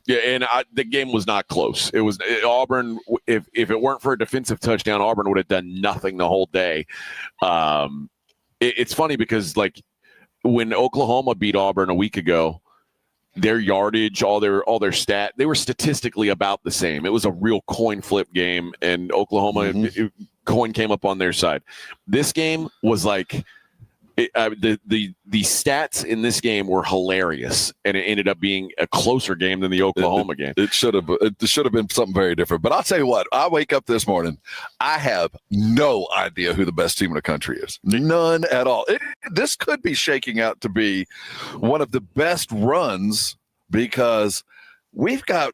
Yeah, and the game was not close. Auburn. If it weren't for a defensive touchdown, Auburn would have done nothing the whole day. It's funny because like when Oklahoma beat Auburn a week ago, their yardage, all their stat, they were statistically about the same. It was a real coin flip game, and Oklahoma coin came up on their side. This game was like. The stats in this game were hilarious, and it ended up being a closer game than the Oklahoma game. It should have been something very different. But I'll tell you what, I wake up this morning, I have no idea who the best team in the country is. None at all. This could be shaking out to be one of the best runs because we've got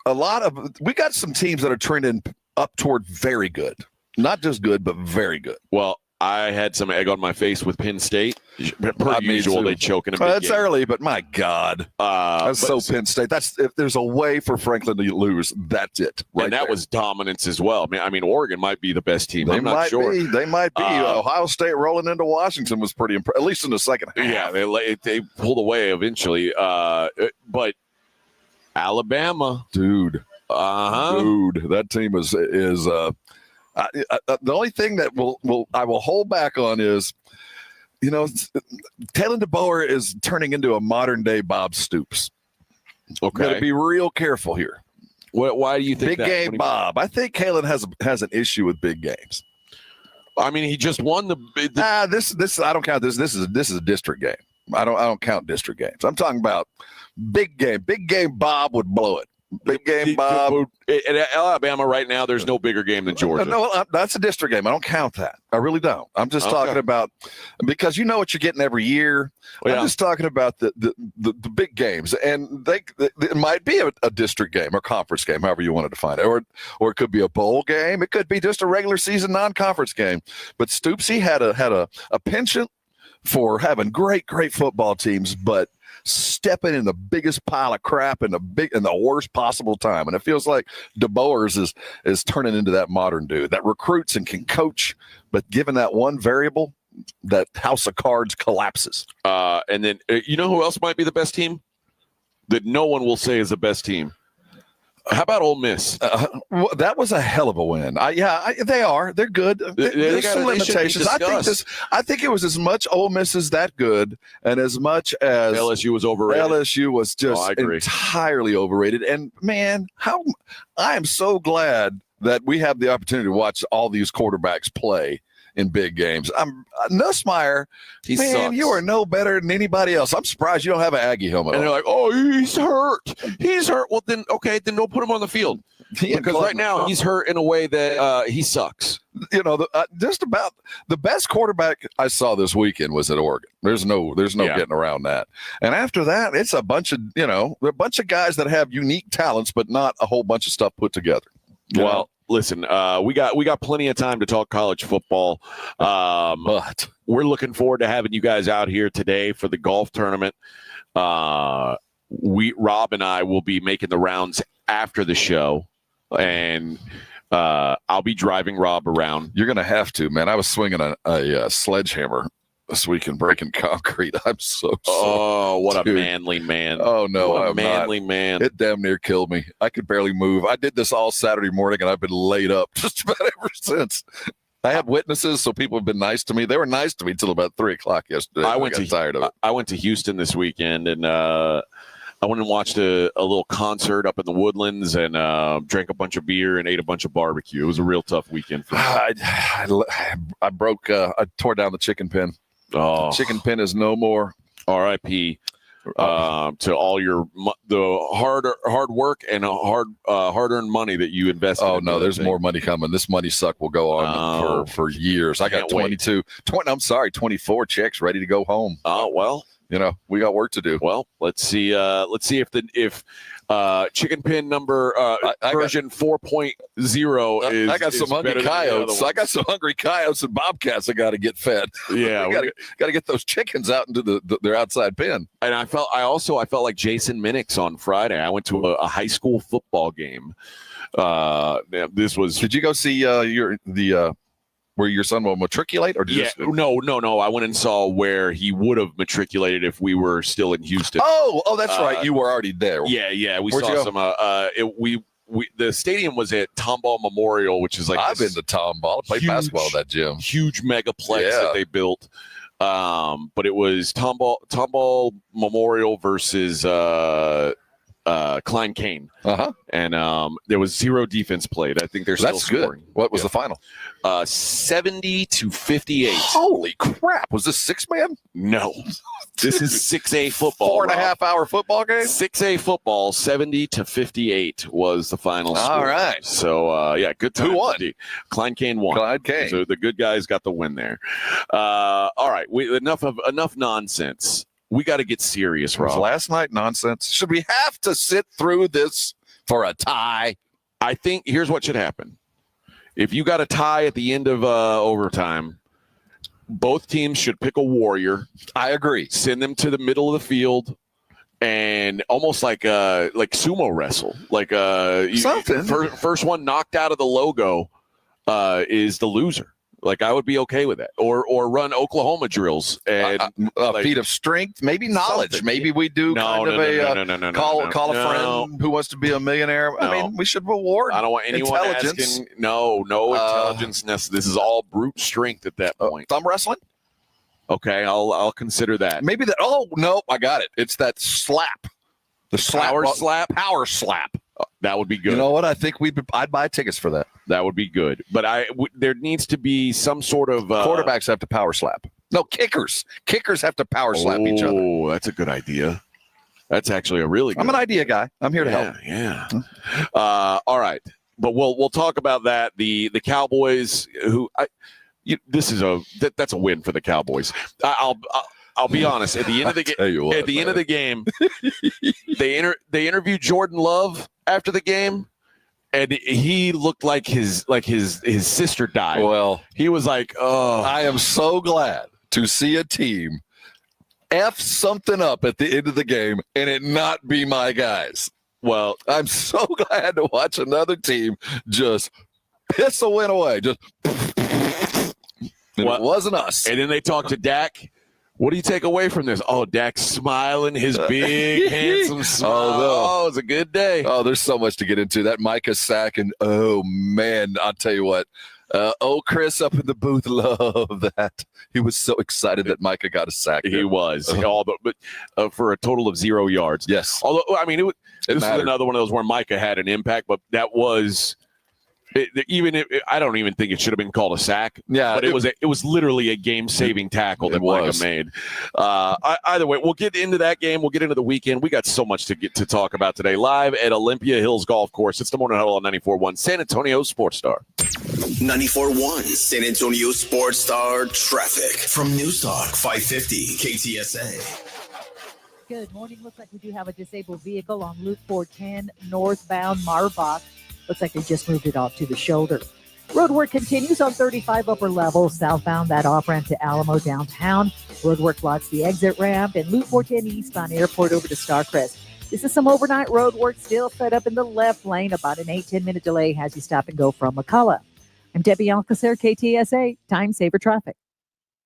some teams that are trending up toward very good. Not just good, but very good. Well, I had some egg on my face with Penn State. Per usual, they choke in a big It's game. early, but my God. That's so Penn State. That's if there's a way for Franklin to lose, that's it. Right and that there. was dominance as well. I mean, Oregon might be the best team. I'm not sure. They might be. Ohio State rolling into Washington was pretty impressive, at least in the second half. Yeah, they pulled away eventually. But Alabama. Dude, that team is the only thing that I will hold back on is, Taylor DeBoer is turning into a modern day Bob Stoops. Okay, got to be real careful here. Why do you think big game Bob? I think Kalen has an issue with big games. I mean, he just won the this I don't count this. This is a district game. I don't count district games. I'm talking about big game. Big game Bob would blow it. Big game Bob. At Alabama right now, there's no bigger game than Georgia. No, that's a district game. I don't count that. I really don't. I'm just talking about, because you know what you're getting every year. I'm just talking about the big games, and it might be a district game or conference game, however you want to define it, or it could be a bowl game. It could be just a regular season non-conference game. But Stoopsy had a penchant for having great football teams, but stepping in the biggest pile of crap in the worst possible time. And it feels like DeBoer's is turning into that modern dude that recruits and can coach, but given that one variable, that house of cards collapses. And then you know who else might be the best team that no one will say is the best team? How about Ole Miss? Well, that was a hell of a win. They are. They're good. There's some limitations. I think it was as much Ole Miss is that good, and as much as LSU was overrated. LSU was just entirely overrated. And man, I am so glad that we have the opportunity to watch all these quarterbacks play in big games. Nussmeier, sucks. You are no better than anybody else. I'm surprised you don't have an Aggie helmet. And they're like, oh, he's hurt. He's hurt. Well, then don't put him on the field. Because right now he's hurt in a way that he sucks. Just about the best quarterback I saw this weekend was at Oregon. There's no getting around that. And after that, it's a bunch of guys that have unique talents, but not a whole bunch of stuff put together. Well, listen, we got plenty of time to talk college football, but we're looking forward to having you guys out here today for the golf tournament. Rob and I will be making the rounds after the show, and I'll be driving Rob around. You're gonna have to, man. I was swinging a sledgehammer this weekend, breaking concrete. I'm so sorry. Oh, what a manly man. Oh, no, what a manly man. It damn near killed me. I could barely move. I did this all Saturday morning, and I've been laid up just about ever since. I had witnesses, so people have been nice to me. They were nice to me till about 3 o'clock yesterday. I got tired of it. I went to Houston this weekend, and I went and watched a little concert up in the Woodlands, and drank a bunch of beer and ate a bunch of barbecue. It was a real tough weekend for me. I tore down the chicken pen. Oh, chicken pen is no more. R.I.P. To all the hard work and hard-earned money that you invested. Oh no, there's more money coming. This money suck will go on for years. I got 24 checks ready to go home. Oh well, we got work to do. Well, let's see if chicken pin number version 4.0 is. I got some hungry coyotes. I got some hungry coyotes and bobcats that got to get fed. Yeah, got to get those chickens out into their outside pen. And I felt like Jason Minix on Friday. I went to a high school football game. This was. Did you go see where your son will matriculate, or no. I went and saw where he would have matriculated if we were still in Houston. Oh, that's right. You were already there. Yeah. We saw some. The stadium was at Tomball Memorial, which is like I've been to Tomball. I played basketball at that gym. Huge megaplex that they built. But it was Tomball Memorial versus Klein Kane. And there was 0 defense played. I think they're still scoring. Good. What was the final? 70-58. Holy crap. Was this 6-man? No. This is 6A football. 4.5 hour football game? 6A football, 70-58 was the final score. All right. So, good time. Who won? Klein Kane won. Klein Kane. So the good guys got the win there. All right. Enough nonsense. We got to get serious, Rob. Was last night nonsense? Should we have to sit through this for a tie? I think here's what should happen. If you got a tie at the end of overtime, both teams should pick a warrior. I agree. Send them to the middle of the field. And almost like sumo wrestle, something. First one knocked out of the logo is the loser. Like I would be okay with that, or run Oklahoma drills and feat of strength, maybe knowledge. Something. Maybe we do call a friend who wants to be a millionaire. I mean, we should reward. I don't want anyone intelligence. Asking. No intelligence. This is all brute strength at that point. Thumb wrestling. Okay, I'll consider that. Maybe that. Oh no, I got it. It's that slap. The power slap. Power slap. That would be good. You know what? I think I'd buy tickets for that. That would be good. But there needs to be some sort of quarterbacks have to power slap. No, kickers. Kickers have to power slap each other. Oh, that's a good idea. That's actually a really good I'm an idea guy. I'm here to help. Yeah. All right. But we'll talk about that. The Cowboys that's a win for the Cowboys. I'll be honest. At the end of the game, they interviewed Jordan Love after the game, and he looked like his sister died. Well, he was like, "Oh, I am so glad to see a team F something up at the end of the game and it not be my guys." Well, I'm so glad to watch another team just piss a win away. Just. It wasn't us. And then they talked to Dak. What do you take away from this? Oh, Dak's smiling, his big, handsome smile. Oh, it's a good day. Oh, there's so much to get into. That Micah sack, and oh, man, I'll tell you what. Chris up in the booth loved that. He was so excited that Micah got a sack. He was. But for a total of 0 yards. Yes. Although, I mean, this was another one of those where Micah had an impact, but that was – I don't even think it should have been called a sack. Yeah, but it was literally a game-saving tackle that Micah made. Either way, we'll get into that game. We'll get into the weekend. We got so much to talk about today. Live at Olympia Hills Golf Course. It's the Morning Huddle on 94.1 San Antonio Sports Star. 94.1 San Antonio Sports Star traffic from Newstalk 550 KTSA. Good morning. Looks like we do have a disabled vehicle on Loop 410 northbound Marbach. Looks like they just moved it off to the shoulder. Road work continues on 35 upper level, southbound that off-ramp to Alamo downtown. Road work blocks the exit ramp and Loop 410 eastbound Airport over to Starcrest. This is some overnight road work still set up in the left lane. About an 8-10 minute delay has you stop and go from McCullough. I'm Debbie Alcacer, KTSA, Time Saver Traffic.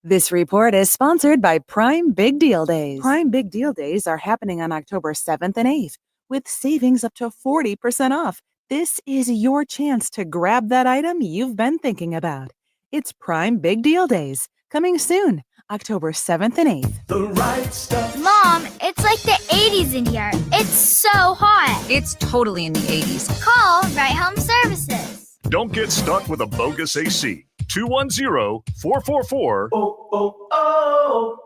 This report is sponsored by Prime Big Deal Days. Prime Big Deal Days are happening on October 7th and 8th with savings up to 40% off. This is your chance to grab that item you've been thinking about. It's Prime Big Deal Days, coming soon, October 7th and 8th. The right stuff. Mom, it's like the 80s in here. It's so hot. It's totally in the 80s. Call Right Home Services. Don't get stuck with a bogus AC. 210-444. Oh.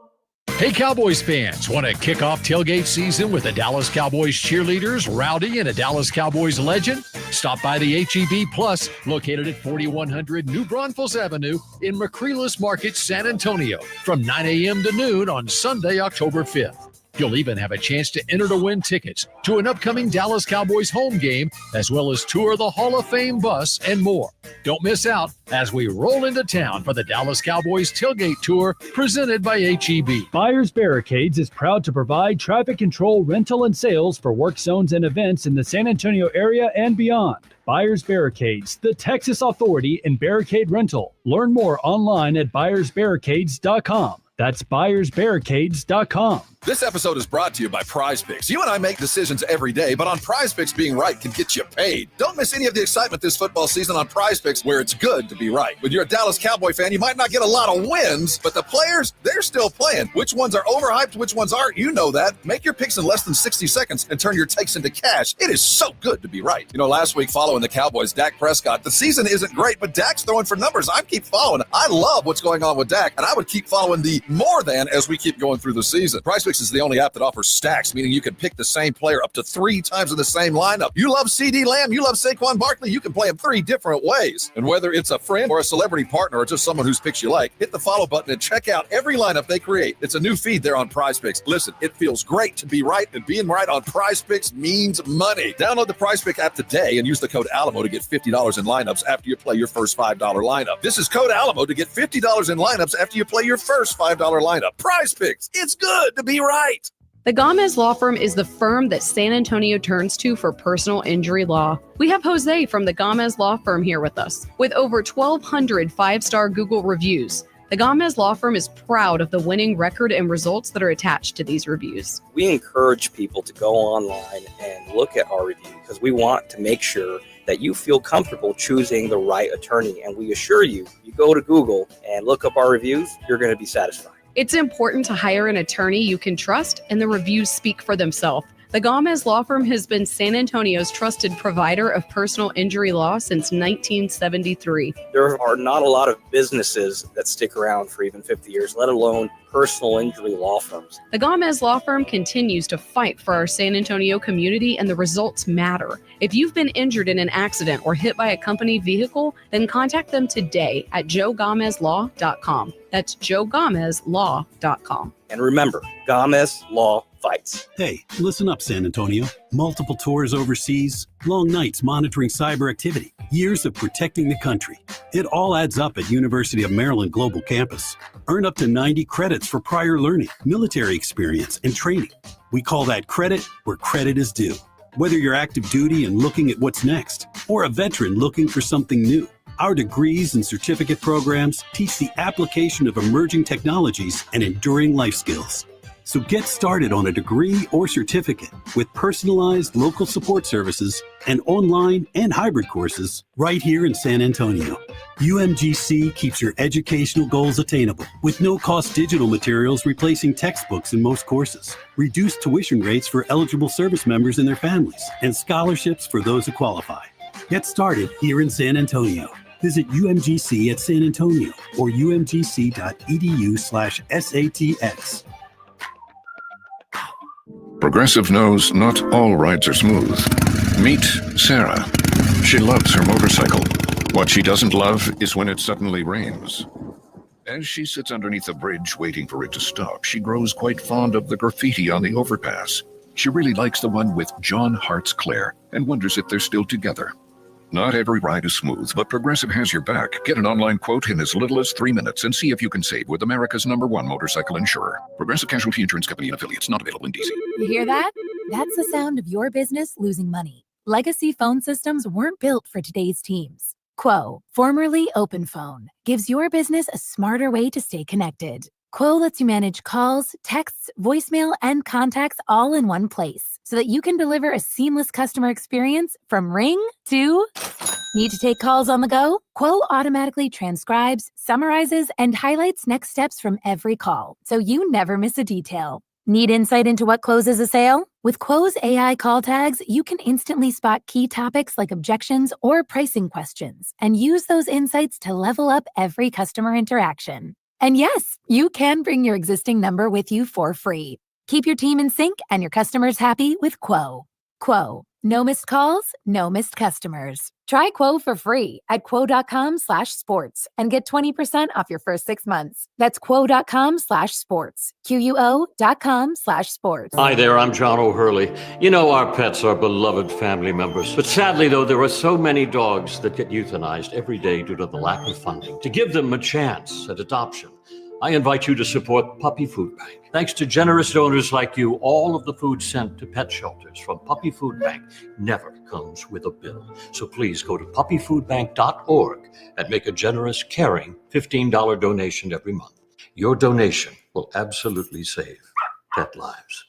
Hey, Cowboys fans, want to kick off tailgate season with the Dallas Cowboys cheerleaders, Rowdy, and a Dallas Cowboys legend? Stop by the HEB Plus, located at 4100 New Braunfels Avenue in Macrelis Market, San Antonio, from 9 a.m. to noon on Sunday, October 5th. You'll even have a chance to enter to win tickets to an upcoming Dallas Cowboys home game, as well as tour the Hall of Fame bus and more. Don't miss out as we roll into town for the Dallas Cowboys tailgate tour presented by HEB. Buyers Barricades is proud to provide traffic control, rental, and sales for work zones and events in the San Antonio area and beyond. Buyers Barricades, the Texas authority in barricade rental. Learn more online at buyersbarricades.com. That's buyersbarricades.com. This episode is brought to you by PrizePicks. You and I make decisions every day, but on PrizePicks, being right can get you paid. Don't miss any of the excitement this football season on PrizePicks, where it's good to be right. When you're a Dallas Cowboy fan, you might not get a lot of wins, but the players, they're still playing. Which ones are overhyped, which ones aren't, you know that. Make your picks in less than 60 seconds and turn your takes into cash. It is so good to be right. You know, last week following the Cowboys, Dak Prescott, the season isn't great, but Dak's throwing for numbers. I keep following. I love what's going on with Dak, and I would keep following the more than as we keep going through the season. PrizePicks PrizePicks is the only app that offers stacks, meaning you can pick the same player up to 3 times in the same lineup. You love CeeDee Lamb, you love Saquon Barkley, you can play him 3 different ways. And whether it's a friend or a celebrity partner or just someone whose picks you like, hit the follow button and check out every lineup they create. It's a new feed there on PrizePicks. Listen, it feels great to be right, and being right on PrizePicks means money. Download the PrizePicks app today and use the code Alamo to get $50 in lineups after you play your first $5 lineup. This is code Alamo to get $50 in lineups after you play your first $5 lineup. PrizePicks. It's good to be right. The Gomez Law Firm is the firm that San Antonio turns to for personal injury law. We have Jose from the Gomez Law Firm here with us. With over 1,200 5-star Google reviews, the Gomez Law Firm is proud of the winning record and results that are attached to these reviews. We encourage people to go online and look at our review because we want to make sure that you feel comfortable choosing the right attorney. And we assure you, you go to Google and look up our reviews, you're going to be satisfied. It's important to hire an attorney you can trust, and the reviews speak for themselves. The Gomez Law Firm has been San Antonio's trusted provider of personal injury law since 1973. There are not a lot of businesses that stick around for even 50 years, let alone personal injury law firms. The Gomez Law Firm continues to fight for our San Antonio community, and the results matter. If you've been injured in an accident or hit by a company vehicle, then contact them today at joegomezlaw.com. That's joegomezlaw.com. And remember, Gomez Law fights. Hey, listen up, San Antonio. Multiple tours overseas, long nights monitoring cyber activity, years of protecting the country. It all adds up at University of Maryland Global Campus. Earn up to 90 credits for prior learning, military experience, and training. We call that credit where credit is due. Whether you're active duty and looking at what's next, or a veteran looking for something new, our degrees and certificate programs teach the application of emerging technologies and enduring life skills. So get started on a degree or certificate with personalized local support services and online and hybrid courses right here in San Antonio. UMGC keeps your educational goals attainable with no-cost digital materials replacing textbooks in most courses, reduced tuition rates for eligible service members and their families, and scholarships for those who qualify. Get started here in San Antonio. Visit UMGC at San Antonio or umgc.edu/SATX. Progressive knows not all rides are smooth. Meet Sarah. She loves her motorcycle. What she doesn't love is when it suddenly rains. As she sits underneath a bridge waiting for it to stop, she grows quite fond of the graffiti on the overpass. She really likes the one with John Hart's Claire and wonders if they're still together. Not every ride is smooth, but Progressive has your back. Get an online quote in as little as 3 minutes and see if you can save with America's #1 motorcycle insurer. Progressive Casualty Insurance Company and affiliates, not available in D.C. You hear that? That's the sound of your business losing money. Legacy phone systems weren't built for today's teams. Quo, formerly OpenPhone, gives your business a smarter way to stay connected. Quo lets you manage calls, texts, voicemail, and contacts all in one place so that you can deliver a seamless customer experience from ring to... Need to take calls on the go? Quo automatically transcribes, summarizes, and highlights next steps from every call, so you never miss a detail. Need insight into what closes a sale? With Quo's AI call tags, you can instantly spot key topics like objections or pricing questions and use those insights to level up every customer interaction. And yes, you can bring your existing number with you for free. Keep your team in sync and your customers happy with Quo. Quo, no missed calls, no missed customers. Try Quo for free at quo.com/sports and get 20% off your first 6 months. That's quo.com/sports. QUO.com/sports. Hi there, I'm John O'Hurley. You know, our pets are beloved family members. But sadly, though, there are so many dogs that get euthanized every day due to the lack of funding. To give them a chance at adoption, I invite you to support Puppy Food Bank. Thanks to generous donors like you, all of the food sent to pet shelters from Puppy Food Bank never comes with a bill. So please go to puppyfoodbank.org and make a generous, caring $15 donation every month. Your donation will absolutely save pet lives.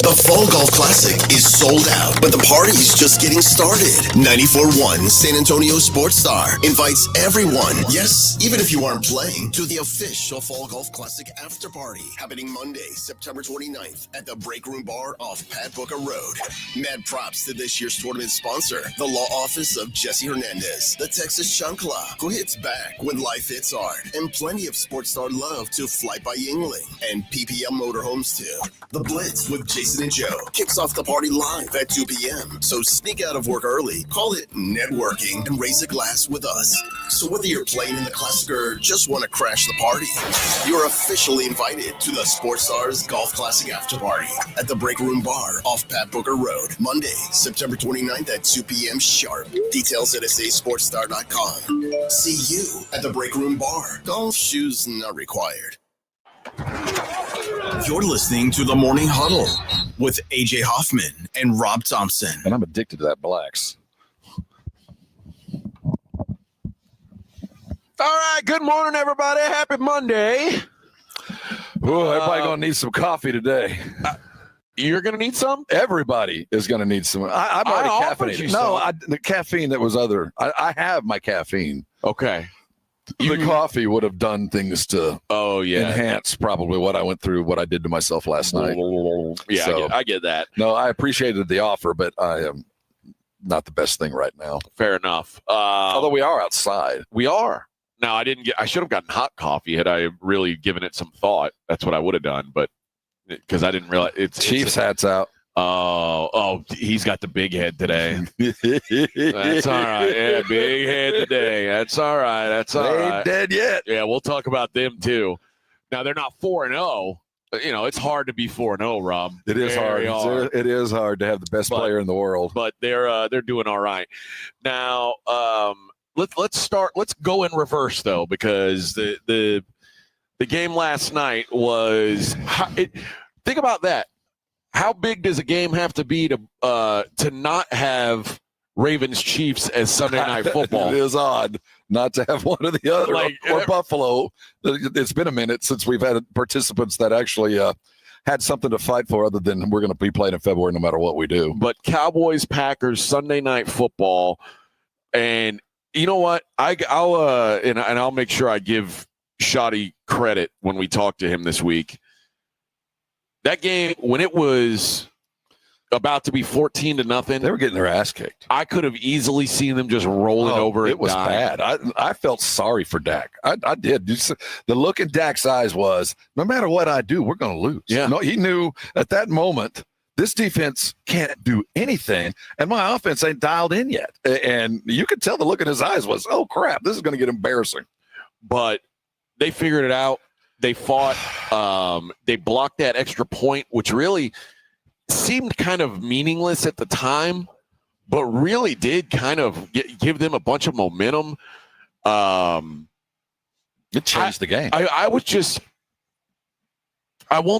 The Fall Golf Classic is sold out, but the party's just getting started. 94.1 San Antonio Sports Star invites everyone, yes, even if you aren't playing, to the official Fall Golf Classic after party happening Monday, September 29th at the Break Room Bar off Pat Booker Road. Mad props to this year's tournament sponsor, the law office of Jesse Hernandez, the Texas Chancla, who hits back when life hits hard, and plenty of Sports Star love to Fly by Yingling and PPM Motorhomes too. The Blitz with Jason and Joe kicks off the party live at 2 p.m. So sneak out of work early, call it networking, and raise a glass with us. So whether you're playing in the Classic or just want to crash the party, you're officially invited to the Sports Stars Golf Classic After Party at the Break Room Bar off Pat Booker Road, Monday, September 29th at 2 p.m. sharp. Details at sasportstar.com. See you at the Break Room Bar. Golf shoes not required. You're listening to the Morning Huddle with AJ Hoffman and Rob Thompson. And I'm addicted to that blacks. All right, good morning, everybody. Happy Monday. Oh, everybody going to need some coffee today. You're going to need some? Everybody is going to need some. I'm already caffeinated. No, the caffeine that was other. I have my caffeine. Okay. The coffee would have done things to enhance probably what I went through, what I did to myself last night. Yeah, so, I get that. No, I appreciated the offer, but I am not the best thing right now. Fair enough. Although we are outside. We are. Now, I should have gotten hot coffee had I really given it some thought. That's what I would have done, but because I didn't realize Chiefs hats out. Oh, he's got the big head today. That's all right. Yeah, big head today. That's all right. That's all right. They ain't dead yet. Yeah, we'll talk about them too. Now they're not 4-0. You know, it's hard to be 4-0, Rob. It is hard. It is hard to have the best player in the world. But they're doing all right. Now, let's start. Let's go in reverse though, because the game last night was. Think about that. How big does a game have to be to not have Ravens Chiefs as Sunday Night Football? It is odd not to have one or the other. Or Buffalo. It's been a minute since we've had participants that actually had something to fight for other than we're going to be playing in February no matter what we do. But Cowboys-Packers Sunday Night Football, and you know what? I'll make sure I give Shoddy credit when we talk to him this week. That game, when it was about to be 14-0, they were getting their ass kicked. I could have easily seen them just rolling over. It was bad. I felt sorry for Dak. I did. The look in Dak's eyes was, no matter what I do, we're going to lose. Yeah. No, he knew at that moment, this defense can't do anything, and my offense ain't dialed in yet. And you could tell the look in his eyes was, oh, crap, this is going to get embarrassing. But they figured it out. They fought. They blocked that extra point, which really seemed kind of meaningless at the time, but really did kind of give them a bunch of momentum. It changed the game. I won't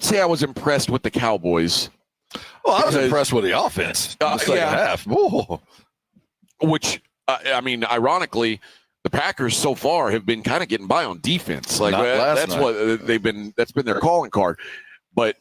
say I was impressed with the Cowboys. Well, I was impressed with the offense in the second half. Whoa. Which, ironically, the Packers so far have been kind of getting by on defense. Like that's what they've been. That's been their calling card. But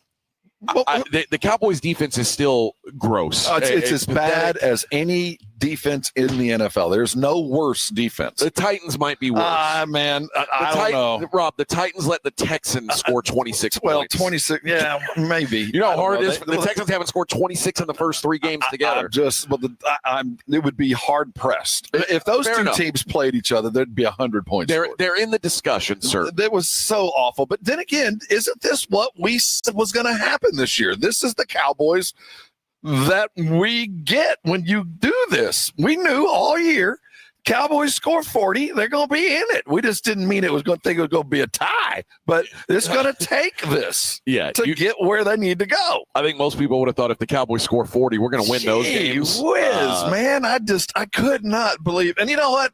the Cowboys' defense is still gross. It's as bad as any defense in the NFL. There's no worse defense. The Titans might be worse. Man, I don't know. Rob, the Titans let the Texans score 26 points. Well, 26, yeah, maybe. You know how hard it is? The Texans haven't scored 26 in the first 3 games together. It would be hard-pressed. If those two teams played each other, there'd be 100 points. They're in the discussion, sir. That was so awful. But then again, isn't this what we said was going to happen this year? This is the Cowboys that we get when you do this. We knew all year Cowboys score 40, they're going to be in it. We just didn't mean it was going to think it was going to be a tie, but it's going to take this to get where they need to go. I think most people would have thought if the Cowboys score 40, we're going to win those games. Whiz, man, I could not believe. And you know what?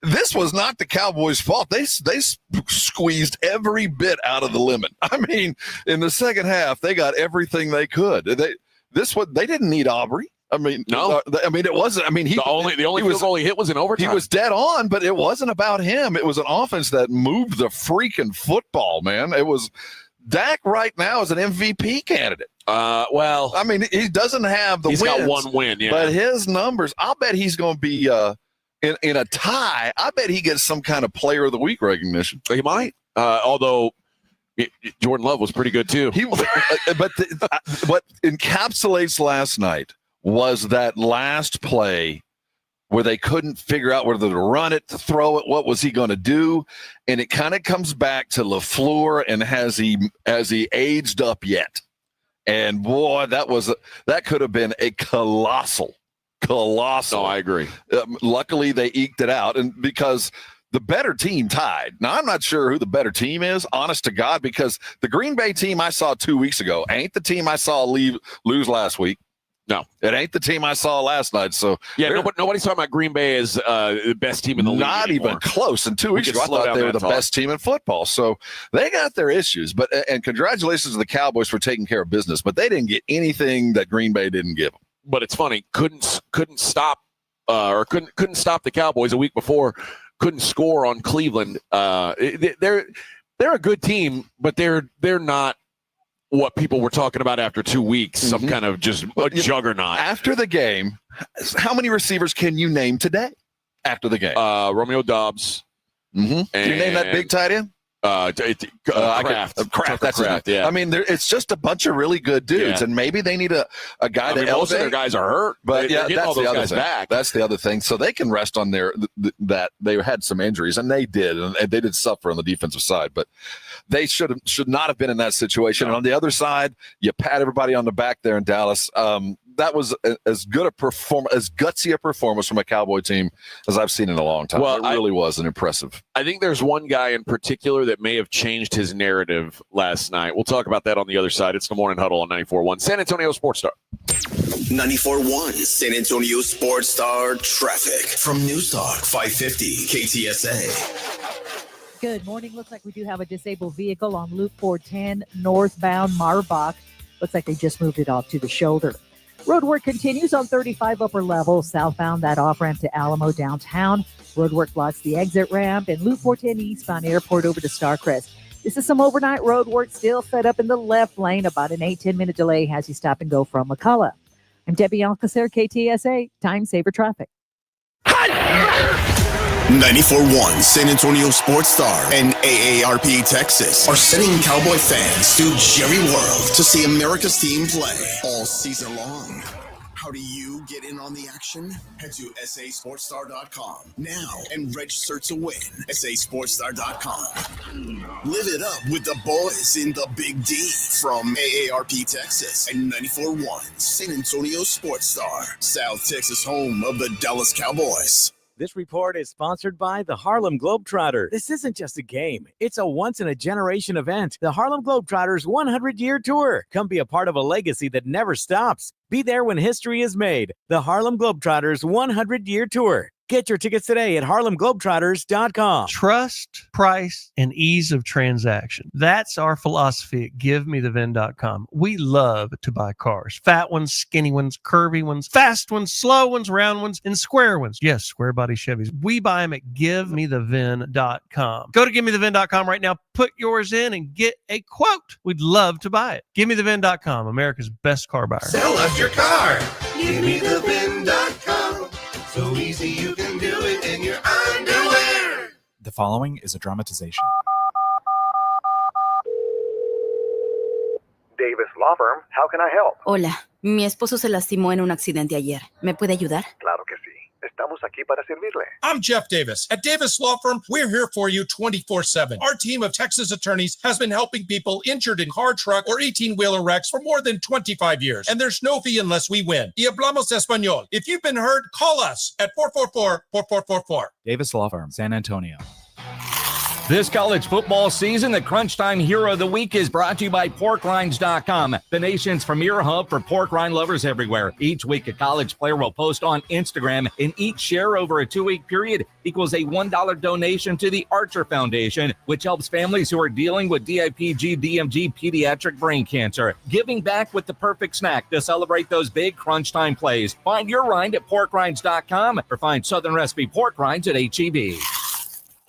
This was not the Cowboys' fault. They squeezed every bit out of the lemon. I mean, in the second half, they got everything they could. They didn't need Aubrey. I mean, no. It wasn't. I mean, the only field goal he hit was in overtime. He was dead on, but it wasn't about him. It was an offense that moved the freaking football, man. It was Dak right now is an MVP candidate. Well, I mean, he doesn't have the wins. He's got one win, yeah. But his numbers, I'll bet he's going to be in a tie. I bet he gets some kind of Player of the Week recognition. He might, although Jordan Love was pretty good too. But what encapsulates last night was that last play where they couldn't figure out whether to run it, to throw it, what was he going to do? And it kind of comes back to LaFleur and has he aged up yet? And boy, that could have been a colossal. No, I agree. Luckily, they eked it out, and because the better team tied. Now, I'm not sure who the better team is, honest to God, because the Green Bay team I saw 2 weeks ago ain't the team I saw lose last week. No, it ain't the team I saw last night. So yeah, nobody's talking about Green Bay as the best team in the league. Not anymore. even close. And 2 weeks ago, I thought they were the best team in football. So they got their issues. And congratulations to the Cowboys for taking care of business. But they didn't get anything that Green Bay didn't give them. But it's funny, couldn't stop the Cowboys a week before. Couldn't score on Cleveland. They're a good team, but they're not what people were talking about after 2 weeks. Some kind of just a juggernaut. After the game, how many receivers can you name today? After the game, Romeo Doubs. Can you name that big tight end? Kraft. That's Kraft, it. yeah. I mean, it's just a bunch of really good dudes, and maybe they need a guy to elevate. Most of their guys are hurt, but that's the other thing. Back. That's the other thing. So they can rest on that they had some injuries, and they did, and they did suffer on the defensive side. But they should not have been in that situation. No. And on the other side, you pat everybody on the back there in Dallas. That was as good a performance, as gutsy a performance from a Cowboy team as I've seen in a long time. Well, it really was an impressive. I think there's one guy in particular that may have changed his narrative last night. We'll talk about that on the other side. It's the Morning Huddle on 94.1 San Antonio Sports Star. 94.1 San Antonio Sports Star traffic from Newstalk 550 KTSA. Good morning. Looks like we do have a disabled vehicle on Loop 410 northbound Marbach. Looks like they just moved it off to the shoulder. Road work continues on 35 upper level, southbound that off-ramp to Alamo downtown. Road work blocks the exit ramp and Loop 410 eastbound airport over to Starcrest. This is some overnight road work still set up in the left lane. About an 8-10 minute delay has you stop and go from McCullough. I'm Debbie Alcacer, KTSA, Time Saver Traffic. 94.1 San Antonio Sports Star and AARP Texas are sending Cowboy fans to Jerry World to see America's team play all season long. How do you get in on the action? Head to sasportstar.com now and register to win. sasportstar.com. Live it up with the boys in the Big D from AARP Texas and 94.1 San Antonio Sports Star, South Texas home of the Dallas Cowboys. This report is sponsored by the Harlem Globetrotters. This isn't just a game. It's a once-in-a-generation event. The Harlem Globetrotters 100-year tour. Come be a part of a legacy that never stops. Be there when history is made. The Harlem Globetrotters 100-year tour. Get your tickets today at harlemglobetrotters.com. Trust, price, and ease of transaction. That's our philosophy at GiveMeTheVin.com. We love to buy cars. Fat ones, skinny ones, curvy ones, fast ones, slow ones, round ones, and square ones. Yes, square body Chevys. We buy them at GiveMeTheVin.com. Go to GiveMeTheVin.com right now. Put yours in and get a quote. We'd love to buy it. GiveMeTheVin.com, America's best car buyer. Sell us your car. GiveMeTheVin.com. So easy you can do it in your underwear. The following is a dramatization. Davis Law Firm, how can I help? Hola, mi esposo se lastimó en un accidente ayer. ¿Me puede ayudar? Claro que sí. Estamos aquí para servirle. I'm Jeff Davis. At Davis Law Firm, we're here for you 24/7. Our team of Texas attorneys has been helping people injured in car, truck, or 18-wheeler wrecks for more than 25 years. And there's no fee unless we win. Y hablamos español. If you've been hurt, call us at 444-4444. Davis Law Firm, San Antonio. This college football season, the Crunch Time Hero of the Week is brought to you by PorkRinds.com, the nation's premier hub for pork rind lovers everywhere. Each week, a college player will post on Instagram, and each share over a 2-week period equals a $1 donation to the Archer Foundation, which helps families who are dealing with DIPG, DMG, pediatric brain cancer. Giving back with the perfect snack to celebrate those big Crunch Time plays. Find your rind at PorkRinds.com or find Southern Recipe pork rinds at HEB.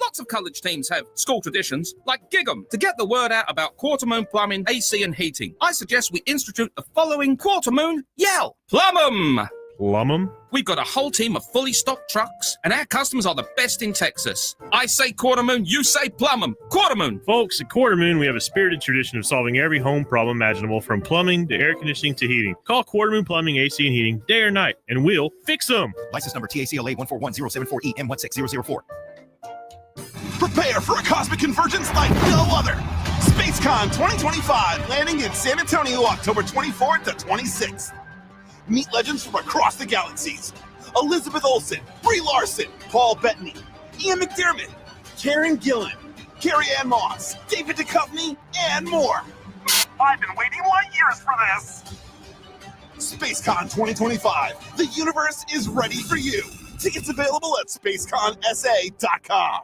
Lots of college teams have school traditions like Gig 'em. To get the word out about Quarter Moon Plumbing, AC and Heating, I suggest we institute the following Quarter Moon Yell. Plum 'em! Plum 'em? We've got a whole team of fully stocked trucks, and our customers are the best in Texas. I say Quarter Moon, you say Plum 'em. Quarter Moon! Folks, at Quarter Moon, we have a spirited tradition of solving every home problem imaginable, from plumbing to air conditioning to heating. Call Quarter Moon Plumbing, AC, and Heating day or night, and we'll fix them. License number TACLA 141074EM16004. Prepare for a cosmic convergence like no other. SpaceCon 2025, landing in San Antonio October 24th to 26th. Meet legends from across the galaxies. Elizabeth Olsen, Brie Larson, Paul Bettany, Ian McDermott, Karen Gillan, Carrie Ann Moss, David Duchovny, and more. I've been waiting light years for this. SpaceCon 2025. The universe is ready for you. Tickets available at spaceconsa.com.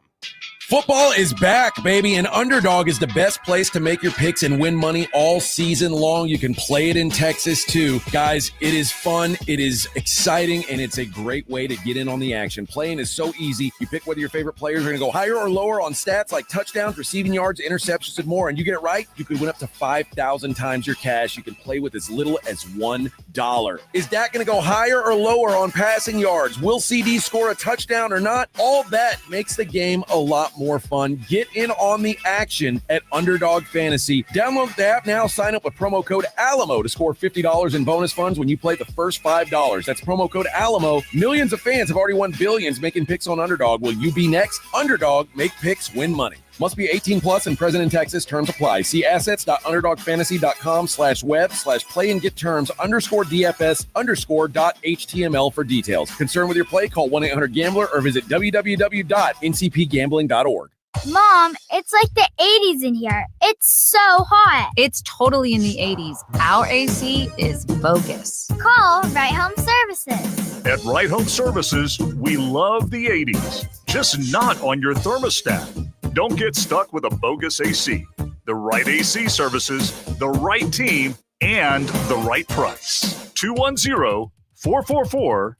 Football is back, baby, and Underdog is the best place to make your picks and win money all season long. You can play it in Texas, too. Guys, it is fun, it is exciting, and it's a great way to get in on the action. Playing is so easy. You pick whether your favorite players are going to go higher or lower on stats like touchdowns, receiving yards, interceptions, and more. And you get it right, you could win up to 5,000 times your cash. You can play with as little as $1. Is Dak going to go higher or lower on passing yards? Will CD score a touchdown or not? All that makes the game a lot more fun. Get in on the action at Underdog Fantasy. Download the app now. Sign up with promo code ALAMO to score $50 in bonus funds when you play the first $5. That's promo code ALAMO. Millions of fans have already won billions making picks on Underdog. Will you be next? Underdog, make picks, win money. Must be 18 plus and present in Texas. Terms apply. See assets.underdogfantasy.com/web/play and get terms _DFS_.html for details. Concerned with your play? Call 1-800-GAMBLER or visit www.ncpgambling.org. Mom, it's like the 80s in here. It's so hot. It's totally in the 80s. Our AC is bogus. Call Right Home Services. At Right Home Services, we love the 80s, just not on your thermostat. Don't get stuck with a bogus AC. The right AC services, the right team, and the right price. 210-444.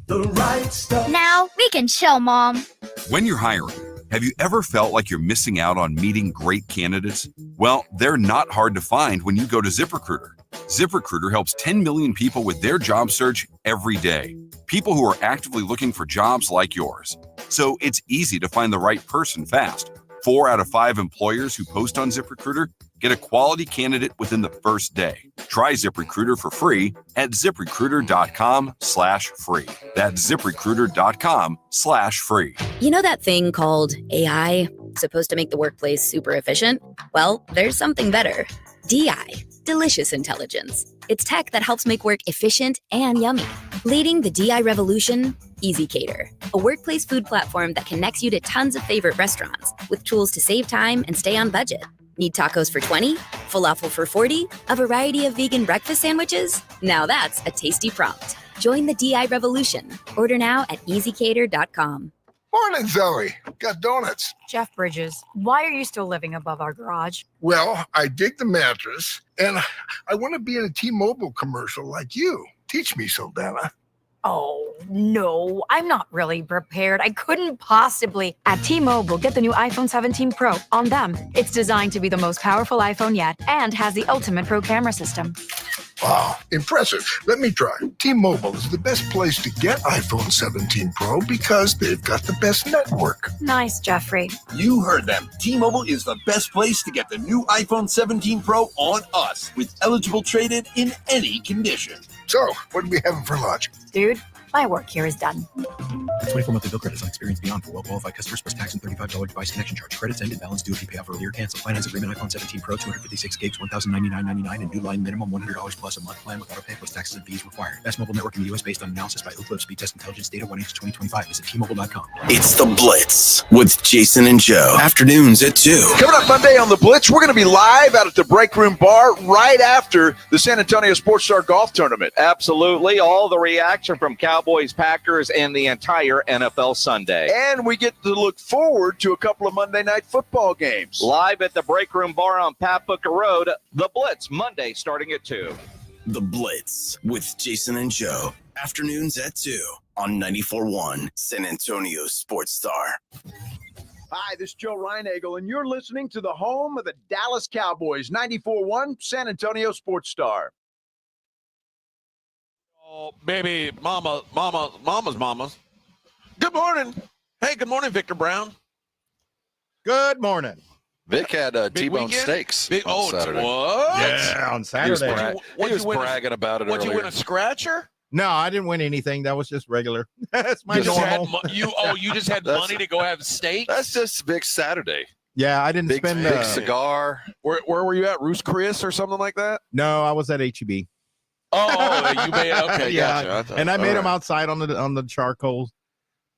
The right stuff. Now we can chill, Mom. When you're hiring, have you ever felt like you're missing out on meeting great candidates? Well, they're not hard to find when you go to ZipRecruiter. ZipRecruiter helps 10 million people with their job search every day. People who are actively looking for jobs like yours. So it's easy to find the right person fast. 4 out of 5 employers who post on ZipRecruiter get a quality candidate within the first day. Try ZipRecruiter for free at ZipRecruiter.com/free. That's ZipRecruiter.com/free. You know that thing called AI, supposed to make the workplace super efficient? Well, there's something better. DI, Delicious Intelligence. It's tech that helps make work efficient and yummy. Leading the DI revolution, EasyCater, a workplace food platform that connects you to tons of favorite restaurants with tools to save time and stay on budget. Need tacos for $20? Falafel for $40? A variety of vegan breakfast sandwiches? Now that's a tasty prompt. Join the DI revolution. Order now at EasyCater.com. Morning, Zoe. Got donuts. Jeff Bridges, why are you still living above our garage? Well, I dig the mattress, and I want to be in a T-Mobile commercial like you. Teach me, Soldana. Oh, no, I'm not really prepared. I couldn't possibly. At T-Mobile, get the new iPhone 17 Pro on them. It's designed to be the most powerful iPhone yet and has the ultimate pro camera system. Wow, impressive. Let me try. T-Mobile is the best place to get iPhone 17 Pro because they've got the best network. Nice, Jeffrey. You heard them. T-Mobile is the best place to get the new iPhone 17 Pro on us with eligible trade-in in any condition. So, what are we having for lunch? Dude, my work here is done. 24-monthly bill credits on experience beyond for well-qualified customers plus tax and $35 device connection charge. Credits ended. Balance due if you pay off earlier. Cancel. Finance agreement. iPhone 17 Pro, 256 gigs, $1,099.99, and new line minimum $100 plus a month plan with auto pay plus taxes and fees required. Best mobile network in the U.S. based on analysis by Ookla Speed Test Intelligence Data 1H2025. Visit T-Mobile.com. It's The Blitz with Jason and Joe. Afternoons at 2. Coming up Monday on The Blitz, we're going to be live out at the Break Room Bar right after the San Antonio Sports Star Golf Tournament. Absolutely. All the reaction from Cowboys-Packers and the entire NFL Sunday. And we get to look forward to a couple of Monday night football games. Live at the Break Room Bar on Pat Booker Road, The Blitz, Monday starting at 2. The Blitz with Jason and Joe. Afternoons at 2 on 94.1 San Antonio Sports Star. Hi, this is Joe Reinagel, and you're listening to the home of the Dallas Cowboys, 94.1 San Antonio Sports Star. Oh, baby, mamas. Good morning. Hey, good morning, Victor Brown. Good morning. Vic had T-bone steaks on Saturday. What? Yeah, on Saturday. He was bragging about it What'd earlier. you win, a scratcher? No, I didn't win anything. That was just regular. That's my normal. You just had money to go have steak? That's just Vic's Saturday. Yeah, I didn't Big spend cigar. Where were you at? Roost Chris or something like that? No, I was at HEB. Oh, you made okay. Yeah, Gotcha. and I made them All right. outside on the charcoal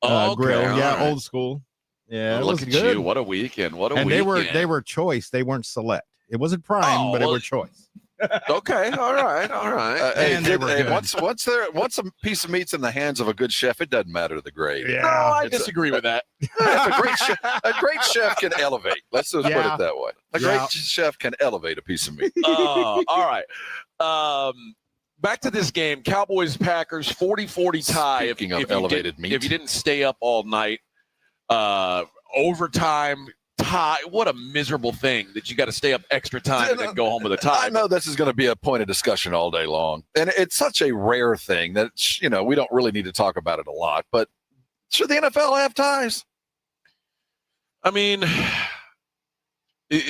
Okay, grill. all Yeah, right. old school. Yeah, it Look was at good. you! What a weekend! What a And weekend! they were choice. They weren't select. It wasn't prime, but they were choice. Okay, all right. And they were good. Once a piece of meat's in the hands of a good chef, it doesn't matter the grade. Yeah. No, I disagree with that. A great chef can elevate. Let's just put Yeah. it that way. A great chef can elevate a piece of meat. All right. Back to this game. Cowboys-Packers 40-40 tie. Speaking of elevated meat. If you didn't stay up all night, overtime tie. What a miserable thing that you got to stay up extra time and then go home with a tie. I know this is going to be a point of discussion all day long, and it's such a rare thing that we don't really need to talk about it a lot. But should the NFL have ties? I mean,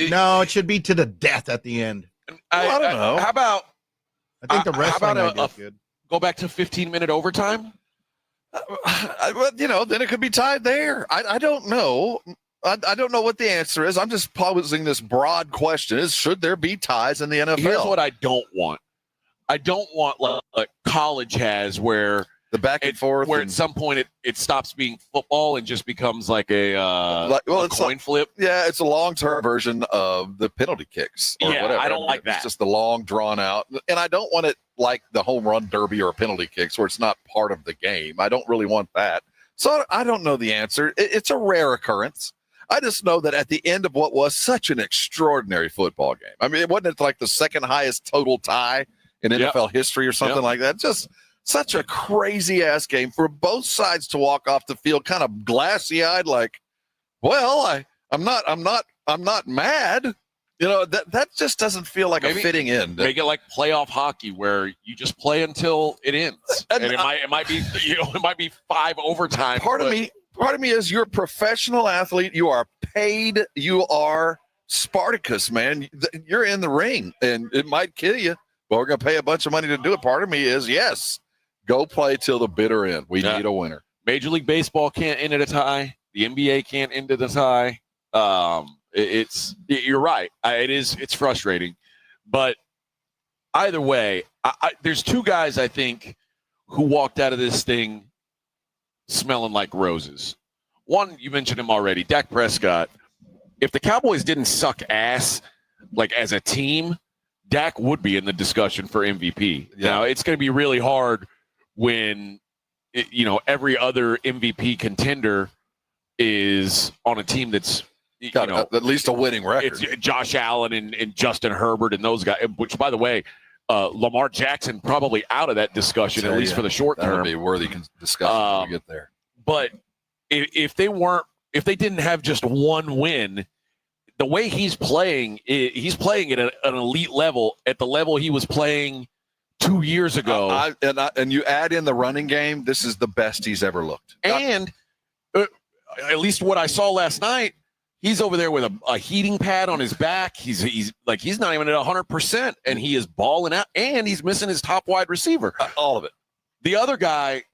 No, it should be to the death at the end. I don't know. How about? I think the how wrestling about idea is good. go back to 15-minute overtime? Then it could be tied there. I don't know. I don't know what the answer is. I'm just posing this broad question: should there be ties in the NFL? Here's what I don't want. I don't want like college has where the back and forth, where at some point it stops being football and just becomes like a coin flip. Yeah, it's a long-term version of the penalty kicks or whatever. I don't like that. It's just the long, drawn out, and I don't want it like the home run derby or penalty kicks where it's not part of the game. I don't really want that. So I don't know the answer. It's a rare occurrence. I just know that at the end of what was such an extraordinary football game, I mean, it wasn't like the second highest total tie in NFL history or something like that. Just such a crazy ass game for both sides to walk off the field kind of glassy eyed, like, well, I'm not mad. That just doesn't feel like a fitting end. Make it like playoff hockey where you just play until it ends, and it might be it might be 5 overtime. Part of me is you're a professional athlete. You are paid. You are Spartacus, man. You're in the ring, and it might kill you, but we're going to pay a bunch of money to do it. Part of me is, yes, go play till the bitter end. We need a winner. Major League Baseball can't end at a tie. The NBA can't end at a tie. You're right. It's frustrating, but either way, there's two guys I think who walked out of this thing smelling like roses. One, you mentioned him already, Dak Prescott. If the Cowboys didn't suck ass, like as a team, Dak would be in the discussion for MVP. Yeah. Now, it's going to be really hard when, every other MVP contender is on a team that's, at least a winning record. It's Josh Allen and Justin Herbert and those guys, which, by the way, Lamar Jackson probably out of that discussion, at least for the short term. That'll be a worthy discussion when we get there. But if they didn't have just one win, the way he's playing at an elite level, at the level he was playing 2 years ago. And you add in the running game, this is the best he's ever looked. And at least what I saw last night, he's over there with a heating pad on his back. He's not even at 100%, and he is balling out, and he's missing his top wide receiver. All of it. The other guy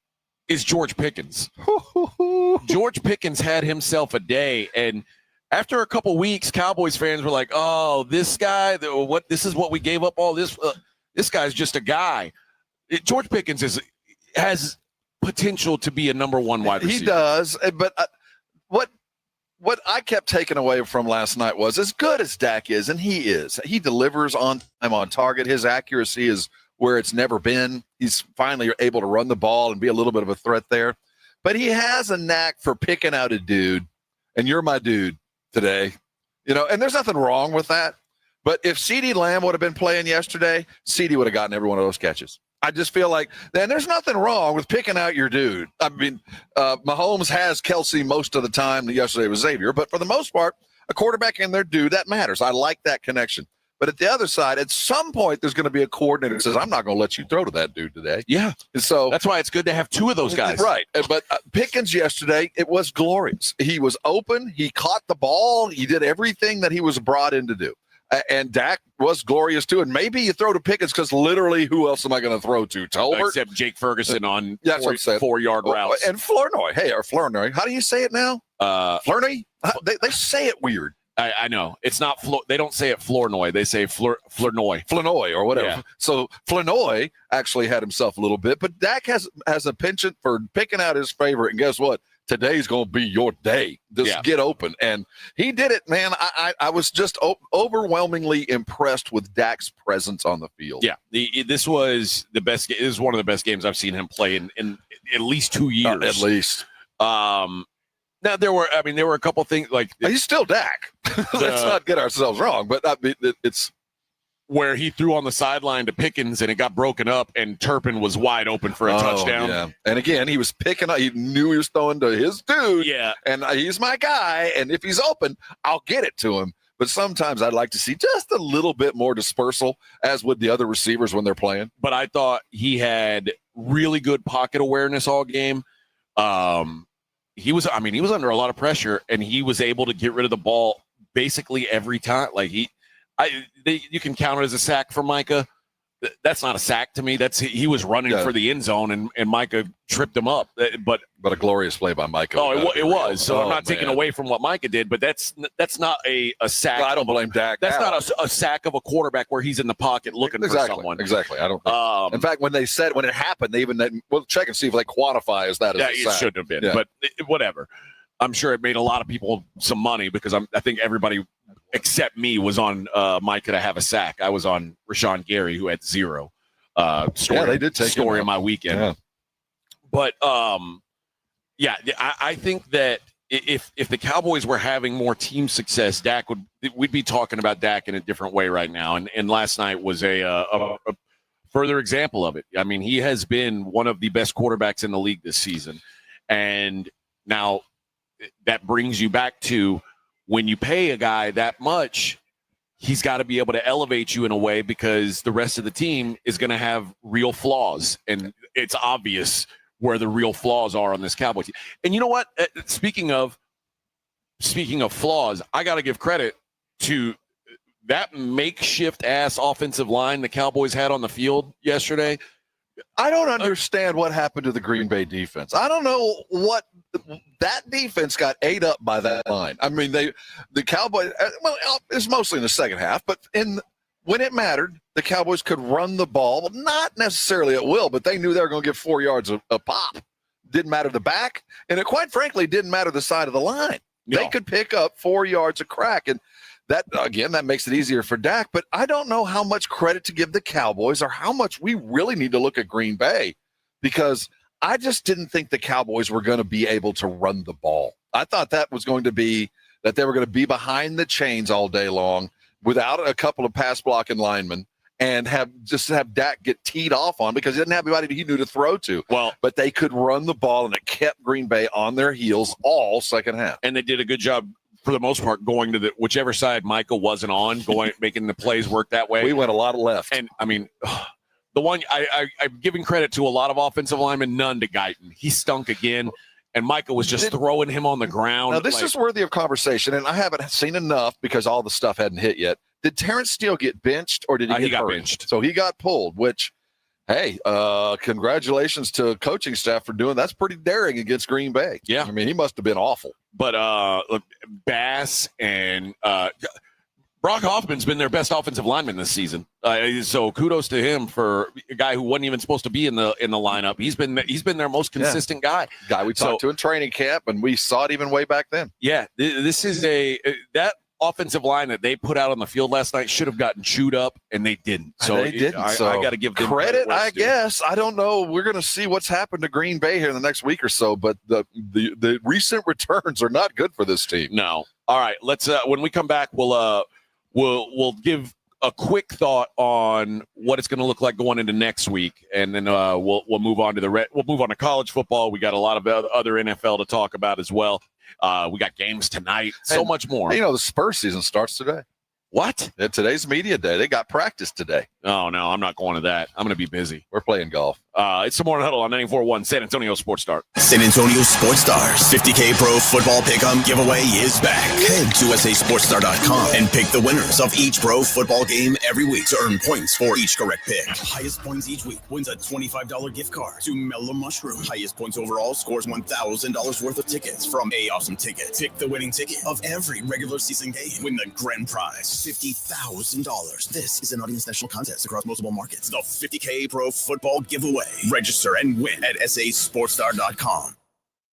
is George Pickens. George Pickens had himself a day, and after a couple weeks, Cowboys fans were like, "Oh, this guy, this is what we gave up all this. This guy's just a guy." George Pickens has potential to be a number one wide receiver. He does, but what I kept taking away from last night was, as good as Dak is, and he delivers on time, on target. His accuracy is where it's never been. He's finally able to run the ball and be a little bit of a threat there. But he has a knack for picking out a dude, and you're my dude today. And there's nothing wrong with that. But if CeeDee Lamb would have been playing yesterday, CeeDee would have gotten every one of those catches. I just feel like then there's nothing wrong with picking out your dude. I mean, Mahomes has Kelsey most of the time. Yesterday was Xavier, but for the most part, a quarterback and their dude, that matters. I like that connection. But at the other side, at some point, there's going to be a coordinator that says, I'm not going to let you throw to that dude today. Yeah. And so that's why it's good to have two of those guys. Right. But Pickens yesterday, it was glorious. He was open. He caught the ball. He did everything that he was brought in to do. And Dak was glorious, too. And maybe you throw to Pickens because literally who else am I going to throw to? Tolbert? Except Jake Ferguson on 4-yard routes. And Flournoy. Hey, or Flournoy. How do you say it now? Flournoy? They say it weird. I know. It's not they don't say it Flournoy. They say Flournoy. Flournoy or whatever. Yeah. So Flournoy actually had himself a little bit, but Dak has a penchant for picking out his favorite. And guess what? Today's going to be your day. Just get open. And he did it, man. I was just overwhelmingly impressed with Dak's presence on the field. Yeah. This was the best. This is one of the best games I've seen him play in at least 2 years. At least. Now there were a couple things like he's still Dak. Let's not get ourselves wrong, but I mean, it's where he threw on the sideline to Pickens and it got broken up and Turpin was wide open for a touchdown. Yeah. And again, he was picking up. He knew he was throwing to his dude. Yeah, and he's my guy. And if he's open, I'll get it to him. But sometimes I'd like to see just a little bit more dispersal, as would the other receivers when they're playing. But I thought he had really good pocket awareness all game. He was under a lot of pressure, and he was able to get rid of the ball basically every time. Like you can count it as a sack for Micah. That's not a sack to me. He was running for the end zone, and Micah tripped him up. But a glorious play by Micah. Oh, it was. So I'm not taking away from what Micah did, but that's not a sack. No, I don't blame Dak. That's not a sack of a quarterback where he's in the pocket looking for someone. Exactly. I don't think. In fact, when it happened, we'll check and see if they quantify as that as a sack. It shouldn't have been, but whatever. I'm sure it made a lot of people some money because I think everybody except me was on Micah to have a sack. I was on Rashawn Gary, who had 0. They did take story of my weekend. Yeah. But I think that if the Cowboys were having more team success, we'd be talking about Dak in a different way right now. And last night was a further example of it. I mean, he has been one of the best quarterbacks in the league this season. And now that brings you back to when you pay a guy that much, he's got to be able to elevate you in a way because the rest of the team is going to have real flaws. And it's obvious where the real flaws are on this Cowboys team. And you know what? Speaking of flaws, I got to give credit to that makeshift ass offensive line the Cowboys had on the field yesterday. I don't understand what happened to the Green Bay defense. I don't know what that defense got ate up by that line. I mean, the Cowboys, it's mostly in the second half, but when it mattered, the Cowboys could run the ball, not necessarily at will, but they knew they were going to get 4 yards a pop. Didn't matter the back, and it quite frankly didn't matter the side of the line. No. They could pick up 4 yards of crack, and that makes it easier for Dak, but I don't know how much credit to give the Cowboys or how much we really need to look at Green Bay, because I just didn't think the Cowboys were going to be able to run the ball. I thought that was going to be that they were going to be behind the chains all day long without a couple of pass blocking linemen and have Dak get teed off on because he didn't have anybody he knew to throw to. Well, but they could run the ball, and it kept Green Bay on their heels all second half. And they did a good job for the most part, going to whichever side Micah wasn't on, making the plays work that way. We went a lot left. And I mean, the one I'm giving credit to a lot of offensive linemen, none to Guyton. He stunk again, and Micah was just throwing him on the ground. Now, this is worthy of conversation, and I haven't seen enough because all the stuff hadn't hit yet. Did Terrence Steele get benched, or did he get got hurt? benched? So he got pulled, which, hey, congratulations to coaching staff for doing that's pretty daring against Green Bay. Yeah. I mean, he must have been awful. But Bass and Brock Hoffman's been their best offensive lineman this season. So kudos to him for a guy who wasn't even supposed to be in the lineup. He's been their most consistent guy we talked to in training camp, and we saw it even way back then. Yeah, this is that offensive line that they put out on the field last night should have gotten chewed up, and they didn't. So they didn't. I got to give them credit. I guess I don't know. We're going to see what's happened to Green Bay here in the next week or so, but the recent returns are not good for this team. No. All right. Let's when we come back, we'll give a quick thought on what it's going to look like going into next week, and then we'll move on to we'll move on to college football. We got a lot of other NFL to talk about as well. We got games tonight, so much more. You know, the Spurs season starts today. What? Today's media day. They got practice today. Oh, no, I'm not going to that. I'm going to be busy. We're playing golf. It's the Morning Huddle on 94.1 San Antonio Sports Start. San Antonio Sports Stars 50K Pro Football Pick'em giveaway is back. Head to sasportstar.com and pick the winners of each pro football game every week to earn points for each correct pick. Highest points each week wins a $25 gift card to Mellow Mushroom. Highest points overall scores $1,000 worth of tickets from A Awesome Tickets. Pick the winning ticket of every regular season game. Win the grand prize, $50,000. This is an audience national contest across multiple markets. The 50K Pro Football Giveaway. Register and win at sasportstar.com.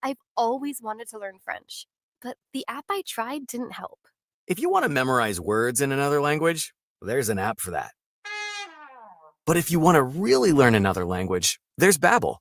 I've always wanted to learn French, but the app I tried didn't help. If you want to memorize words in another language, there's an app for that. But if you want to really learn another language, there's Babbel.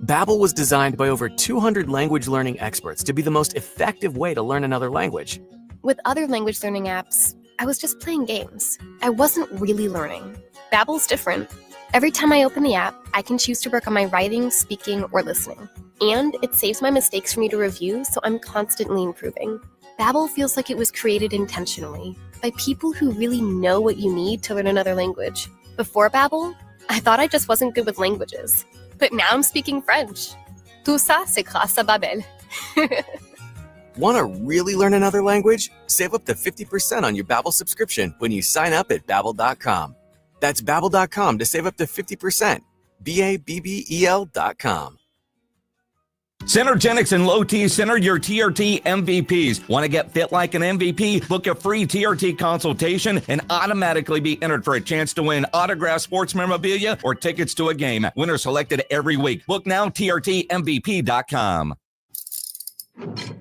Babbel was designed by over 200 language learning experts to be the most effective way to learn another language. With other language learning apps, I was just playing games. I wasn't really learning. Babbel's different. Every time I open the app, I can choose to work on my writing, speaking, or listening. And it saves my mistakes for me to review, so I'm constantly improving. Babbel feels like it was created intentionally by people who really know what you need to learn another language. Before Babbel, I thought I just wasn't good with languages. But now I'm speaking French. Tout ça, c'est grâce à Babbel. Want to really learn another language? Save up to 50% on your Babbel subscription when you sign up at Babbel.com. That's Babbel.com to save up to 50%. Babbel.com. Synergenics and Low T Center, your TRT MVPs. Want to get fit like an MVP? Book a free TRT consultation and automatically be entered for a chance to win autographed sports memorabilia or tickets to a game. Winners selected every week. Book now, TRTMVP.com.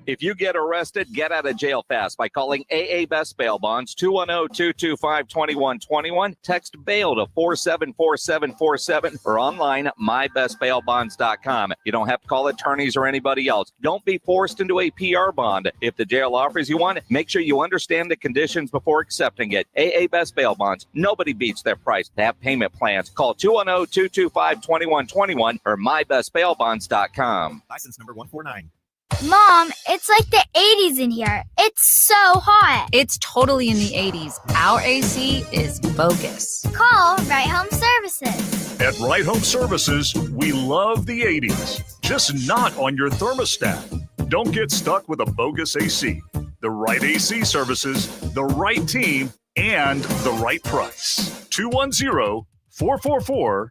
If you get arrested, get out of jail fast by calling AA Best Bail Bonds, 210-225-2121. Text bail to 474747 or online at mybestbailbonds.com. You don't have to call attorneys or anybody else. Don't be forced into a PR bond. If the jail offers you one, make sure you understand the conditions before accepting it. AA Best Bail Bonds. Nobody beats their price. They have payment plans. Call 210-225-2121 or mybestbailbonds.com. License number 149. Mom, it's like the 80s in here. It's so hot. It's totally in the 80s. Our AC is bogus. Call Right Home Services. At Right Home Services, we love the 80s, just not on your thermostat. Don't get stuck with a bogus AC. The right AC services, the right team, and the right price. 210-444.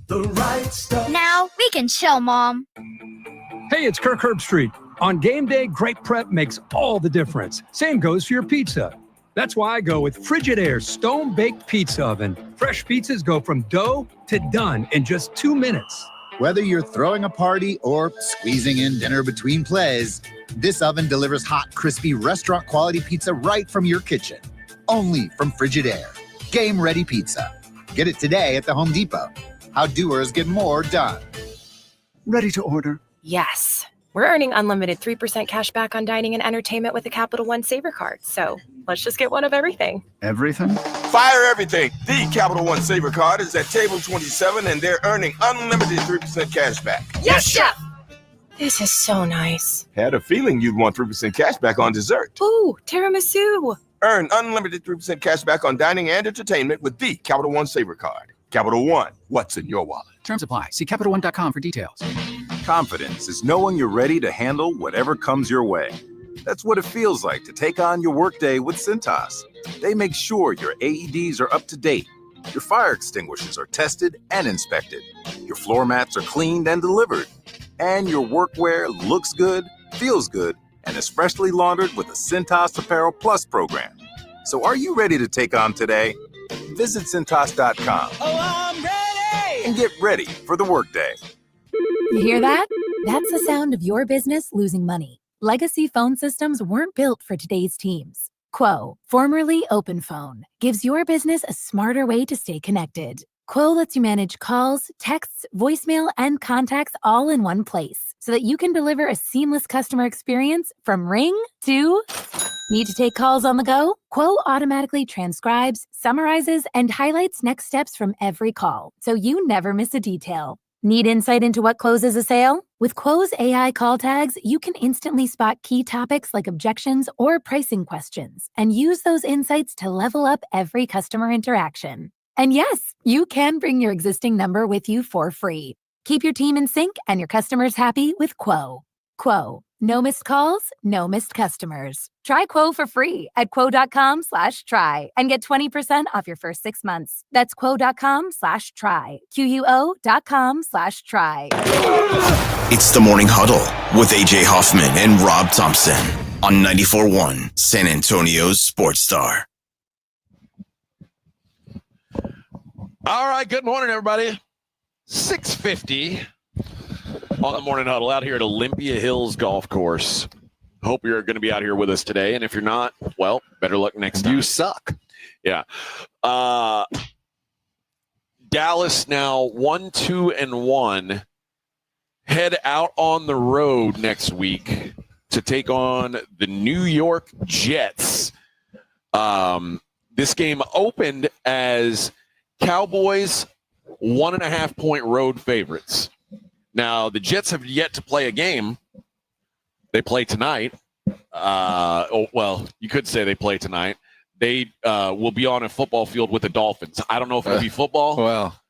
The right stuff. Now we can chill, Mom. Hey, it's Kirk Herbstreit. On game day, great prep makes all the difference. Same goes for your pizza. That's why I go with Frigidaire Stone-Baked Pizza Oven. Fresh pizzas go from dough to done in just 2 minutes. Whether you're throwing a party or squeezing in dinner between plays, this oven delivers hot, crispy, restaurant-quality pizza right from your kitchen. Only from Frigidaire. Game-ready pizza. Get it today at the Home Depot. How doers get more done. Ready to order? Yes. We're earning unlimited 3% cash back on dining and entertainment with a Capital One Saver card. So let's just get one of everything. Everything? Fire everything. The Capital One Saver card is at table 27 and they're earning unlimited 3% cash back. Yes, Chef! This is so nice. Had a feeling you'd want 3% cash back on dessert. Ooh, tiramisu. Earn unlimited 3% cash back on dining and entertainment with the Capital One Saver card. Capital One, what's in your wallet? Terms apply. See CapitalOne.com for details. Confidence is knowing you're ready to handle whatever comes your way. That's what it feels like to take on your workday with Cintas. They make sure your AEDs are up to date, your fire extinguishers are tested and inspected, your floor mats are cleaned and delivered, and your workwear looks good, feels good, and is freshly laundered with the Cintas Apparel Plus program. So are you ready to take on today? Visit Cintas.com and get ready for the workday. You hear that? That's the sound of your business losing money. Legacy phone systems weren't built for today's teams. Quo, formerly OpenPhone, gives your business a smarter way to stay connected. Quo lets you manage calls, texts, voicemail, and contacts all in one place so that you can deliver a seamless customer experience from ring to... Need to take calls on the go? Quo automatically transcribes, summarizes, and highlights next steps from every call, so you never miss a detail. Need insight into what closes a sale? With Quo's AI call tags, you can instantly spot key topics like objections or pricing questions, and use those insights to level up every customer interaction. And yes, you can bring your existing number with you for free. Keep your team in sync and your customers happy with Quo. Quo. No missed calls, no missed customers. Try Quo for free at quo.com/try and get 20% off your first 6 months. That's quo.com/try. QUO.com/try. It's the Morning Huddle with AJ Hoffman and Rob Thompson on 94.1 San Antonio's Sports Star. All right, good morning, everybody. 6:50 on the Morning Huddle out here at Olympia Hills Golf Course. Hope you're going to be out here with us today, and if you're not, well, better luck next time. You suck. Yeah. Dallas now 1-2-1. Head out on the road next week to take on the New York Jets. This game opened as Cowboys 1.5-point road favorites. Now, the Jets have yet to play a game. They play tonight. Well, you could say they play tonight. They will be on a football field with the Dolphins. I don't know if it'll be football. Well,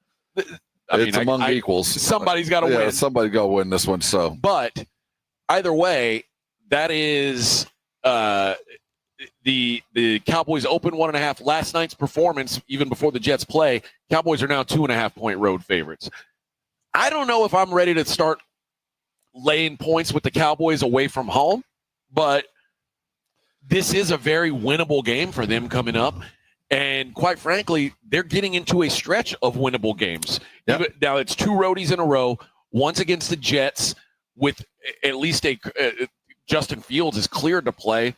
it's among equals. Somebody's got to win. Somebody got to win this one. So, but either way, that is the Cowboys open 1.5. Last night's performance, even before the Jets play, Cowboys are now 2.5-point road favorites. I don't know if I'm ready to start laying points with the Cowboys away from home, but this is a very winnable game for them coming up. And quite frankly, they're getting into a stretch of winnable games. Yep. Now, it's 2 roadies in a row, once against the Jets with at least Justin Fields is cleared to play.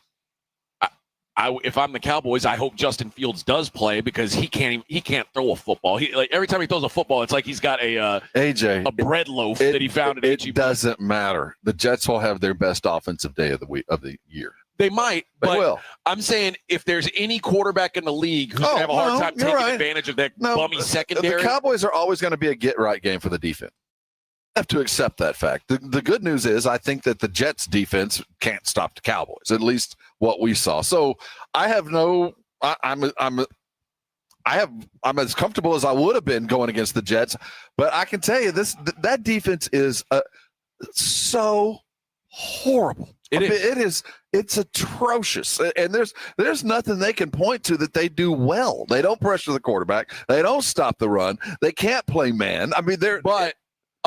If I'm the Cowboys, I hope Justin Fields does play because he can't throw a football. Every time he throws a football, it's like he's got a bread loaf that he found at H-E-B. It doesn't matter. The Jets will have their best offensive day of the year. They might, but I'm saying if there's any quarterback in the league who's going to have a hard time taking advantage of that bummy secondary. The Cowboys are always going to be a get-right game for the defense. I have to accept that fact. The good news is I think that the Jets defense can't stop the Cowboys, at least what we saw. So I have I'm as comfortable as I would have been going against the Jets, but I can tell you that defense is so horrible. It's atrocious. And there's nothing they can point to that they do well. They don't pressure the quarterback. They don't stop the run. They can't play man. I mean, but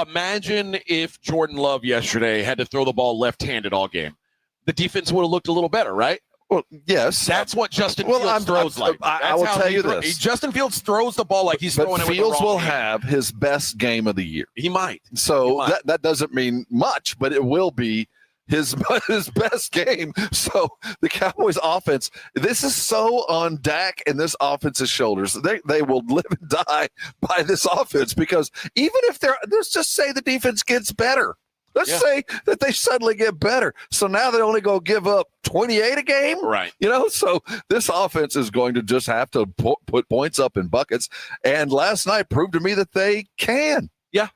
imagine if Jordan Love yesterday had to throw the ball left-handed all game. The defense would have looked a little better, right? Well, yes. That's what Justin Fields throws like. I will tell you this. Justin Fields throws the ball like he's throwing it with the wrong Fields will hand. have his best game of the year. He might. So that doesn't mean much, but it will be his best game. So the Cowboys offense, this is so on Dak and this offense's shoulders. They will live and die by this offense because even if let's just say the defense gets better. Let's say that they suddenly get better. So now they only go give up 28 a game. Right. So this offense is going to just have to put points up in buckets. And last night proved to me that they can. Yeah.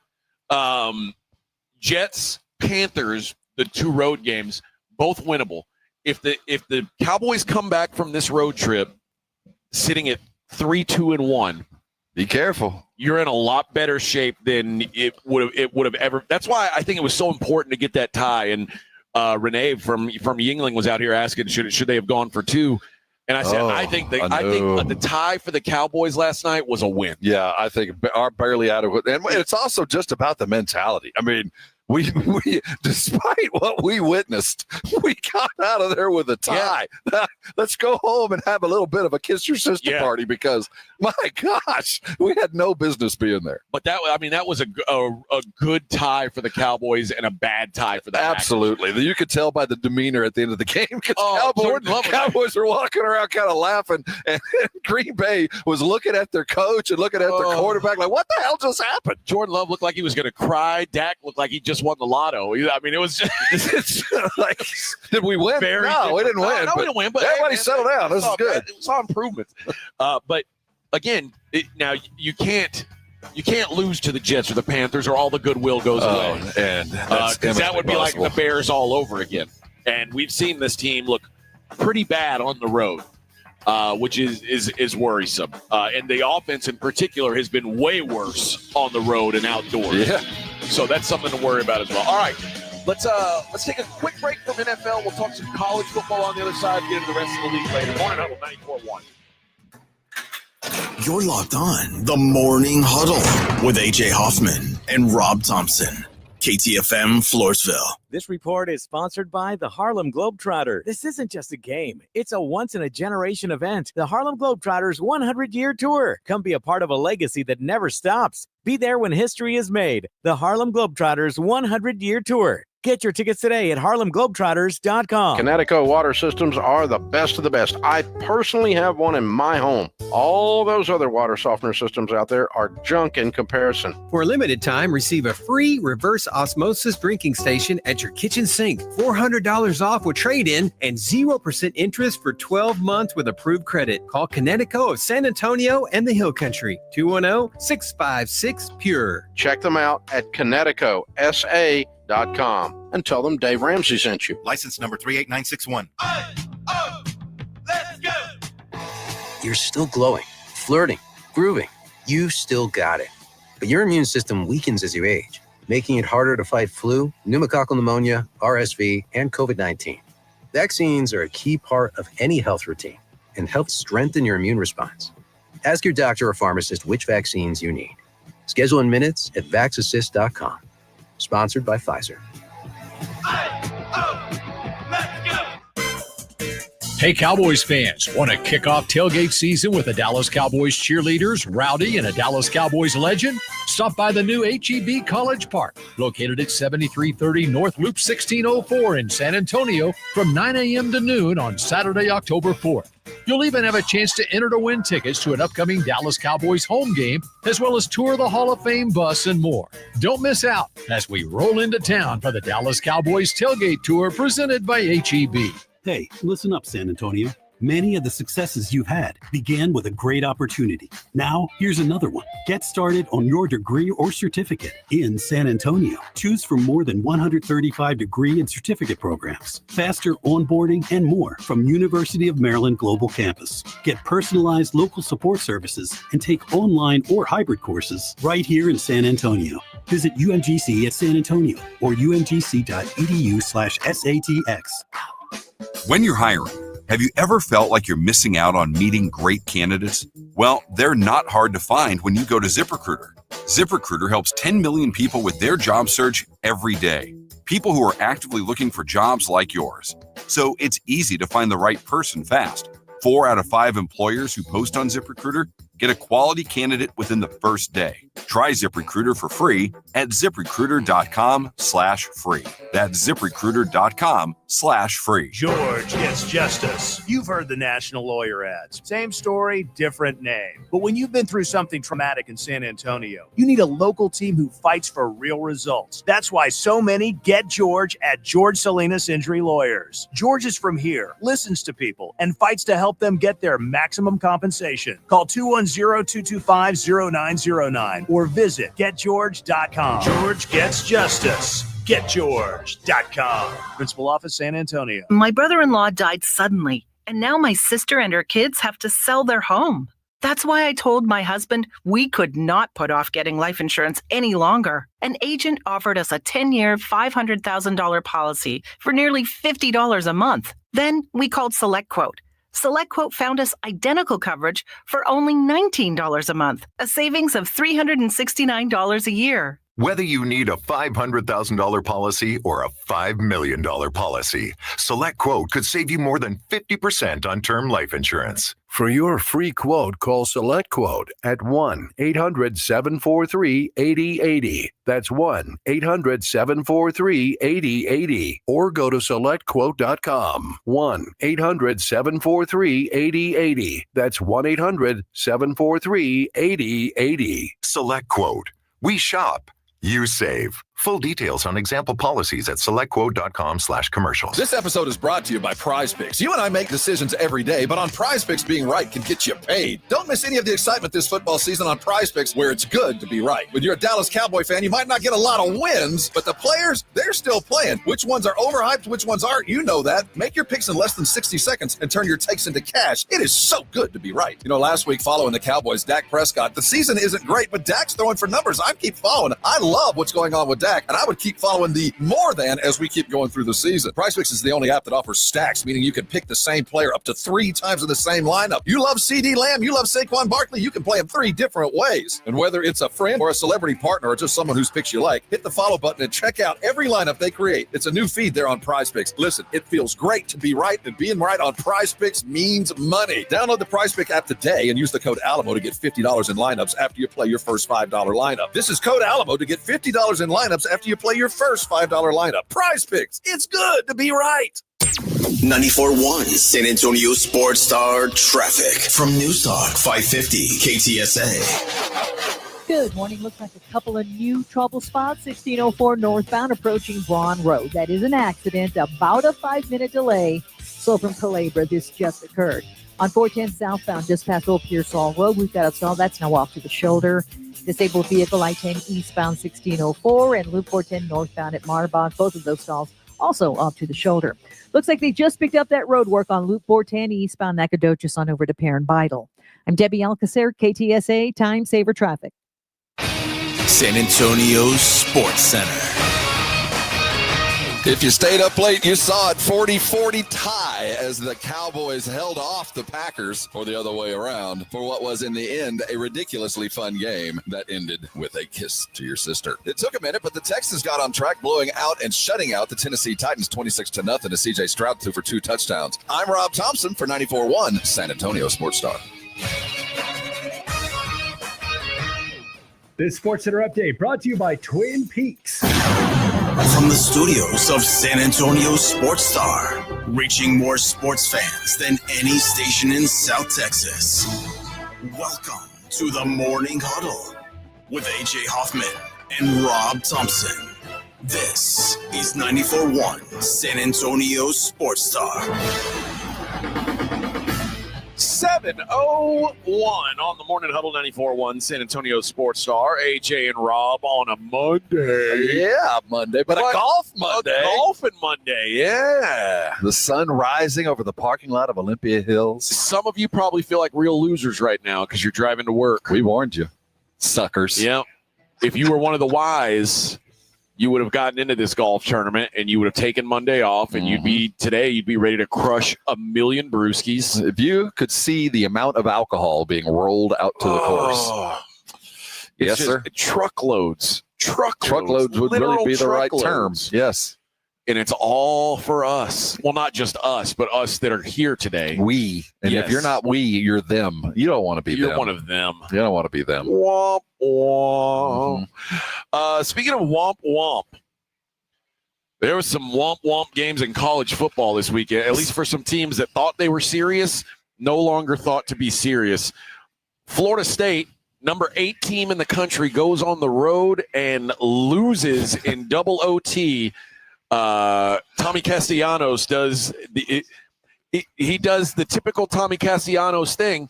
Jets, Panthers, the 2 road games, both winnable. If the Cowboys come back from this road trip sitting at 3-2-1, be careful. You're in a lot better shape than it would have ever. That's why I think it was so important to get that tie. And Renee from Yingling was out here asking, should they have gone for 2? And I said, I think the tie for the Cowboys last night was a win. Yeah, I think are barely adequate. And it's also just about the mentality. I mean, we despite what we witnessed, we got out of there with a tie. Yeah. Let's go home and have a little bit of a kiss your sister party because my gosh, we had no business being there. But that was a good tie for the Cowboys and a bad tie for the Absolutely. Packers. You could tell by the demeanor at the end of the game because Cowboys were walking around kind of laughing, and Green Bay was looking at their coach and looking at their quarterback like, what the hell just happened? Jordan Love looked like he was going to cry. Dak looked like he just won the lotto. I mean, it was just like, did we win? No, we didn't win. No, we didn't win. But everybody settle down. This is good. We saw improvements. But again, now you can't lose to the Jets or the Panthers, or all the goodwill goes away. And because that would be like the Bears all over again. And we've seen this team look pretty bad on the road. which is worrisome. And the offense in particular has been way worse on the road and outdoors. Yeah. So that's something to worry about as well. All right, let's take a quick break from NFL. We'll talk some college football on the other side, get into the rest of the league later. Morning Huddle 94.1. You're locked on the Morning Huddle with AJ Hoffman and Rob Thompson. KTFM Floresville. This report is sponsored by the Harlem Globetrotter. This isn't just a game. It's a once-in-a-generation event. The Harlem Globetrotters 100-year tour. Come be a part of a legacy that never stops. Be there when history is made. The Harlem Globetrotters 100-year tour. Get your tickets today at harlemglobetrotters.com. Connecticut water systems are the best of the best. I personally have one in my home. All those other water softener systems out there are junk in comparison. For a limited time, receive a free reverse osmosis drinking station at your kitchen sink. $400 off with trade-in and 0% interest for 12 months with approved credit. Call Connecticut of San Antonio and the Hill Country. 210-656-PURE. Check them out at ConnecticutSA.com and tell them Dave Ramsey sent you. License number 38961. Let's go! You're still glowing, flirting, grooving. You still got it. But your immune system weakens as you age, making it harder to fight flu, pneumococcal pneumonia, RSV, and COVID-19. Vaccines are a key part of any health routine and help strengthen your immune response. Ask your doctor or pharmacist which vaccines you need. Schedule in minutes at vaxassist.com. Sponsored by Pfizer. Hey, Cowboys fans, want to kick off tailgate season with a Dallas Cowboys cheerleaders, Rowdy, and a Dallas Cowboys legend? Stop by the new HEB College Park, located at 7330 North Loop 1604 in San Antonio from 9 a.m. to noon on Saturday, October 4th. You'll even have a chance to enter to win tickets to an upcoming Dallas Cowboys home game, as well as tour the Hall of Fame bus and more. Don't miss out as we roll into town for the Dallas Cowboys tailgate tour presented by HEB. Hey, listen up, San Antonio. Many of the successes you've had began with a great opportunity. Now, here's another one. Get started on your degree or certificate in San Antonio. Choose from more than 135 degree and certificate programs, faster onboarding, and more from University of Maryland Global Campus. Get personalized local support services and take online or hybrid courses right here in San Antonio. Visit UMGC at San Antonio or umgc.edu/SATX. When you're hiring, have you ever felt like you're missing out on meeting great candidates? Well, they're not hard to find when you go to ZipRecruiter. ZipRecruiter helps 10 million people with their job search every day. People who are actively looking for jobs like yours. So it's easy to find the right person fast. 4 out of 5 employers who post on ZipRecruiter get a quality candidate within the first day. Try ZipRecruiter for free at ZipRecruiter.com/free. That's ZipRecruiter.com/free. George gets justice. You've heard the national lawyer ads. Same story, different name. But when you've been through something traumatic in San Antonio, you need a local team who fights for real results. That's why so many get George at George Salinas Injury Lawyers. George is from here, listens to people, and fights to help them get their maximum compensation. Call 210-225-0909 or visit getgeorge.com. George gets justice. GetGeorge.com. Principal Office, San Antonio. My brother-in-law died suddenly, and now my sister and her kids have to sell their home. That's why I told my husband we could not put off getting life insurance any longer. An agent offered us a 10-year, $500,000 policy for nearly $50 a month. Then we called SelectQuote. SelectQuote found us identical coverage for only $19 a month, a savings of $369 a year. Whether you need a $500,000 policy or a $5 million policy, SelectQuote could save you more than 50% on term life insurance. For your free quote, call SelectQuote at 1-800-743-8080. That's 1-800-743-8080. Or go to SelectQuote.com. 1-800-743-8080. That's 1-800-743-8080. SelectQuote. We shop. You save. Full details on example policies at selectquote.com/commercials. This episode is brought to you by PrizePicks. You and I make decisions every day, but on PrizePicks, being right can get you paid. Don't miss any of the excitement this football season on PrizePicks, where it's good to be right. When you're a Dallas Cowboy fan, you might not get a lot of wins, but the players, they're still playing. Which ones are overhyped, which ones aren't, you know that. Make your picks in less than 60 seconds and turn your takes into cash. It is so good to be right. You know, last week following the Cowboys, Dak Prescott, the season isn't great, but Dak's throwing for numbers. I keep following. I love what's going on with Dak, and I would keep following the more than as we keep going through the season. PrizePicks is the only app that offers stacks, meaning you can pick the same player up to 3 times in the same lineup. You love CD Lamb, you love Saquon Barkley, you can play him 3 different ways. And whether it's a friend or a celebrity partner or just someone whose picks you like, hit the follow button and check out every lineup they create. It's a new feed there on PrizePicks. Listen, it feels great to be right, and being right on PrizePicks means money. Download the PrizePicks app today and use the code Alamo to get $50 in lineups after you play your first $5 lineup. This is code Alamo to get $50 in lineups after you play your first $5 lineup. PrizePicks. It's good to be right. 94.1 San Antonio Sports Star traffic from News Talk 550 KTSA. Good morning. Looks like a couple of new trouble spots. 1604 northbound approaching Braun Road. That is an accident. About a 5-minute delay. So from Calabria, this just occurred. On 410 southbound, just past Old Pearsall Road, we've got a stall. That's now off to the shoulder. Disabled vehicle I-10 eastbound 1604 and Loop 410 northbound at Marbach. Both of those stalls also off to the shoulder. Looks like they just picked up that road work on Loop 410 eastbound Nacogdoches on over to Perrin Vital. I'm Debbie Alcacer, KTSA Time Saver Traffic. San Antonio Sports Center. If you stayed up late, you saw it. 40-40 tie as the Cowboys held off the Packers, or the other way around, for what was in the end a ridiculously fun game that ended with a kiss to your sister. It took a minute, but the Texans got on track, blowing out and shutting out the Tennessee Titans 26-0 as C.J. Stroud threw for 2 touchdowns. I'm Rob Thompson for 94.1 San Antonio Sports Star. This Sports Center update brought to you by Twin Peaks. From the studios of San Antonio Sports Star, reaching more sports fans than any station in South Texas. Welcome to the Morning Huddle with A.J. Hoffman and Rob Thompson. This is 94.1 San Antonio Sports Star. 7:01 on the Morning Huddle, 94.1 San Antonio Sports Star. AJ and Rob on a Monday. Yeah, Monday, but a golf Monday. A golfing Monday, yeah. The sun rising over the parking lot of Olympia Hills. Some of you probably feel like real losers right now because you're driving to work. We warned you, suckers. Yeah. If you were one of the wise, you would have gotten into this golf tournament and you would have taken Monday off, and you'd be ready to crush a million brewskis. If you could see the amount of alcohol being rolled out to the course. Yes, sir. Truckloads would really be the right term. Yes. And it's all for us. Well, not just us, but us that are here today. We. And if you're not we, you're them. You don't want to be them. You're one of them. You don't want to be them. Womp, womp. Speaking of womp, womp, there was some womp, womp games in college football this weekend, at least for some teams that thought they were serious, no longer thought to be serious. Florida State, number 8 team in the country, goes on the road and loses in double OT. Tommy Castellanos does he does the typical Tommy Castellanos thing,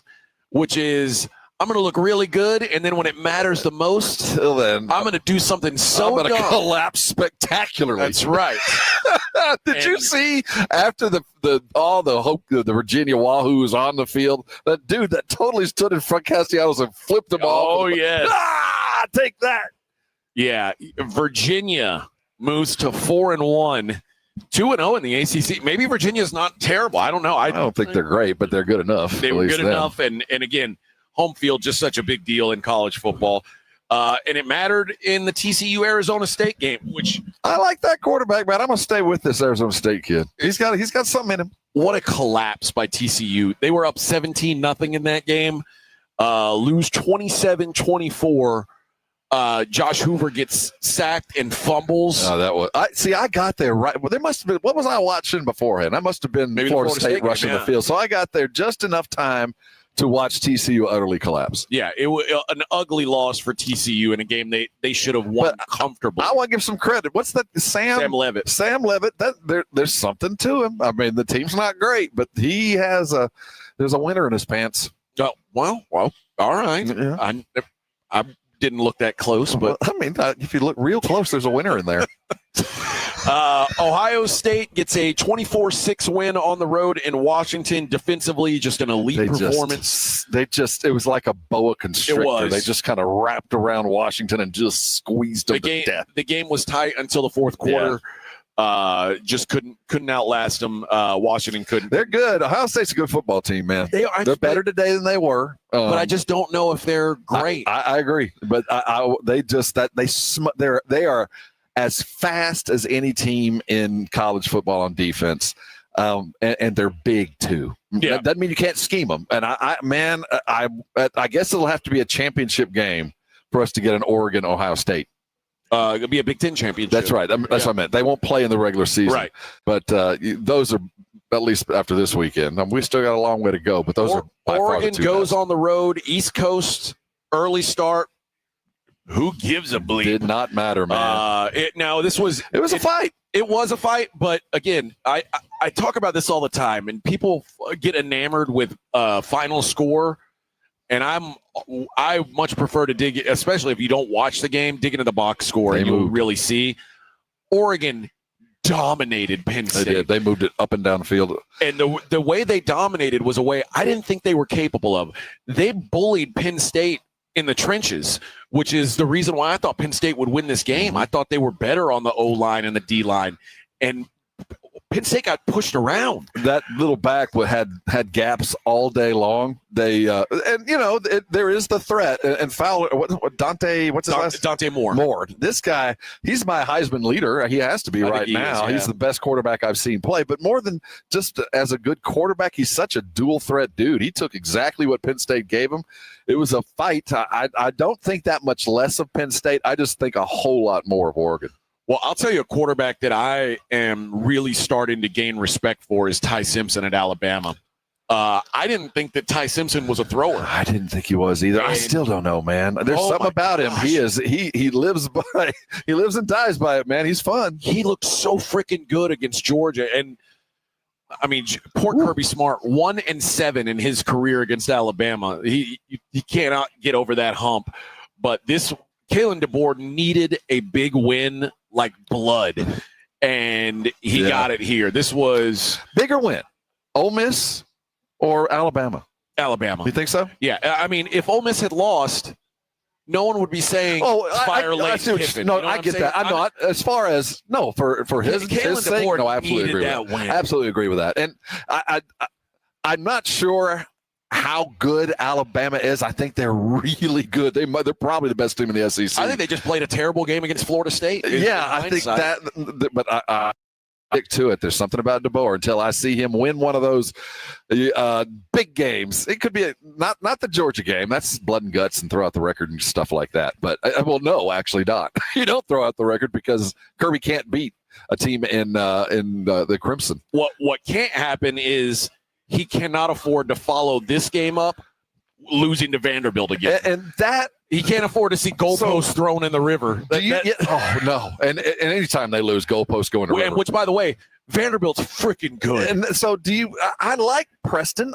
which is I'm going to look really good, and then when it matters the most, I'm going to do something so I'm going to dumb. collapse spectacularly. That's right. Did you see after the Virginia Wahoos on the field, that dude that totally stood in front of Castellanos and flipped him off? Oh, yes. Take that. Yeah, Virginia moves to 4-1, 2-0 in the ACC. Maybe Virginia's not terrible. I don't know. I don't think they're great, but they're good enough. They were good enough, and again, home field just such a big deal in college football. And it mattered in the TCU-Arizona State game, which I like that quarterback, man. I'm gonna stay with this Arizona State kid. He's got something in him. What a collapse by TCU. They were up 17-0 in that game. Lose 27-24. Josh Hoover gets sacked and fumbles. Oh, I got there right. Well, there must have been. What was I watching beforehand? I must have been maybe Florida State game, rushing the field. So I got there just enough time to watch TCU utterly collapse. Yeah, it was an ugly loss for TCU in a game they should have won comfortably. I want to give some credit. What's that? Sam Levitt. Sam Levitt. There's something to him. I mean, the team's not great, but there's a winner in his pants. Oh, well, all right. Yeah. I didn't look that close, but I mean, if you look real close, there's a winner in there. Ohio State gets a 24-6 win on the road in Washington. Defensively, just an elite performance. It was like a boa constrictor. It was. They just kind of wrapped around Washington and just squeezed them to death. The game was tight until the fourth quarter. Just couldn't outlast them. Washington couldn't. They're good. Ohio State's a good football team, man. They are. They're better today than they were. But I just don't know if they're great. I agree. But they are as fast as any team in college football on defense. And they're big too. Yeah. That doesn't mean you can't scheme them. And I guess it'll have to be a championship game for us to get an Oregon-Ohio State. It'll be a Big Ten championship. That's right. That's what I meant. They won't play in the regular season. Right. But those are, at least after this weekend. We still got a long way to go, but those are by far Oregon the two goes best. on the road, East Coast, early start. Who gives a bleep? Did not matter, man. It was a fight. It was a fight, but again, I talk about this all the time, and people get enamored with final score, and I much prefer to dig, especially if you don't watch the game, dig into the box score, and you'll really see Oregon dominated Penn State. They did. They moved it up and down the field. And the way they dominated was a way I didn't think they were capable of. They bullied Penn State in the trenches, which is the reason why I thought Penn State would win this game. I thought they were better on the O-line and the D-line. And Penn State got pushed around. That little back had gaps all day long. They there is the threat. And Fowler, Dante, what's his last? Dante Moore. Moore. This guy, he's my Heisman leader. He has to be right now. He's the best quarterback I've seen play. But more than just as a good quarterback, he's such a dual threat dude. He took exactly what Penn State gave him. It was a fight. I don't think that much less of Penn State. I just think a whole lot more of Oregon. Well, I'll tell you a quarterback that I am really starting to gain respect for is Ty Simpson at Alabama. I didn't think that Ty Simpson was a thrower. I didn't think he was either. I still don't know, man. There's something about him. He lives and dies by it, man. He's fun. He looked so freaking good against Georgia. And I mean, poor Kirby Smart, 1-7 in his career against Alabama. He cannot get over that hump. But Kalen DeBoer needed a big win like blood, and he got it here. This was bigger win. Ole Miss or Alabama? Alabama. You think so? Yeah. I mean, if Ole Miss had lost, no one would be saying fire Lane Kiffin. No, you know I get that. I'm not as far as for his sake. No, I absolutely agree with that. Absolutely agree with that. And I'm not sure how good Alabama is. I think they're really good. They're probably the best team in the SEC. I think they just played a terrible game against Florida State. Yeah, I think that. But I stick to it. There's something about DeBoer until I see him win one of those big games. It could be not the Georgia game. That's blood and guts and throw out the record and stuff like that. But no, actually not. You don't throw out the record because Kirby can't beat a team in the Crimson. What can't happen is he cannot afford to follow this game up losing to Vanderbilt again. And that he can't afford to see goalposts thrown in the river. No. And anytime they lose, goalposts go in the river. Which, by the way, Vanderbilt's freaking good. And so I like Preston.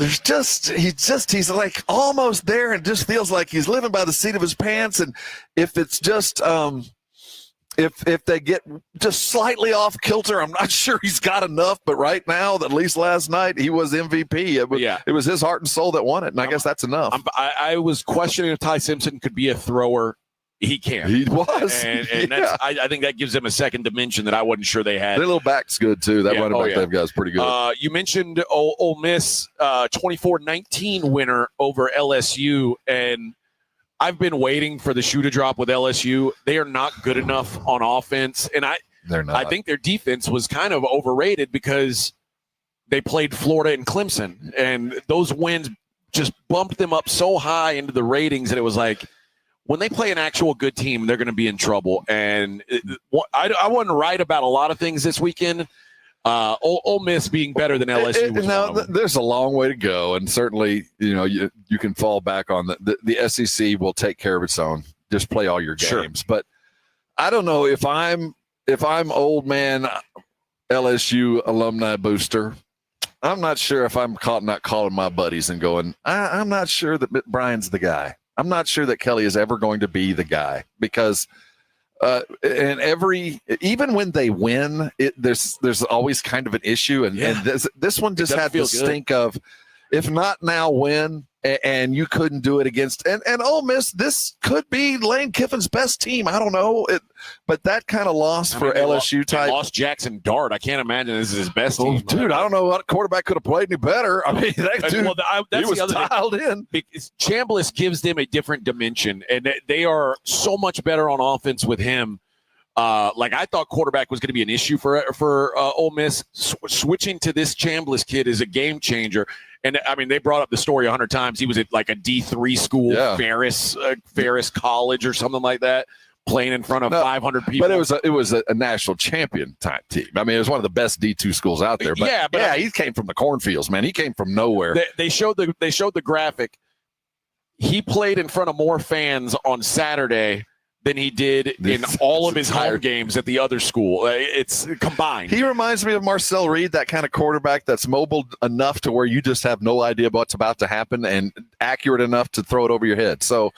He's like almost there and just feels like he's living by the seat of his pants. And if it's just if they get just slightly off kilter, I'm not sure he's got enough. But right now, at least last night, he was MVP. It was his heart and soul that won it, and I guess that's enough. I was questioning if Ty Simpson could be a thrower. He can. He was. And I think that gives him a second dimension that I wasn't sure they had. Their little back's good, too. That running back they've got is pretty good. You mentioned Ole Miss 24-19 winner over LSU, and I've been waiting for the shoe to drop with LSU. They are not good enough on offense, and they're not. I think their defense was kind of overrated because they played Florida and Clemson, and those wins just bumped them up so high into the ratings that it was like when they play an actual good team, they're going to be in trouble. And I wasn't right about a lot of things this weekend. Ole Miss being better than LSU was one of them. There's a long way to go, and certainly, you can fall back on the SEC will take care of its own. Just play all your games. Sure. But I don't know if I'm old man LSU alumni booster. I'm not sure if I'm not calling my buddies and going, I'm not sure that Brian's the guy. I'm not sure that Kelly is ever going to be the guy because even when they win, there's always kind of an issue. And this one just had the stink of, if not now, when. And you couldn't do it against and Ole Miss. This could be Lane Kiffin's best team. I don't know, but that kind of loss for LSU type. Lost Jackson Dart. I can't imagine this is his best team. Dude, I don't know what quarterback could have played any better. I mean, that dude, he was dialed in. Chambliss gives them a different dimension, and they are so much better on offense with him. I thought quarterback was going to be an issue for Ole Miss. Switching to this Chambliss kid is a game changer. And I mean, they brought up the story 100 times. He was at like a D3 school, Ferris College or something like that, playing in front of 500 people. But it was a national champion type team. I mean, it was one of the best D2 schools out there. But he came from the cornfields, man. He came from nowhere. They showed the graphic. He played in front of more fans on Saturday than he did in all of his home games at the other school. It's combined. He reminds me of Marcel Reed, that kind of quarterback that's mobile enough to where you just have no idea what's about to happen and accurate enough to throw it over your head. So,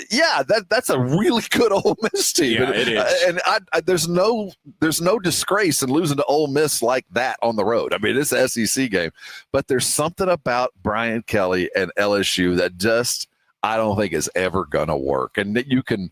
that's a really good Ole Miss team. Yeah, it is. And there's no disgrace in losing to Ole Miss like that on the road. I mean, it's an SEC game. But there's something about Brian Kelly and LSU that just I don't think is ever going to work. And that you can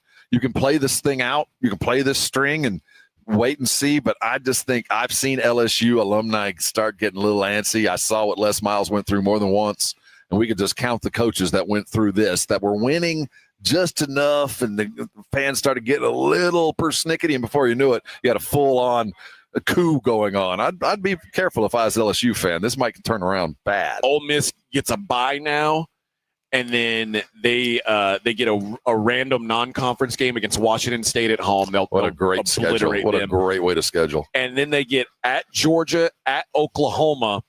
play this thing out. You can play this string and wait and see. But I just think I've seen LSU alumni start getting a little antsy. I saw what Les Miles went through more than once. And we could just count the coaches that went through this, that were winning just enough. And the fans started getting a little persnickety. And before you knew it, you had a full-on coup going on. I'd be careful if I was an LSU fan. This might turn around bad. Ole Miss gets a bye now. And then they get a random non-conference game against Washington State at home. What a great schedule. What a great way to schedule. And then they get at Georgia, at Oklahoma.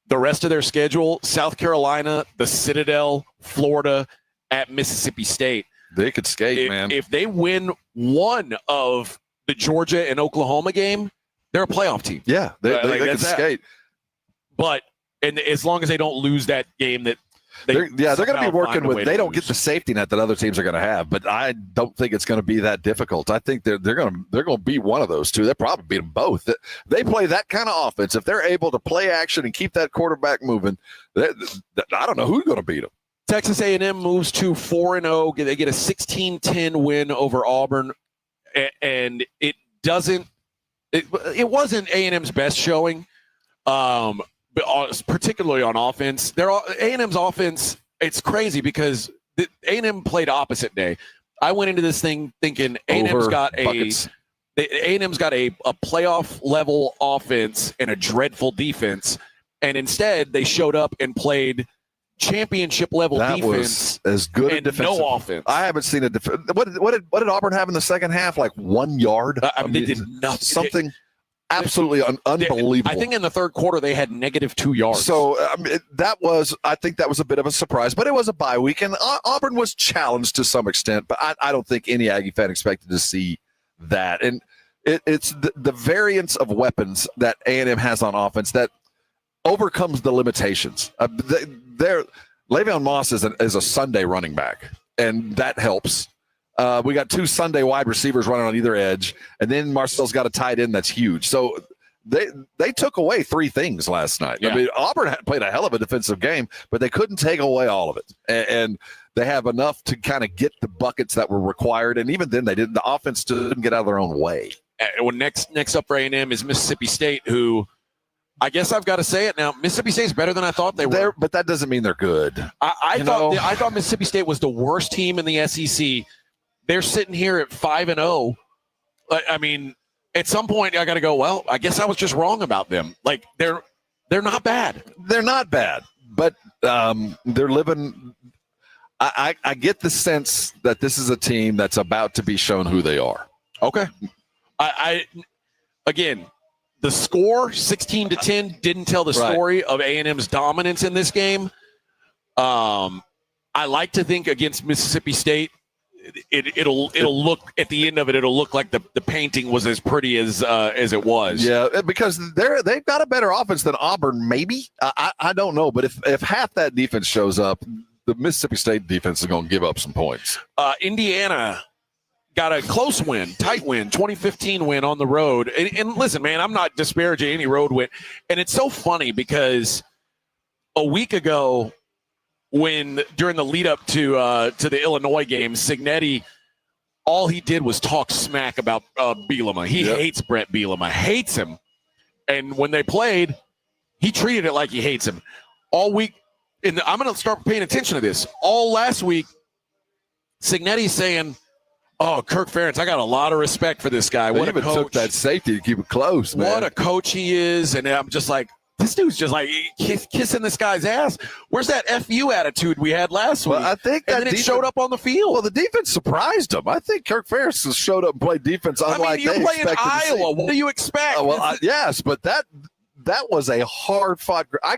The rest of their schedule, South Carolina, the Citadel, Florida, at Mississippi State. They could skate, man. If they win one of the Georgia and Oklahoma game, they're a playoff team. Yeah, they could skate. But and as long as they don't lose that game that they're going to be working with. They don't get the safety net that other teams are going to have, but I don't think it's going to be that difficult. I think they're going to beat one of those two. They'll probably beat them both. They play that kind of offense. If they're able to play action and keep that quarterback moving, I don't know who's going to beat them. Texas A&M moves to 4-0. They get a 16-10 win over Auburn, and it wasn't A&M's best showing. Particularly on offense. A&M's offense, it's crazy because A&M played opposite day. I went into this thing thinking A&M's got a playoff level offense and a dreadful defense, and instead they showed up and played championship level defense. Was as good and a defense. No offense. I haven't seen a defense. What did Auburn have in the second half? Like 1 yard? They did nothing. Something absolutely unbelievable. I think in the third quarter they had -2 yards. So I think that was a bit of a surprise, but it was a bye week, and Auburn was challenged to some extent. But I don't think any Aggie fan expected to see that. And it's the variance of weapons that A&M has on offense that overcomes the limitations. Le'Veon Moss is a Sunday running back, and that helps. We got 2 Sunday wide receivers running on either edge, and then Marcel's got a tight end that's huge. So they took away 3 things last night. Yeah. I mean, Auburn played a hell of a defensive game, but they couldn't take away all of it. And they have enough to kind of get the buckets that were required, and even then they didn't. The offense didn't get out of their own way. Well, next up for A&M is Mississippi State, who I guess I've got to say it now. Mississippi State's better than I thought they were. But that doesn't mean they're good. I thought Mississippi State was the worst team in the SEC. They're sitting here at 5-0. I mean, at some point I got to go, well, I guess I was just wrong about them. Like they're not bad. They're not bad, but they're living. I get the sense that this is a team that's about to be shown who they are. Okay. Again, the score 16-10 didn't tell the story of A&M's dominance in this game. I like to think against Mississippi State, it'll look at the end of it. It'll look like the painting was as pretty as it was. Yeah, because they've got a better offense than Auburn. Maybe I don't know, but if half that defense shows up, the Mississippi State defense is going to give up some points. Indiana got a close win, tight win, 2015 win on the road. And listen, man, I'm not disparaging any road win. And it's so funny because a week ago, during the lead up to the Illinois game, Cignetti, all he did was talk smack about Bielema. He hates Brett Bielema, hates him. And when they played, he treated it like he hates him. All week, I'm going to start paying attention to this. All last week, Cignetti's saying, "Oh, Kirk Ferentz, I got a lot of respect for this guy. What a coach. Took that safety to keep it close, man. What a coach he is." And I'm just like, this dude's just like kissing this guy's ass. Where's that FU attitude we had last week? I think and then it showed up on the field. Well, the defense surprised him. I think Kirk Ferentz has showed up and played defense unlike you're playing Iowa. What do you expect? Yes, but that was a hard fought. I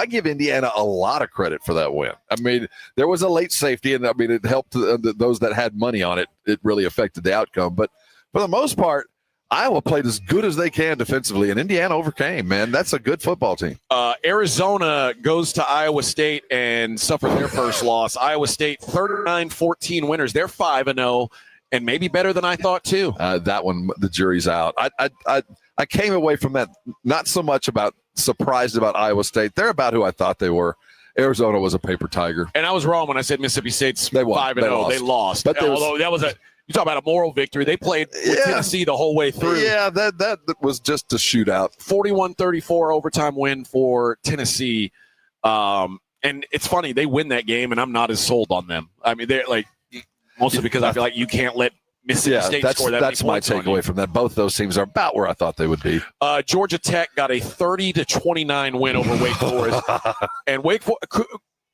give Indiana a lot of credit for that win. I mean, there was a late safety, and I mean it helped those that had money on it. It really affected the outcome, but for the most part, Iowa played as good as they can defensively, and Indiana overcame, man. That's a good football team. Arizona goes to Iowa State and suffered their first loss. Iowa State, 39-14 winners. They're 5-0, and maybe better than I thought, too. That one, the jury's out. I came away from that not so much surprised about Iowa State. They're about who I thought they were. Arizona was a paper tiger. And I was wrong when I said Mississippi State's 5-0. They lost. But although that was you talk about a moral victory. They played with Tennessee the whole way through. Yeah, that was just a shootout. 41-34 overtime win for Tennessee. And it's funny, they win that game, and I'm not as sold on them. I mean, they're like, mostly because I feel like you can't let Mississippi State score that many points. That's my takeaway from that. Both those teams are about where I thought they would be. Georgia Tech got a 30-29 win over Wake Forest. And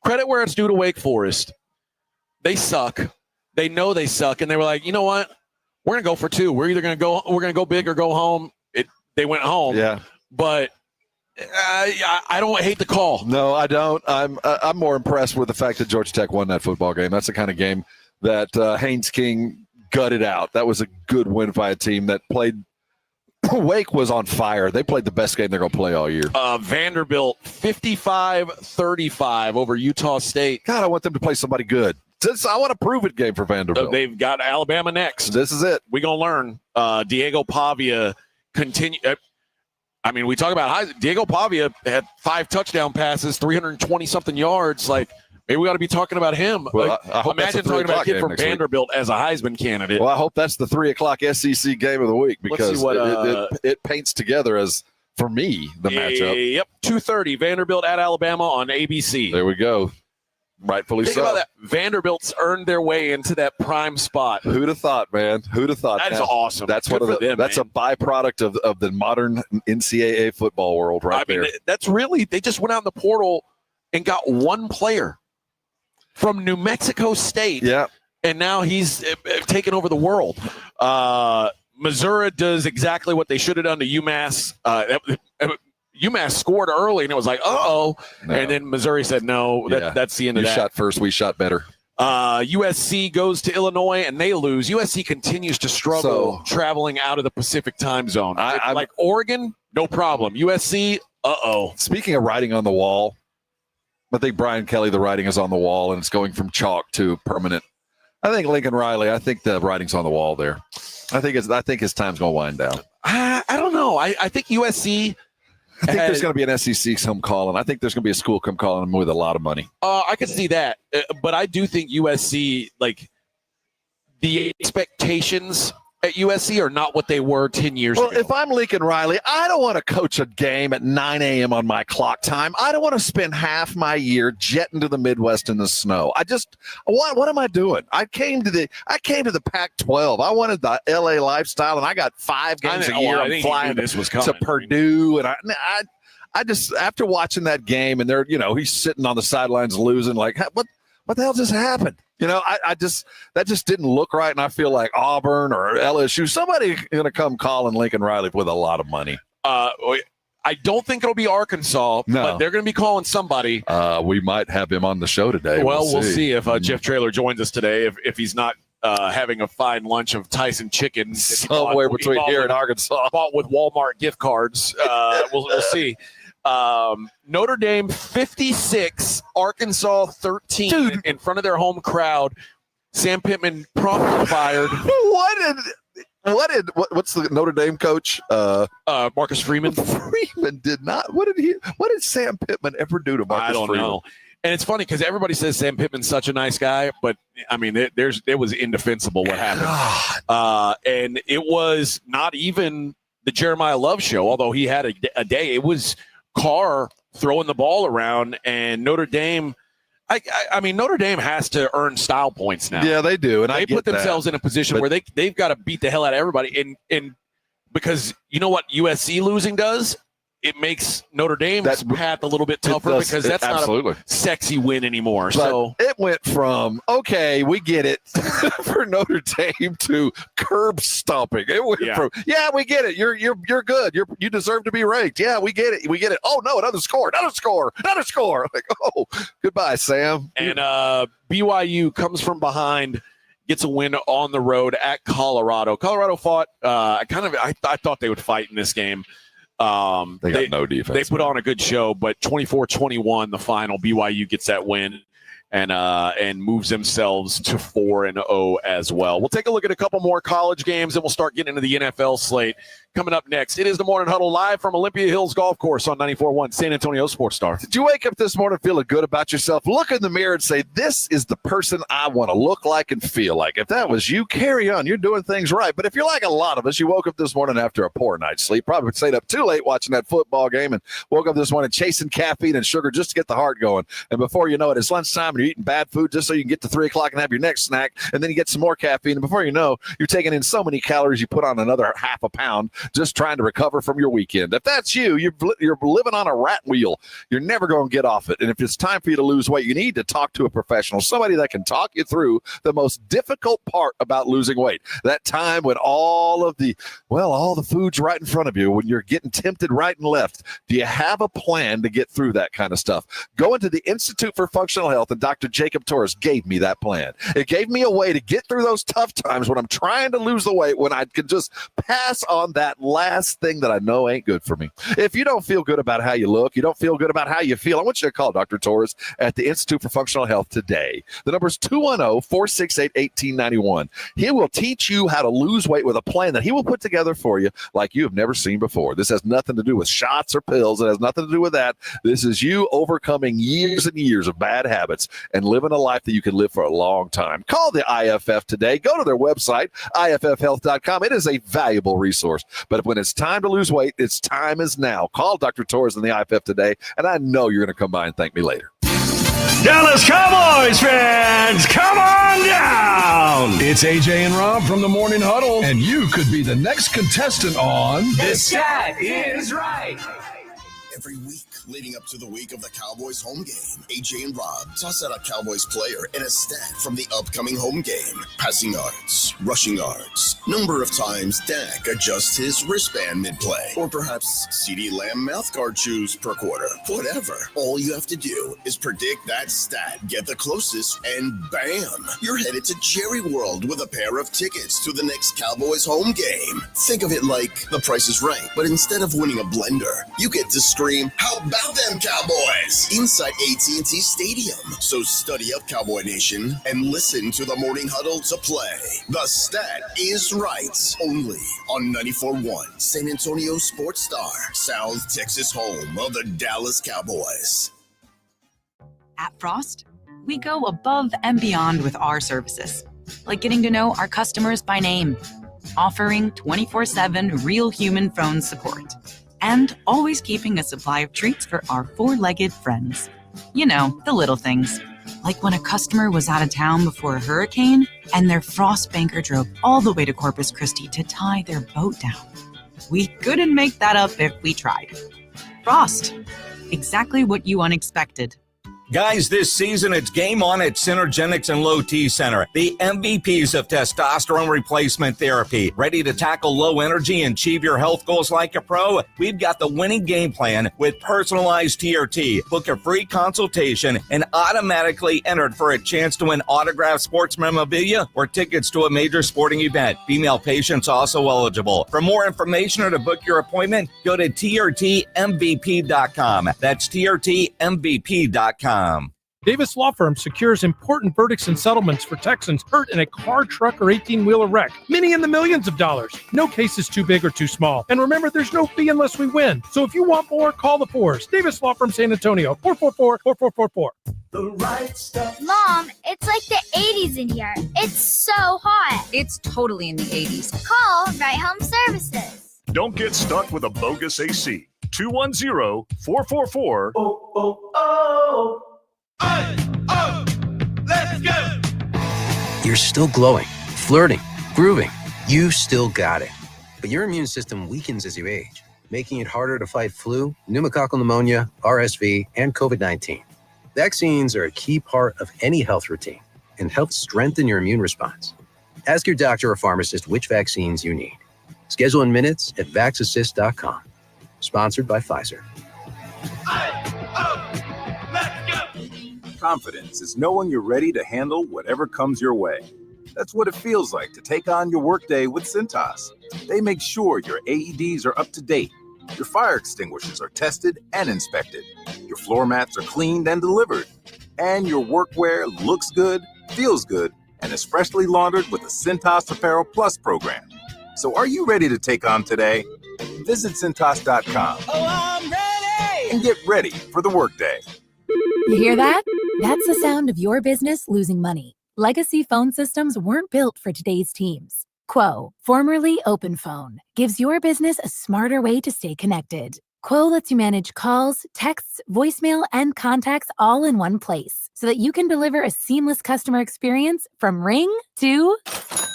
credit where it's due to Wake Forest. They suck. They know they suck, and they were like, you know what? We're gonna go for two. We're either gonna go big or go home. They went home. Yeah, but I don't hate the call. No, I don't. I'm more impressed with the fact that Georgia Tech won that football game. That's the kind of game that Haynes King gutted out. That was a good win by a team that played. Wake was on fire. They played the best game they're going to play all year. Vanderbilt 55-35 over Utah State. God, I want them to play somebody good. I want a prove-it game for Vanderbilt. They've got Alabama next. This is it. We're going to learn. Diego Pavia continue. I mean, we talk about Diego Pavia had 5 touchdown passes, 320-something yards. Like, maybe we ought to be talking about him. Well, I hope imagine talking about a kid from Vanderbilt as a Heisman candidate. Well, I hope that's the 3:00 SEC game of the week because it paints together as, for me, the matchup. Yep, 2:30, Vanderbilt at Alabama on ABC. There we go. Rightfully Think so. about that. Vanderbilt's earned their way into that prime spot. Who'd have thought, man? Who'd have thought? That is awesome. That's Good one of for them, that's man. a byproduct of the modern NCAA football world, right there. I mean, that's really, they just went out in the portal and got one player from New Mexico State. Yeah. And now he's taken over the world. Missouri does exactly what they should have done to UMass. UMass scored early, and it was like, uh-oh. No. And then Missouri said, no, that's the end of you that. You shot first. We shot better. USC goes to Illinois, and they lose. USC continues to struggle traveling out of the Pacific time zone. Like Oregon, no problem. USC, uh-oh. Speaking of writing on the wall, I think Brian Kelly, the writing is on the wall, and it's going from chalk to permanent. I think Lincoln Riley, I think the writing's on the wall there. I think his time's going to wind down. I don't know. I think USC – I think there's going to be an SEC come calling. I think there's going to be a school come calling them with a lot of money. I could see that. But I do think USC, like, the expectations at USC are not what they were 10 years ago. Well, if I'm Lincoln Riley, I don't want to coach a game at 9 a.m. on my clock time. I don't want to spend half my year jetting to the Midwest in the snow. What am I doing? I came to the Pac-12. I wanted the LA lifestyle, and I got 5 games a year. I'm flying to Purdue, and I just, after watching that game, and he's sitting on the sidelines losing, like, what the hell just happened? That just didn't look right, and I feel like Auburn or LSU, somebody going to come calling Lincoln Riley with a lot of money. I don't think it'll be Arkansas, but they're going to be calling somebody. We might have him on the show today. We'll see if Jeff Traylor joins us today. If he's not having a fine lunch of Tyson chicken somewhere between here and Arkansas, bought with Walmart gift cards. We'll see. Notre Dame 56, Arkansas 13. Dude. In front of their home crowd. Sam Pittman promptly fired. What's the Notre Dame coach? Marcus Freeman. Freeman did not. What did Sam Pittman ever do to Marcus Freeman? I don't know. And it's funny because everybody says Sam Pittman's such a nice guy, but I mean, it was indefensible what happened. And it was not even the Jeremiah Love show, although he had a day. It was Carr throwing the ball around, and Notre Dame. I mean, Notre Dame has to earn style points now. Yeah, they do, and they put themselves in a position where they've got to beat the hell out of everybody. And because you know what USC losing does, it makes Notre Dame's path a little bit tougher because that's not a sexy win anymore. But so it went from okay, we get it for Notre Dame to curb stomping. It went from we get it. You're good. You deserve to be ranked. Yeah, we get it. We get it. Oh no, another score. Like, oh, goodbye, Sam. And BYU comes from behind, gets a win on the road at Colorado. Colorado fought. I thought they would fight in this game. They got no defense. They put on a good show, but 24-21, the final. BYU gets that win and moves themselves to 4-0 as well. We'll take a look at a couple more college games, and we'll start getting into the NFL slate. Coming up next, it is the Morning Huddle live from Olympia Hills Golf Course on 94.1 San Antonio Sports Star. Did you wake up this morning feeling good about yourself? Look in the mirror and say, this is the person I want to look like and feel like. If that was you, carry on. You're doing things right. But if you're like a lot of us, you woke up this morning after a poor night's sleep, probably stayed up too late watching that football game and woke up this morning chasing caffeine and sugar just to get the heart going. And before you know it, it's lunchtime and you're eating bad food just so you can get to 3 o'clock and have your next snack. And then you get some more caffeine. And before you know, you're taking in so many calories, you put on another half a pound just trying to recover from your weekend. If that's you, you're living on a rat wheel. You're never going to get off it. And if it's time for you to lose weight, you need to talk to a professional, somebody that can talk you through the most difficult part about losing weight. That time when all the food's right in front of you, when you're getting tempted right and left. Do you have a plan to get through that kind of stuff? Go into the Institute for Functional Health, and Dr. Jacob Torres gave me that plan. It gave me a way to get through those tough times when I'm trying to lose the weight, when I could just pass on that last thing that I know ain't good for me. If you don't feel good about how you look, you don't feel good about how you feel, I want you to call Dr. Torres at the Institute for Functional Health today. The number is 210-468-1891. He will teach you how to lose weight with a plan that he will put together for you like you have never seen before. This has nothing to do with shots or pills. It has nothing to do with that. This is you overcoming years and years of bad habits and living a life that you can live for a long time. Call the IFF today. Go to their website, iffhealth.com. It is a valuable resource. But when it's time to lose weight, its time is now. Call Dr. Torres and the IFF today, and I know you're going to come by and thank me later. Dallas Cowboys fans, come on down! It's AJ and Rob from the Morning Huddle, and you could be the next contestant on The Stat Is Right. Every week leading up to the week of the Cowboys home game, AJ and Rob toss out a Cowboys player and a stat from the upcoming home game. Passing yards, rushing yards, number of times Dak adjusts his wristband mid-play, or perhaps CeeDee Lamb mouthguard chews per quarter. Whatever. All you have to do is predict that stat, get the closest, and bam! You're headed to Jerry World with a pair of tickets to the next Cowboys home game. Think of it like The Price is Right, but instead of winning a blender, you get to scream, "How about them Cowboys?" inside AT&T Stadium. So study up, Cowboy Nation, and listen to the Morning Huddle to play. The Stat Is Right, only on 94.1 San Antonio Sports Star, South Texas home of the Dallas Cowboys. At Frost, we go above and beyond with our services, like getting to know our customers by name, offering 24/7 real human phone support, and always keeping a supply of treats for our four-legged friends. You know, the little things. Like when a customer was out of town before a hurricane and their Frost banker drove all the way to Corpus Christi to tie their boat down. We couldn't make that up if we tried. Frost. Exactly what you unexpected. Guys, this season it's game on at Synergenics and Low T Center, the MVPs of testosterone replacement therapy. Ready to tackle low energy and achieve your health goals like a pro? We've got the winning game plan with personalized TRT. Book a free consultation and automatically entered for a chance to win autographed sports memorabilia or tickets to a major sporting event. Female patients also eligible. For more information or to book your appointment, go to trtmvp.com. That's trtmvp.com. Davis Law Firm secures important verdicts and settlements for Texans hurt in a car, truck, or 18-wheeler wreck. Many in the millions of dollars. No case is too big or too small. And remember, there's no fee unless we win. So if you want more, call the Fours. Davis Law Firm, San Antonio, 444-4444. The right stuff. Mom, it's like the 80s in here. It's so hot. It's totally in the 80s. Call Right Home Services. Don't get stuck with a bogus AC. 210-444. Let's go. You're still glowing, flirting, grooving. You still got it. But your immune system weakens as you age, making it harder to fight flu, pneumococcal pneumonia, RSV, and COVID-19. Vaccines are a key part of any health routine and help strengthen your immune response. Ask your doctor or pharmacist which vaccines you need. Schedule in minutes at vaxassist.com. Sponsored by Pfizer. Confidence is knowing you're ready to handle whatever comes your way. That's what it feels like to take on your workday with Cintas. They make sure your AEDs are up to date, your fire extinguishers are tested and inspected, your floor mats are cleaned and delivered, and your workwear looks good, feels good, and is freshly laundered with the Cintas Apparel Plus program. So are you ready to take on today? Visit Cintas.com. Oh, I'm ready. And get ready for the workday. You hear that? That's the sound of your business losing money. Legacy phone systems weren't built for today's teams. Quo, formerly OpenPhone, gives your business a smarter way to stay connected. Quo lets you manage calls, texts, voicemail, and contacts all in one place so that you can deliver a seamless customer experience from ring to...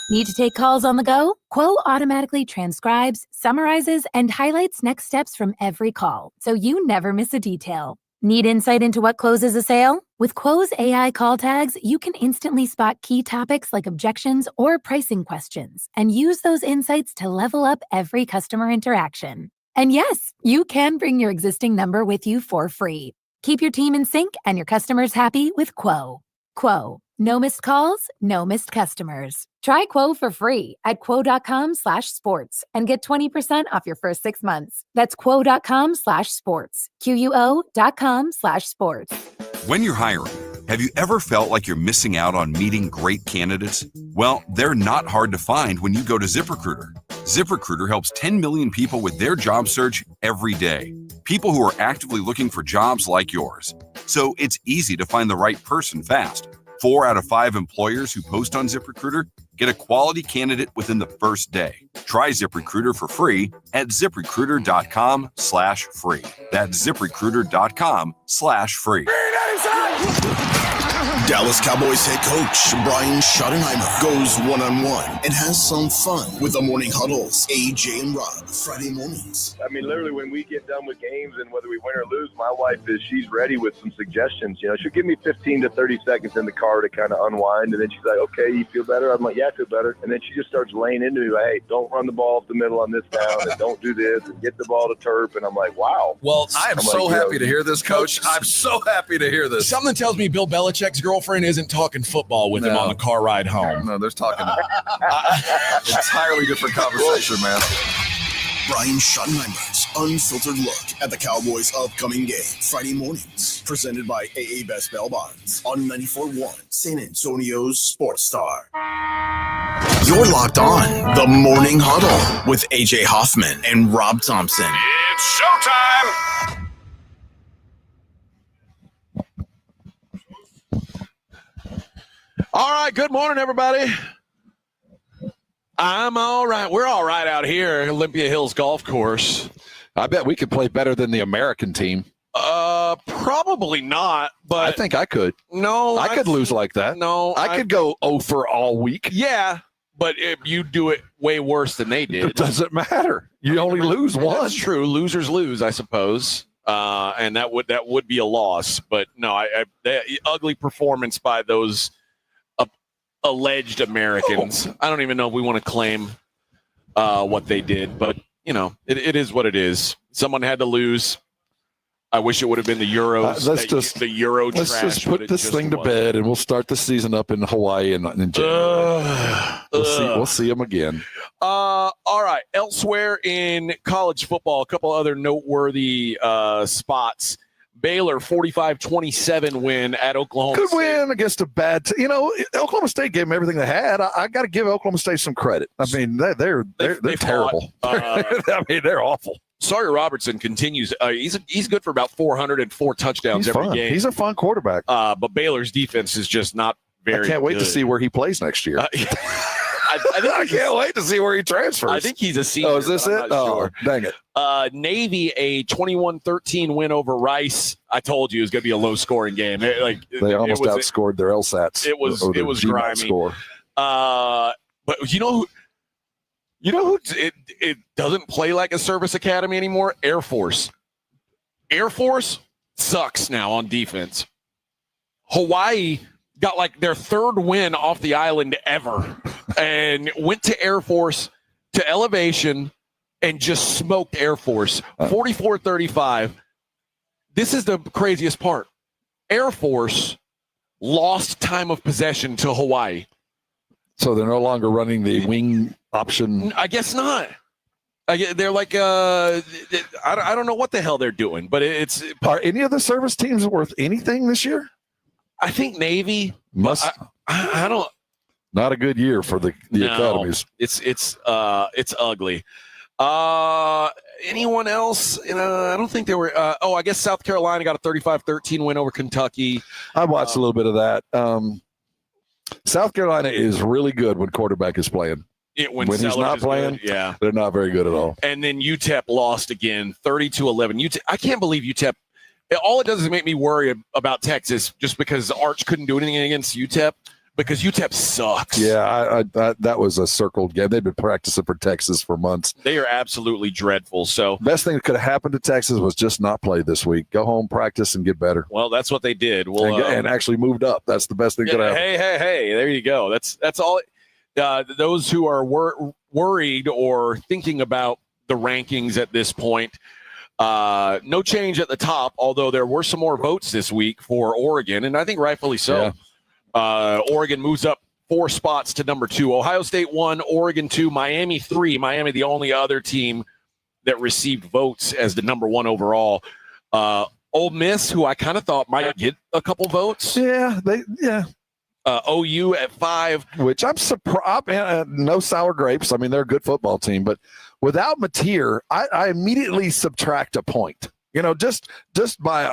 Need to take calls on the go? Quo automatically transcribes, summarizes, and highlights next steps from every call, so you never miss a detail. Need insight into what closes a sale? With Quo's AI call tags, you can instantly spot key topics like objections or pricing questions and use those insights to level up every customer interaction. And yes, you can bring your existing number with you for free. Keep your team in sync and your customers happy with Quo. Quo. No missed calls, no missed customers. Try Quo for free at quo.com/sports and get 20% off your first 6 months. That's quo.com/sports. QUO.com/sports. When you're hiring, have you ever felt like you're missing out on meeting great candidates? Well, they're not hard to find when you go to ZipRecruiter. ZipRecruiter helps 10 million people with their job search every day. People who are actively looking for jobs like yours. So it's easy to find the right person fast. 4 out of 5 employers who post on ZipRecruiter get a quality candidate within the first day. Try ZipRecruiter for free at ZipRecruiter.com/free. That's ZipRecruiter.com/free. Dallas Cowboys head coach Brian Schottenheimer goes one-on-one and has some fun with the Morning Huddles, AJ and Rob, Friday mornings. I mean, literally, when we get done with games and whether we win or lose, my wife she's ready with some suggestions. You know, she'll give me 15 to 30 seconds in the car to kind of unwind, and then she's like, okay, you feel better? I'm like, yeah, I feel better. And then she just starts laying into me, like, hey, don't run the ball up the middle on this down, and don't do this, and get the ball to Turp. And I'm like, wow. Well, I am so happy to hear this, Coach. I'm so happy to hear this. Something tells me Bill Belichick's girlfriend isn't talking football with him on the car ride home. No, there's talking entirely different conversation, man. Brian Schottenheimer's unfiltered look at the Cowboys' upcoming game. Friday mornings, presented by AA Best Bail Bonds on 94.1 San Antonio's Sports Star. You're locked on the Morning Huddle with AJ Hoffman and Rob Thompson. It's showtime! All right, good morning, everybody. I'm all right. We're all right out here, Olympia Hills Golf Course. I bet we could play better than the American team. Probably not, but I think I could. No, I could lose like that. No, I could go 0 for all week. Yeah, but if you do it way worse than they did. It doesn't matter. You only lose one. That's true. Losers lose, I suppose. and that would be a loss. But no, ugly performance by those alleged Americans. I don't even know if we want to claim what they did, but it is what it is. Someone had to lose. I wish it would have been the Euros. Let's just put this thing to bed, and we'll start the season up in Hawaii in January. We'll see them again. All right. Elsewhere in college football, a couple other noteworthy spots. Baylor 45-27 win at Oklahoma Good State. win against a bad Oklahoma State gave them everything they had. I got to give Oklahoma State some credit. I mean, they're terrible. I mean, they're awful. Sawyer Robertson continues. He's good for about 404 touchdowns every game. He's a fun quarterback. But Baylor's defense is just not very I can't wait good. to see where he plays next year. I can't wait to see where he transfers. I think he's a senior. Oh, is this it? Sure. Dang it. Navy, a 21-13 win over Rice. I told you it was going to be a low-scoring game. They almost outscored their LSATs. It was grimy. Score. But you know who it doesn't play like a service academy anymore? Air Force. Air Force sucks now on defense. Hawaii got like their third win off the island ever and went to Air Force to elevation and just smoked Air Force 44-35. This is the craziest part. Air Force lost time of possession to Hawaii. So they're no longer running the wing option. I guess not. They're like I don't know what the hell they're doing, but it's. Are any of the service teams worth anything this year? I think Navy must. I don't. Not a good year for the academies. It's ugly. Anyone else? I don't think there were. I guess South Carolina got a 35-13 win over Kentucky. I watched a little bit of that. South Carolina is really good when quarterback is playing. When he's not playing, yeah, they're not very good at all. And then UTEP lost again, 32-11. I can't believe UTEP. All it does is make me worry about Texas, just because Arch couldn't do anything against UTEP, because UTEP sucks. Yeah, that was a circled game. They've been practicing for Texas for months. They are absolutely dreadful. So best thing that could have happened to Texas was just not play this week. Go home, practice, and get better. Well, that's what they did. Well, and actually moved up. That's the best thing that could happen. Hey! There you go. That's all. Those who are worried or thinking about the rankings at this point. No change at the top, although there were some more votes this week for Oregon, and I think rightfully so. Yeah. Oregon moves up 4 spots to number 2. Ohio State 1, Oregon 2, Miami 3. Miami, the only other team that received votes as the number 1 overall. Ole Miss, who I kind of thought might get a couple votes. Yeah. OU at 5. Which I'm surprised. No sour grapes. I mean, they're a good football team, but without Mateer, I immediately subtract a point. Just by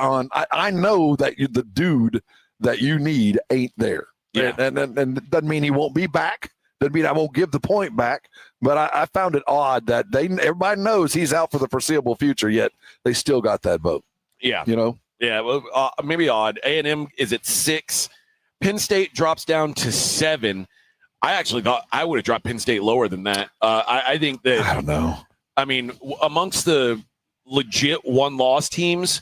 I know that the dude that you need ain't there. Yeah. And doesn't mean he won't be back. Doesn't mean I won't give the point back. But I found it odd that everybody knows he's out for the foreseeable future, yet they still got that vote. Yeah. Yeah, well, maybe odd. A&M is at 6. Penn State drops down to 7. I actually thought I would have dropped Penn State lower than that. I think that. I don't know. I mean, amongst the legit one-loss teams,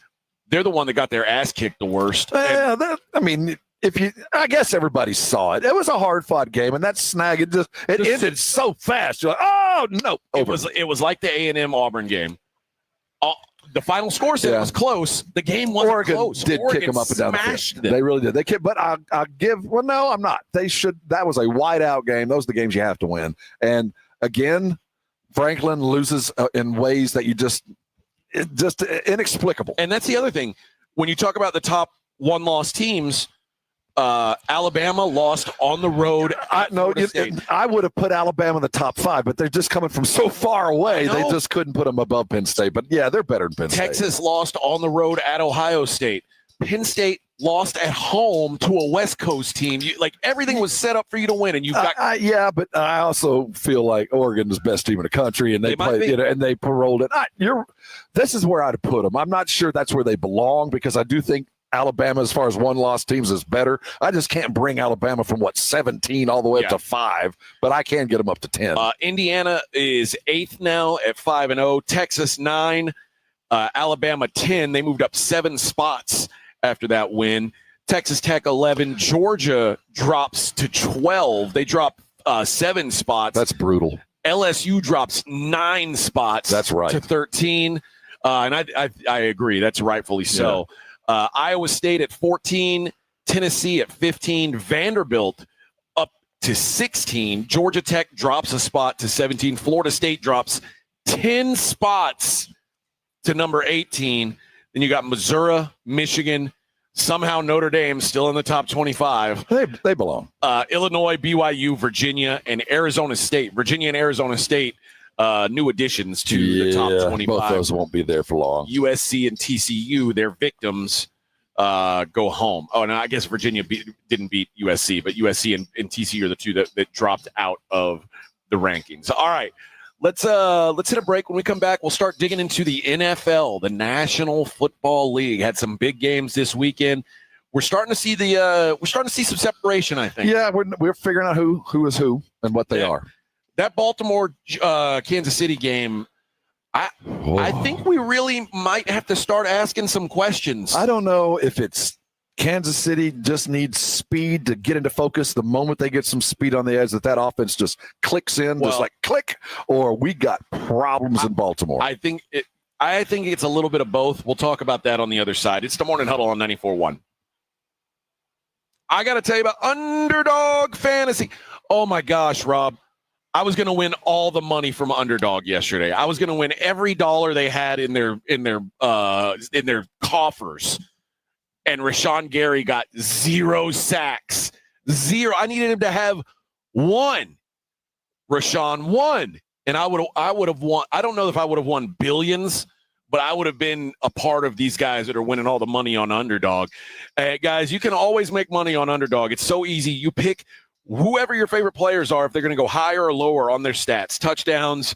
they're the one that got their ass kicked the worst. I guess everybody saw it. It was a hard-fought game, and that snag it ended so fast. You're like, oh no! It was like the A&M Auburn game. The final score said it was close. The game wasn't Oregon close. Did Oregon kick them up and down the field. They really did. They kicked, but I'll give. Well, no, I'm not. They should. That was a wide-out game. Those are the games you have to win. And again, Franklin loses in ways that just inexplicable. And that's the other thing. When you talk about the top one-loss teams, Alabama lost on the road. I would have put Alabama in the top 5, but they're just coming from so far away. They just couldn't put them above Penn State. But yeah, they're better than Penn State. Texas lost on the road at Ohio State. Penn State lost at home to a West Coast team. Everything was set up for you to win, and you got. But I also feel like Oregon's the best team in the country, and they played, and they paroled it. This is where I'd put them. I'm not sure that's where they belong, because I do think Alabama, as far as one-loss teams, is better. I just can't bring Alabama from 17 all the way up to 5, but I can get them up to 10. Indiana is 8th now at 5-0. Texas 9. Alabama 10. They moved up 7 spots after that win. Texas Tech 11. Georgia drops to 12. They drop 7 spots. That's brutal. LSU drops 9 spots. That's right. To 13. And I agree. That's rightfully so. Yeah. Iowa State at 14. Tennessee at 15. Vanderbilt up to 16. Georgia Tech drops a spot to 17. Florida State drops 10 spots to number 18. Then you got Missouri, Michigan, somehow Notre Dame still in the top 25. They belong. Illinois, BYU, Virginia, and Arizona State. Virginia and Arizona State, new additions to the top 25. Both those won't be there for long. USC and TCU, their victims, go home. Oh, and I guess Virginia didn't beat USC, but USC and TCU are the two that dropped out of the rankings. All right. Let's hit a break. When we come back, we'll start digging into the NFL, the National Football League. Had some big games this weekend. We're starting to see some separation, I think. Yeah, we're figuring out who is who and what they are. That Baltimore Kansas City game, I think we really might have to start asking some questions. I don't know if it's Kansas City just needs speed to get into focus the moment they get some speed on the edge, that offense just clicks in, just like click, or we got problems in Baltimore. I think it's a little bit of both. We'll talk about that on the other side. It's the Morning Huddle on 94.1. I got to tell you about Underdog Fantasy. Oh my gosh, Rob. I was going to win all the money from Underdog yesterday. I was going to win every dollar they had in their coffers. And Rashawn Gary got 0 sacks. 0. I needed him to have 1. Rashawn 1. And I would have won. I don't know if I would have won billions, but I would have been a part of these guys that are winning all the money on Underdog. Guys, you can always make money on Underdog. It's so easy. You pick whoever your favorite players are, if they're going to go higher or lower on their stats, touchdowns,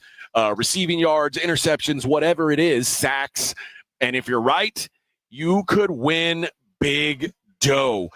receiving yards, interceptions, whatever it is, sacks. And if you're right, you could win big dough,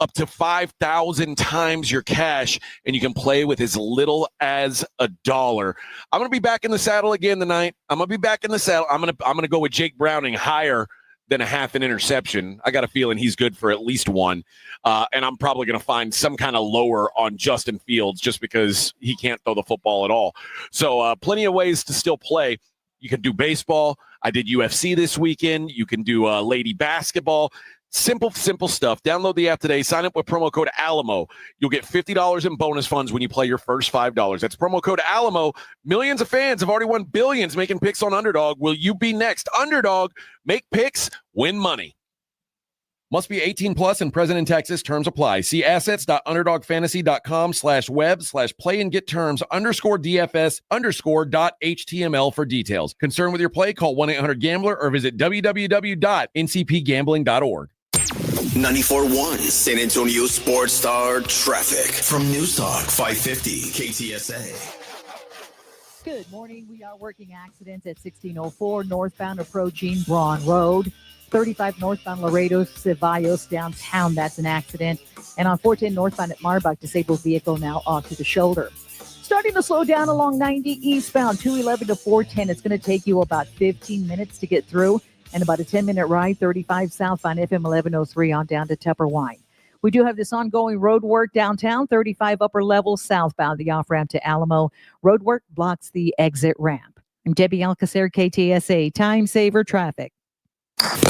up to 5,000 times your cash, and you can play with as little as $1. I'm going to be back in the saddle again tonight. I'm going to go with Jake Browning higher than a half an interception. I got a feeling he's good for at least 1. And I'm probably going to find some kind of lower on Justin Fields just because he can't throw the football at all. So plenty of ways to still play. You can do baseball. I did UFC this weekend. You can do lady basketball. Simple stuff. Download the app today. Sign up with promo code Alamo. You'll get $50 in bonus funds when you play your first $5. That's promo code Alamo. Millions of fans have already won billions making picks on Underdog. Will you be next? Underdog, make picks, win money. Must be 18 plus and present in Texas. Terms apply. See assets.underdogfantasy.com/web/play and get terms _DFS_.html for details. Concerned with your play? Call 1-800-GAMBLER or visit www.ncpgambling.org. 94.1 San Antonio Sports Star traffic from News Talk 550 KTSA. Good morning. We are working accidents at 1604 northbound approaching Braun Road. 35 northbound Laredo, Ceballos downtown. That's an accident. And on 410 northbound at Marbach, disabled vehicle now off to the shoulder. Starting to slow down along 90 eastbound, 211 to 410. It's going to take you about 15 minutes to get through and about a 10-minute ride. 35 southbound FM 1103 on down to Tupperwine. We do have this ongoing road work downtown, 35 upper level southbound, the off-ramp to Alamo. Road work blocks the exit ramp. I'm Debbie Alcacer, KTSA, Time Saver Traffic.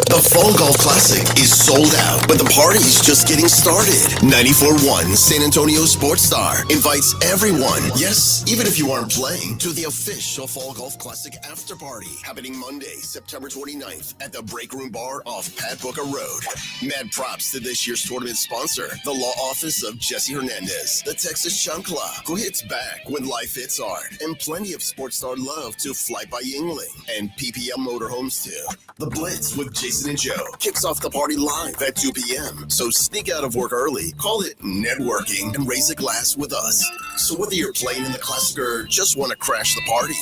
The Fall Golf Classic is sold out, but the party's just getting started. 94.1 San Antonio Sports Star invites everyone, yes, even if you aren't playing, to the official Fall Golf Classic after party happening Monday, September 29th at the Break Room Bar off Pat Booker Road. Mad props to this year's tournament sponsor, the law office of Jesse Hernandez, the Texas Chancla, who hits back when life hits hard, and plenty of Sports Star love to Fly by Yingling and PPM Motorhomes too. The Blitz with Jason and Joe kicks off the party live at 2 p.m. So sneak out of work early, call it networking, and raise a glass with us. So whether you're playing in the Classic or just want to crash the party,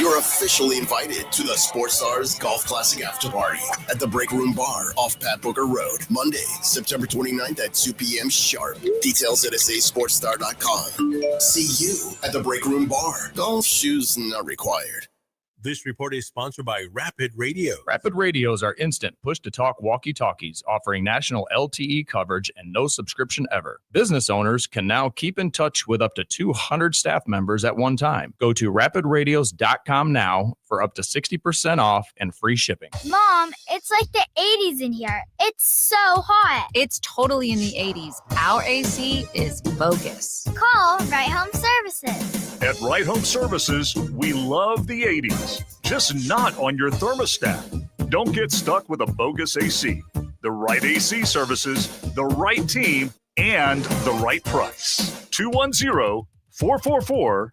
you're officially invited to the Sports Stars Golf Classic After Party at the Break Room Bar off Pat Booker Road, Monday, September 29th at 2 p.m. sharp. Details at sasportstar.com. See you at the Break Room Bar. Golf shoes not required. This report is sponsored by Rapid Radio. Rapid Radios are instant push-to-talk walkie-talkies offering national LTE coverage and no subscription ever. Business owners can now keep in touch with up to 200 staff members at one time. Go to rapidradios.com now for up to 60% off and free shipping. Mom, it's like the 80s in here. It's so hot. It's totally in the 80s. Our AC is bogus. Call Right Home Services. At Right Home Services, we love the 80s, just not on your thermostat. Don't get stuck with a bogus AC. The right AC services, the right team, and the right price. 210-444.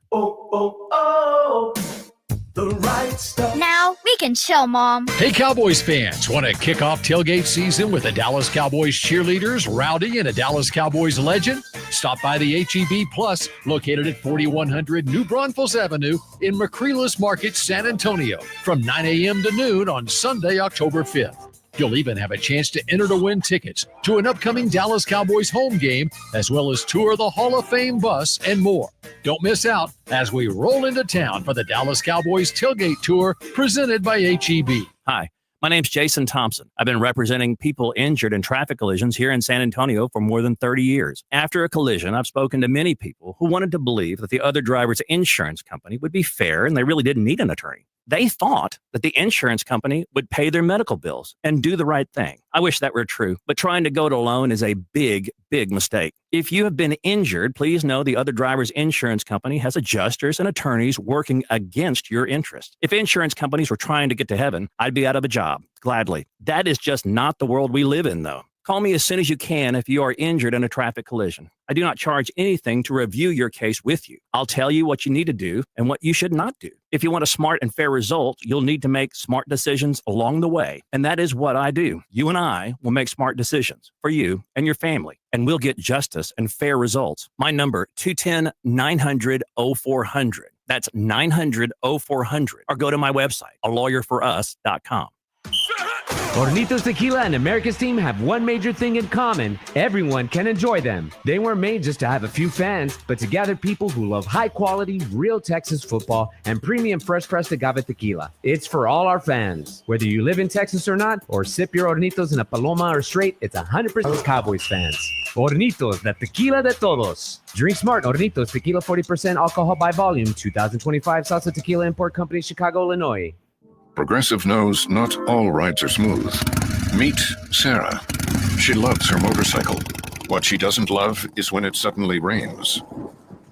The right stuff. Now we can chill, Mom. Hey, Cowboys fans, want to kick off tailgate season with a Dallas Cowboys cheerleaders, Rowdy, and a Dallas Cowboys legend? Stop by the HEB Plus, located at 4100 New Braunfels Avenue in Macrelis Market, San Antonio, from 9 a.m. to noon on Sunday, October 5th. You'll even have a chance to enter to win tickets to an upcoming Dallas Cowboys home game, as well as tour the Hall of Fame bus and more. Don't miss out as we roll into town for the Dallas Cowboys Tailgate Tour presented by HEB. Hi, my name's Jason Thompson. I've been representing people injured in traffic collisions here in San Antonio for more than 30 years. After a collision, I've spoken to many people who wanted to believe that the other driver's insurance company would be fair and they really didn't need an attorney. They thought that the insurance company would pay their medical bills and do the right thing. I wish that were true, but trying to go it alone is a big, big mistake. If you have been injured, please know the other driver's insurance company has adjusters and attorneys working against your interest. If insurance companies were trying to get to heaven, I'd be out of a job, gladly. That is just not the world we live in, though. Call me as soon as you can if you are injured in a traffic collision. I do not charge anything to review your case with you. I'll tell you what you need to do and what you should not do. If you want a smart and fair result, you'll need to make smart decisions along the way. And that is what I do. You and I will make smart decisions for you and your family, and we'll get justice and fair results. My number, 210-900-0400. That's 900-0400. Or go to my website, alawyerforus.com. Hornitos Tequila and America's team have one major thing in common. Everyone can enjoy them. They weren't made just to have a few fans, but to gather people who love high-quality, real Texas football and premium fresh-pressed agave tequila. It's for all our fans. Whether you live in Texas or not, or sip your Hornitos in a Paloma or straight, it's 100% Cowboys fans. Hornitos, the tequila de todos. Drink smart. Hornitos Tequila, 40% alcohol by volume. 2025 Salsa Tequila Import Company, Chicago, Illinois. Progressive knows not all rides are smooth. Meet Sarah. She loves her motorcycle. What she doesn't love is when it suddenly rains.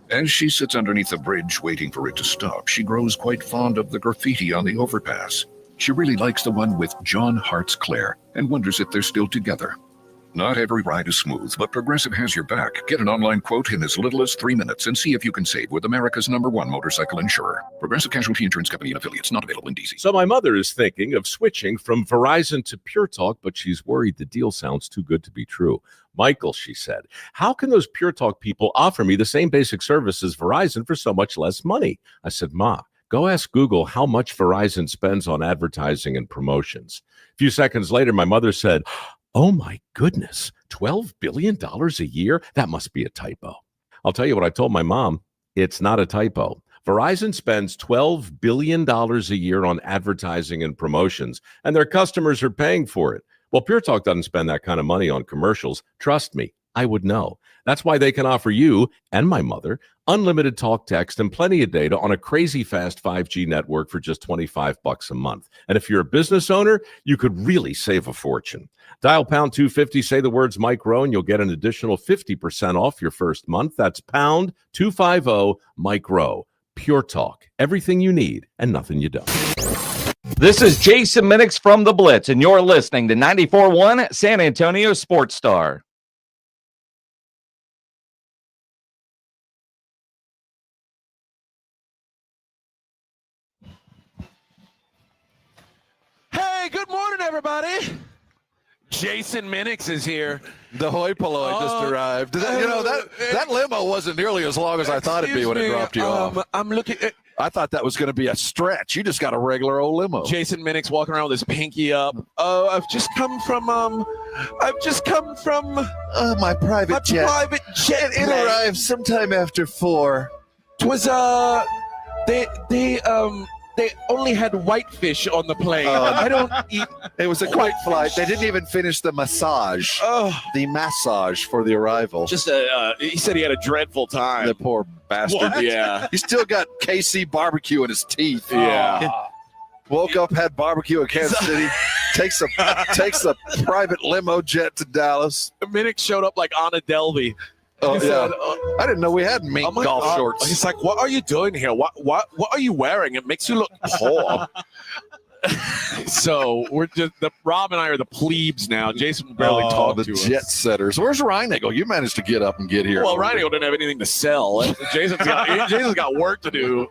As she sits underneath a bridge waiting for it to stop, she grows quite fond of the graffiti on the overpass. She really likes the one with John Hart's Claire and wonders if they're still together. Not every ride is smooth, but Progressive has your back. Get an online quote in as little as 3 minutes and see if you can save with America's #1 motorcycle insurer. Progressive Casualty Insurance Company and affiliates, not available in D.C. So my mother is thinking of switching from Verizon to Pure Talk, but she's worried the deal sounds too good to be true. Michael, she said, how can those Pure Talk people offer me the same basic service as Verizon for so much less money? I said, Ma, go ask Google how much Verizon spends on advertising and promotions. A few seconds later, my mother said, oh my goodness, $12 billion a year? That must be a typo. I'll tell you what I told my mom. It's not a typo. Verizon spends $12 billion a year on advertising and promotions, and their customers are paying for it. Well, Pure Talk doesn't spend that kind of money on commercials. Trust me, I would know. That's why they can offer you and my mother unlimited talk, text, and plenty of data on a crazy fast 5G network for just $25 a month. And if you're a business owner, you could really save a fortune. Dial pound 250, say the words Mike Rowe, and you'll get an additional 50% off your first month. That's pound 250 Mike Rowe. Pure Talk. Everything you need and nothing you don't. This is Jason Minix from The Blitz, and you're listening to 94.1 San Antonio Sports Star. Hey, good morning, everybody. Jason Minix is here. The hoi polloi just arrived. That limo wasn't nearly as long as I thought it'd be when it dropped you off. I'm looking at... I thought that was going to be a stretch. You just got a regular old limo. Jason Minix walking around with his pinky up. Oh, I've just come from my private jet. Private jet. It arrived sometime after 4. It was they only had whitefish on the plane. I don't eat. It was a quick flight. They didn't even finish the massage. The massage for the arrival. Just he said he had a dreadful time. The poor bastard. What? Yeah. He still got KC barbecue in his teeth. Yeah. Woke up, had barbecue in Kansas City. Takes a private limo jet to Dallas. Minnick showed up like Anna Delvey. Oh, He yeah. said, I didn't know we had mink golf shorts. He's like, "What are you doing here? What are you wearing? It makes you look poor." So we're just Rob and I are the plebes now. Jason barely talked the to us. jet setters. Where's Reinigle? You managed to get up and get here. Well, Reinigle didn't have anything to sell. Jason's got work to do.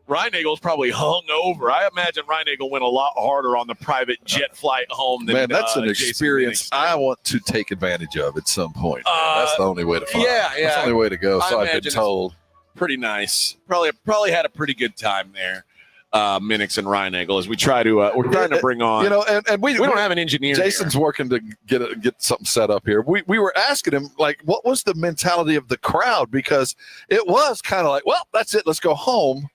Reinagle's probably hung over. I imagine Reinigle went a lot harder on the private jet flight home than Man, that's an Jason experience Minnick. I want to take advantage of at some point. That's the only way to find. Yeah. That's the only way to go. I So I've imagine been it's told. Pretty nice. Probably had a pretty good time there. Minix and Reinigle as we try to we're trying to bring on. And we don't have an engineer. Jason's working to get something set up here. We were asking him like, what was the mentality of the crowd, because it was kind of like, well, that's it, let's go home.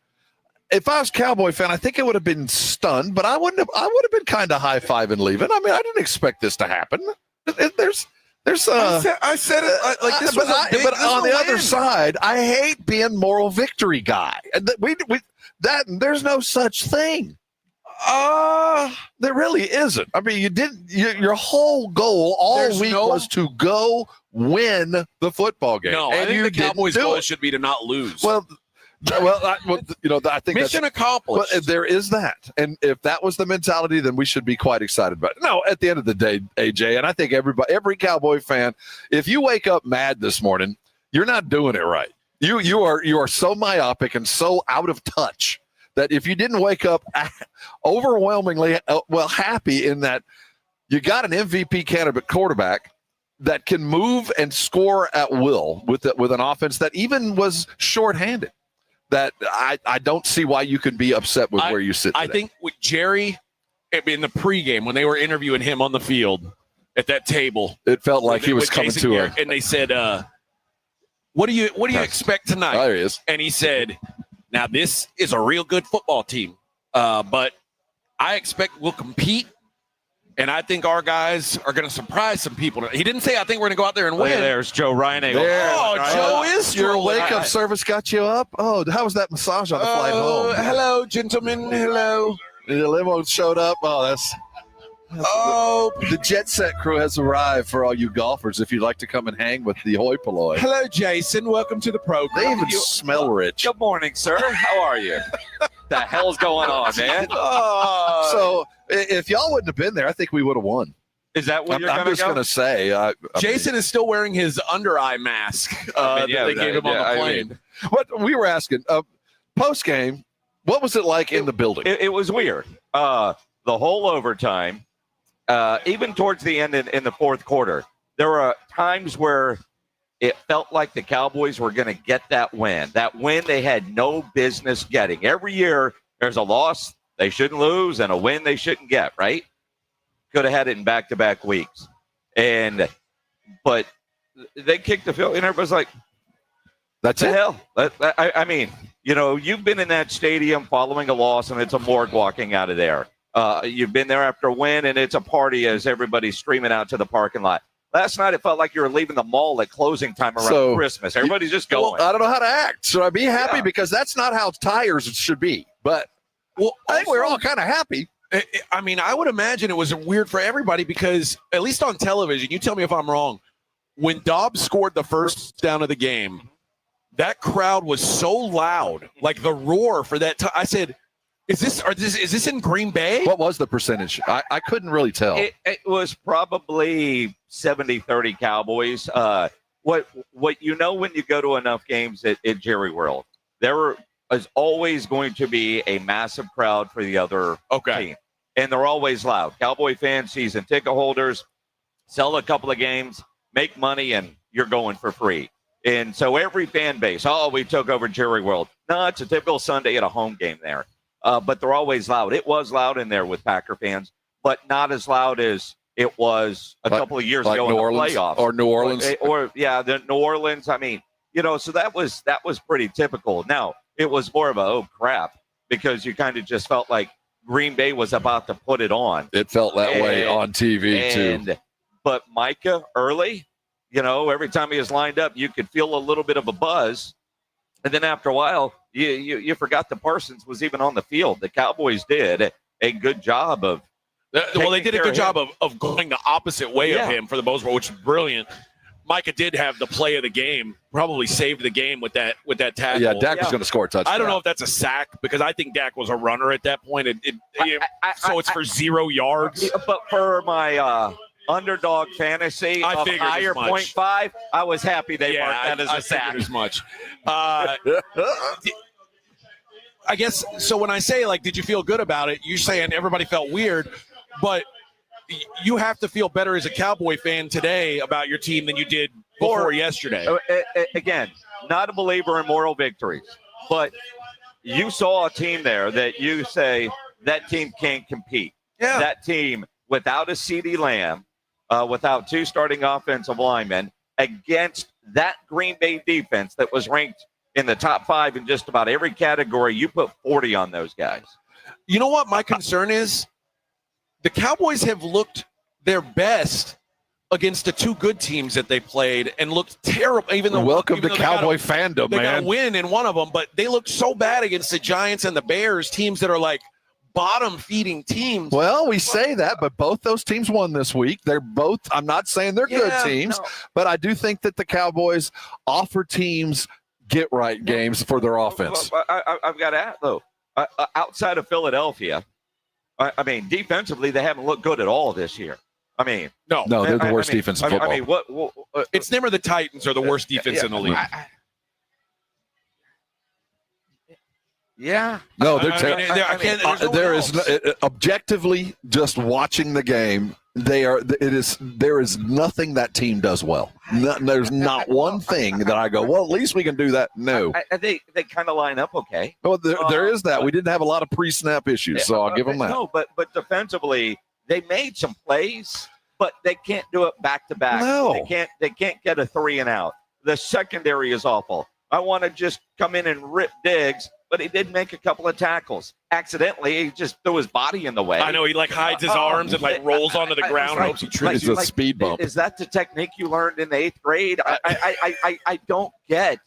If I was a Cowboy fan, I think it would have been stunned, but I would have been kind of high-fiving leaving. I mean, I didn't expect this to happen. There's I said it like this was but on the other side, I hate being moral victory guy. And there's no such thing. There really isn't. I mean, your whole goal all week was to go win the football game. No, and I think the Cowboys' goal should be to not lose. I think mission accomplished. But there is that, and if that was the mentality, then we should be quite excited about it. No, at the end of the day, AJ, and I think every Cowboy fan, if you wake up mad this morning, you're not doing it right. You are so myopic and so out of touch that if you didn't wake up overwhelmingly happy in that you got an MVP candidate quarterback that can move and score at will with an offense that even was shorthanded. That I don't see why you could be upset with where you sit today. I think with Jerry in the pregame when they were interviewing him on the field at that table, it felt like he was coming to her, and they said, "What do you expect tonight?" There he is, and he said, "Now this is a real good football team, but I expect we'll compete." And I think our guys are going to surprise some people. He didn't say, I think we're going to go out there and win. There's Joe Reinigle. Joe is your strolling. wake-up service got you up? Oh, how was that massage on the flight home? Hello, gentlemen. Hello. The limo showed up. Oh, the jet set crew has arrived for all you golfers. If you'd like to come and hang with the hoi polloi. Hello, Jason. Welcome to the program. They even smell rich. Good morning, sir. How are you? The hell's going on, man? So if y'all wouldn't have been there, I think we would have won. Is that what you're I'm just going to say. Jason is still wearing his under eye mask that they gave him on the plane. What we were asking, post game, what was it like in the building? It was weird. The whole overtime, even towards the end in the fourth quarter, there were times where it felt like the Cowboys were going to get that win they had no business getting. Every year, there's a loss they shouldn't lose and a win they shouldn't get, right? Could have had it in back-to-back weeks. But they kicked the field, and everybody's like, that's the it? hell? I mean, you've been in that stadium following a loss, and it's a morgue walking out of there. You've been there after a win, and it's a party as everybody's streaming out to the parking lot. Last night, it felt like you were leaving the mall at closing time around Christmas. Everybody's just going. Well, I don't know how to act. Should I be happy? Yeah. Because that's not how tires should be. But I think we're all kind of happy. I mean, I would imagine it was weird for everybody because, at least on television, you tell me if I'm wrong, when Dobbs scored the first down of the game, that crowd was so loud, like the roar for that time. I said, is this in Green Bay? What was the percentage? I couldn't really tell. It was probably 70-30 Cowboys. What when you go to enough games at Jerry World, there is always going to be a massive crowd for the other team. And they're always loud. Cowboy fans, season ticket holders, sell a couple of games, make money, and you're going for free. And so every fan base, we took over Jerry World. No, it's a typical Sunday at a home game there. But they're always loud. It was loud in there with Packer fans, but not as loud as it was a couple of years ago in the playoffs. Or New Orleans. The New Orleans. I mean, so that was pretty typical. Now, it was more of a, oh, crap. because you kind of just felt like Green Bay was about to put it on. It felt that way on TV, too. But Micah early, every time he was lined up, you could feel a little bit of a buzz. And then after a while, you forgot that Parsons was even on the field. The Cowboys did a good job of they did a good job of going the opposite way of him for the most part, which is brilliant. Micah did have the play of the game, probably saved the game with that tackle. Yeah, Dak was going to score a touchdown. I don't know if that's a sack because I think Dak was a runner at that point. So it's for 0 yards. But for my underdog fantasy of higher 0.5, I was happy they marked that as a sack. As much. I guess, so when I say, did you feel good about it, you're saying everybody felt weird, but you have to feel better as a Cowboy fan today about your team than you did before yesterday. Again, not a believer in moral victories, but you saw a team there that you say that team can't compete. Yeah. That team without a CeeDee Lamb, without 2 starting offensive linemen, against that Green Bay defense that was ranked in the top 5 in just about every category, you put 40 on those guys. You know what my concern is? The Cowboys have looked their best against the 2 good teams that they played and looked terrible. Welcome to Cowboy fandom, man. They got a win in one of them, but they looked so bad against the Giants and the Bears, teams that are bottom-feeding teams. Well, we say that, but both those teams won this week. They're both – I'm not saying they're good teams, but I do think that the Cowboys offer teams get-right games for their offense. I've got to add, though, outside of Philadelphia – defensively, they haven't looked good at all this year. No, they're the worst defense in football. It's them or the Titans are the worst defense in the league. No, they're terrible. There is objectively just watching the game. There is nothing that team does well. There's not one thing that I go, well, at least we can do that. No, they kind of line up okay. Well, there is that. We didn't have a lot of pre-snap issues, so I'll give them that. No, but defensively, they made some plays, but they can't do it back to back. No, they can't get a 3 and out. The secondary is awful. I want to just come in and rip Diggs, but he did make a couple of tackles. Accidentally, he just threw his body in the way. I know, he hides his arms and rolls onto the ground and hopes he trips. It's a speed bump. Is that the technique you learned in the 8th grade? I don't get.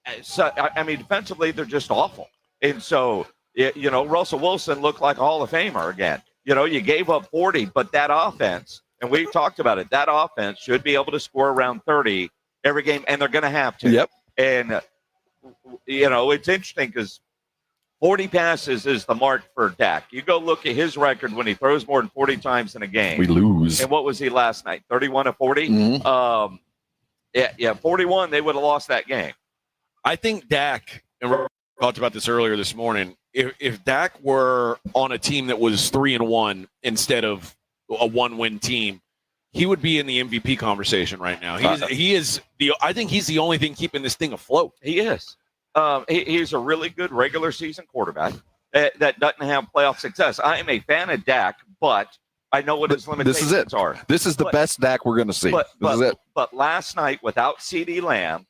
Defensively, they're just awful. And so, Russell Wilson looked like a Hall of Famer again. You gave up 40, but that offense, and we talked about it, that offense should be able to score around 30 every game, and they're going to have to. Yep. And, it's interesting because 40 passes is the mark for Dak. You go look at his record when he throws more than 40 times in a game. We lose. And what was he last night? 31 of 40? Mm-hmm. 41, they would have lost that game. I think Dak, and we talked about this earlier this morning, if Dak were on a team that was 3-1 instead of a 1-win team, he would be in the MVP conversation right now. I think he's the only thing keeping this thing afloat. He is. He's a really good regular season quarterback that doesn't have playoff success. I am a fan of Dak, but I know what his limitations are. This is the best Dak we're going to see. This is it. But last night, without CeeDee Lamb,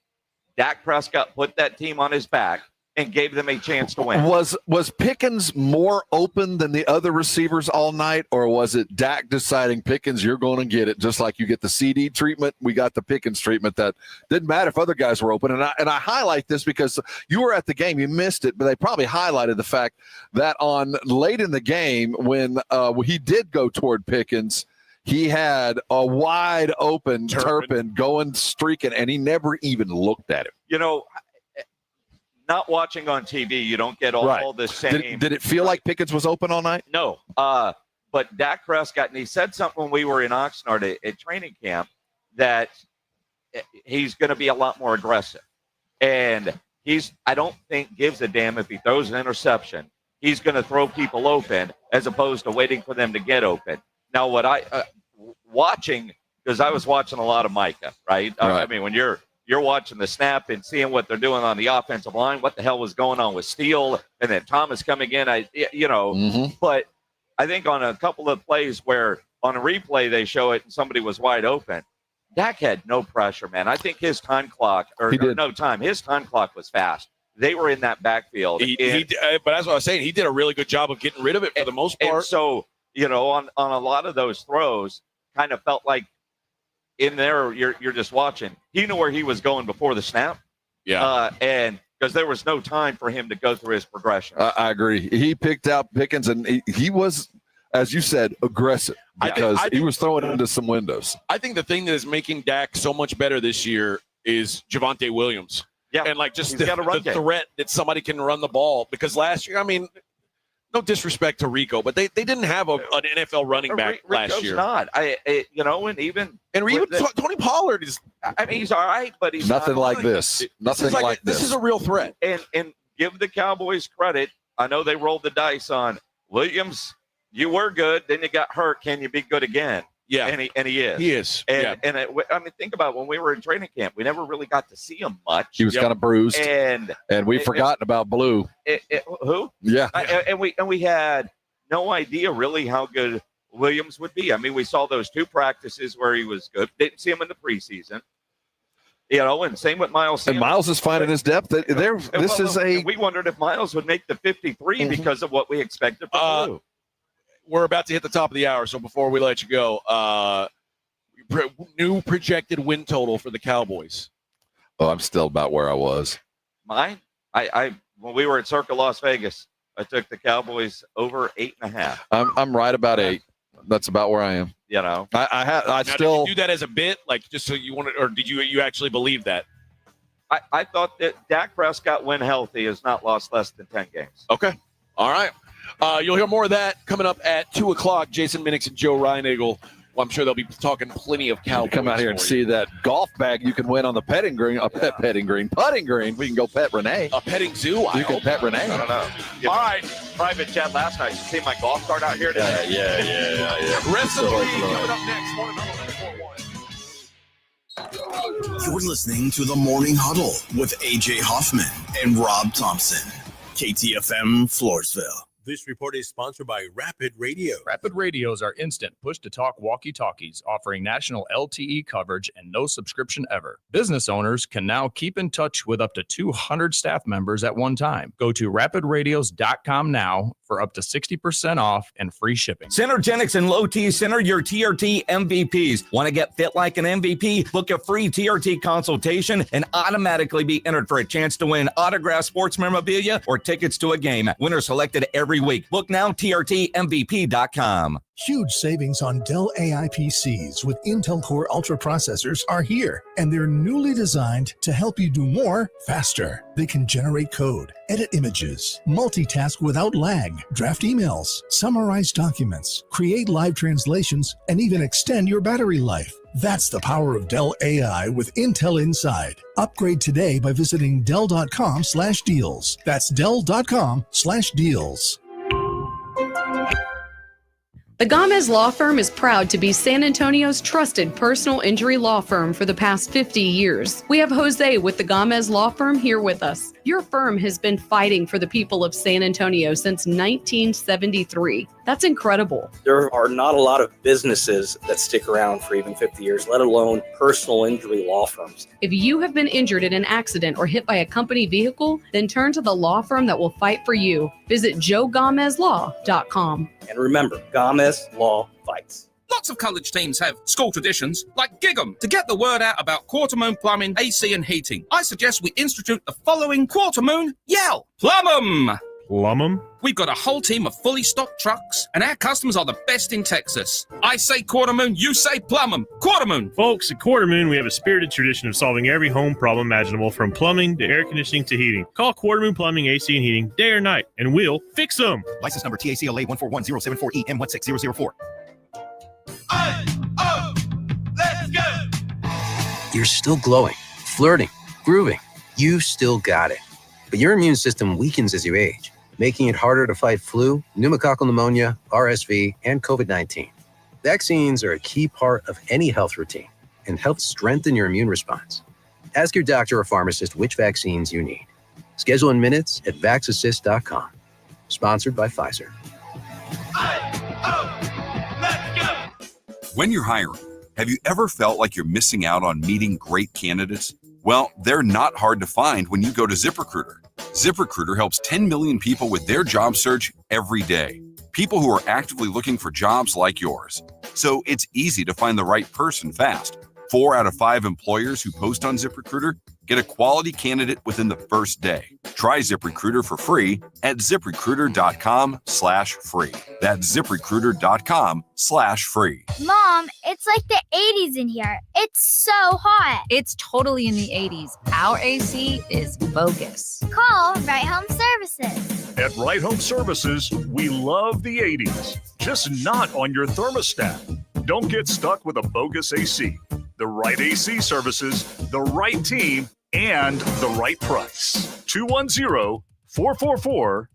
Dak Prescott put that team on his back and gave them a chance to win. Was Pickens more open than the other receivers all night, or was it Dak deciding, Pickens, you're going to get it, just like you get the CD treatment, we got the Pickens treatment that didn't matter if other guys were open. And I highlight this because you were at the game, you missed it, but they probably highlighted the fact that on late in the game when he did go toward Pickens, he had a wide open Turpin going streaking, and he never even looked at him. Not watching on TV, you don't get all the same. Did it feel like Pickens was open all night? No. But Dak Prescott, and he said something when we were in Oxnard at training camp, that he's going to be a lot more aggressive. And I don't think gives a damn if he throws an interception. He's going to throw people open as opposed to waiting for them to get open. Now, what watching, because I was watching a lot of Micah, right? When you're watching the snap and seeing what they're doing on the offensive line, what the hell was going on with Steele, and then Thomas coming in, But I think on a couple of plays where on a replay they show it and somebody was wide open, Dak had no pressure, man. I think his time clock, his time clock was fast. they were in that backfield. But that's what I was saying. He did a really good job of getting rid of it for the most part. And so, on a lot of those throws, kind of felt like in there, you're just watching. He knew where he was going before the snap. Yeah. And because there was no time for him to go through his progression. I agree. He picked out Pickens, and he was, as you said, aggressive because he was throwing it into some windows. I think the thing that is making Dak so much better this year is Javonte Williams. Yeah. And like just He's the got a run game. threat that somebody can run the ball. Because last year, I mean, no disrespect to Rico, but they didn't have an NFL running back last year. Not. And even Tony Pollard is. I mean, he's all right, but he's nothing not like this. Nothing like this. This is a real threat. And give the Cowboys credit. I know they rolled the dice on Williams. You were good, then you got hurt. Can you be good again? Yeah, and he is. He is. And I mean, think about when we were in training camp. We never really got to see him much. He was kind of bruised, and we've forgotten about Blue. Who? Yeah, and we had no idea really how good Williams would be. I mean, we saw those 2 practices where he was good. Didn't see him in the preseason. And same with Miles Sanders. And Miles is finding his depth. We wondered if Miles would make the 53 because of what we expected from Blue. We're about to hit the top of the hour, so before we let you go, new projected win total for the Cowboys. Oh, I'm still about where I was. Mine? I when we were at Circa Las Vegas, I took the Cowboys over 8.5. I'm right about 8. That's about where I am. I still did you do that as a bit, like just so you wanted, or did you actually believe that? I thought that Dak Prescott, when healthy, has not lost less than 10 games. Okay, all right. You'll hear more of that coming up at 2:00. Jason Minix and Joe Reinagle. Well, I'm sure they'll be talking plenty of Cowboys. Come out here and see that golf bag you can win on the putting green. We can go pet Renee. A petting zoo. You can pet Renee. I don't know. All right. Private chat last night. You see my golf cart out here today? Yeah. Rest of the league coming up next. You're listening to the Morning Huddle with AJ Hoffman and Rob Thompson. KTFM Floresville. This report is sponsored by Rapid Radio. Rapid Radios are instant push-to-talk walkie-talkies offering national LTE coverage and no subscription ever. Business owners can now keep in touch with up to 200 staff members at one time. Go to rapidradios.com now for up to 60% off and free shipping. Synergenics and Low T Center, your TRT MVPs. Want to get fit like an MVP? Book a free TRT consultation and automatically be entered for a chance to win autographed sports memorabilia or tickets to a game. Winners selected every week. Book now, TRTMVP.com. Huge savings on Dell AI PCs with Intel Core Ultra processors are here, and they're newly designed to help you do more faster. They can generate code, edit images, multitask without lag, draft emails, summarize documents, create live translations, and even extend your battery life. That's the power of Dell AI with Intel Inside. Upgrade today by visiting Dell.com/deals. That's Dell.com/deals. The Gomez Law Firm is proud to be San Antonio's trusted personal injury law firm for the past 50 years. We have Jose with the Gomez Law Firm here with us. Your firm has been fighting for the people of San Antonio since 1973. That's incredible. There are not a lot of businesses that stick around for even 50 years, let alone personal injury law firms. If you have been injured in an accident or hit by a company vehicle, then turn to the law firm that will fight for you. Visit joegomezlaw.com. And remember, Gomez Law fights. Lots of college teams have school traditions, like Gig 'em. To get the word out about Quarter Moon Plumbing, AC and Heating, I suggest we institute the following Quarter Moon Yell. Plum 'em! Plum 'em? We've got a whole team of fully stocked trucks, and our customers are the best in Texas. I say Quarter Moon, you say Plum 'em. Quarter Moon! Folks, at Quarter Moon, we have a spirited tradition of solving every home problem imaginable, from plumbing to air conditioning to heating. Call Quarter Moon Plumbing, AC, and Heating day or night, and we'll fix them. License number TACLA 141074EM16004. Let's go! You're still glowing, flirting, grooving. You still got it. But your immune system weakens as you age, making it harder to fight flu, pneumococcal pneumonia, RSV, and COVID-19. Vaccines are a key part of any health routine and help strengthen your immune response. Ask your doctor or pharmacist which vaccines you need. Schedule in minutes at vaxassist.com. Sponsored by Pfizer. When you're hiring, have you ever felt like you're missing out on meeting great candidates? Well, they're not hard to find when you go to ZipRecruiter. ZipRecruiter helps 10 million people with their job search every day. People who are actively looking for jobs like yours. So it's easy to find the right person fast. 4 out of 5 employers who post on ZipRecruiter get a quality candidate within the first day. Try ZipRecruiter for free at ZipRecruiter.com/free. That's ZipRecruiter.com/free. Mom, it's like the 80s in here. It's so hot. It's totally in the 80s. Our AC is bogus. Call Right Home Services. At Right Home Services, we love the 80s, just not on your thermostat. Don't get stuck with a bogus AC. The right AC services, the right team, and the right price. 210-444.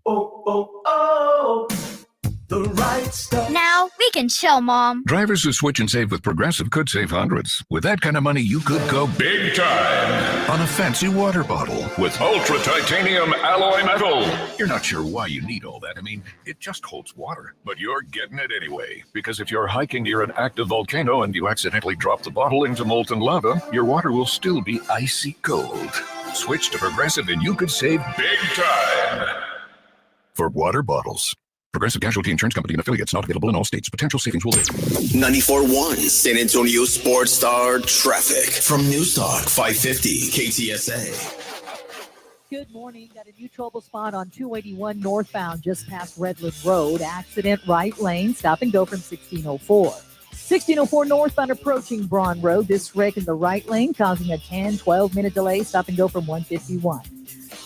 The right stuff. Now we can chill, Mom. Drivers who switch and save with Progressive could save hundreds. With that kind of money, you could go big time on a fancy water bottle with ultra titanium alloy metal. You're not sure why you need all that. I mean, it just holds water, but you're getting it anyway. Because if you're hiking near an active volcano and you accidentally drop the bottle into molten lava, your water will still be icy cold. Switch to Progressive and you could save big time. For water bottles. Progressive Casualty Insurance Company and affiliates, not available in all states. Potential savings will vary. 94.1 San Antonio Sports Star traffic from News Talk 550 KTSA. Good morning. Got a new trouble spot on 281 northbound just past Redwood Road. Accident right lane. Stop and go from 1604. 1604 northbound approaching Braun Road. This wreck in the right lane causing a 10-12-minute delay. Stop and go from 151.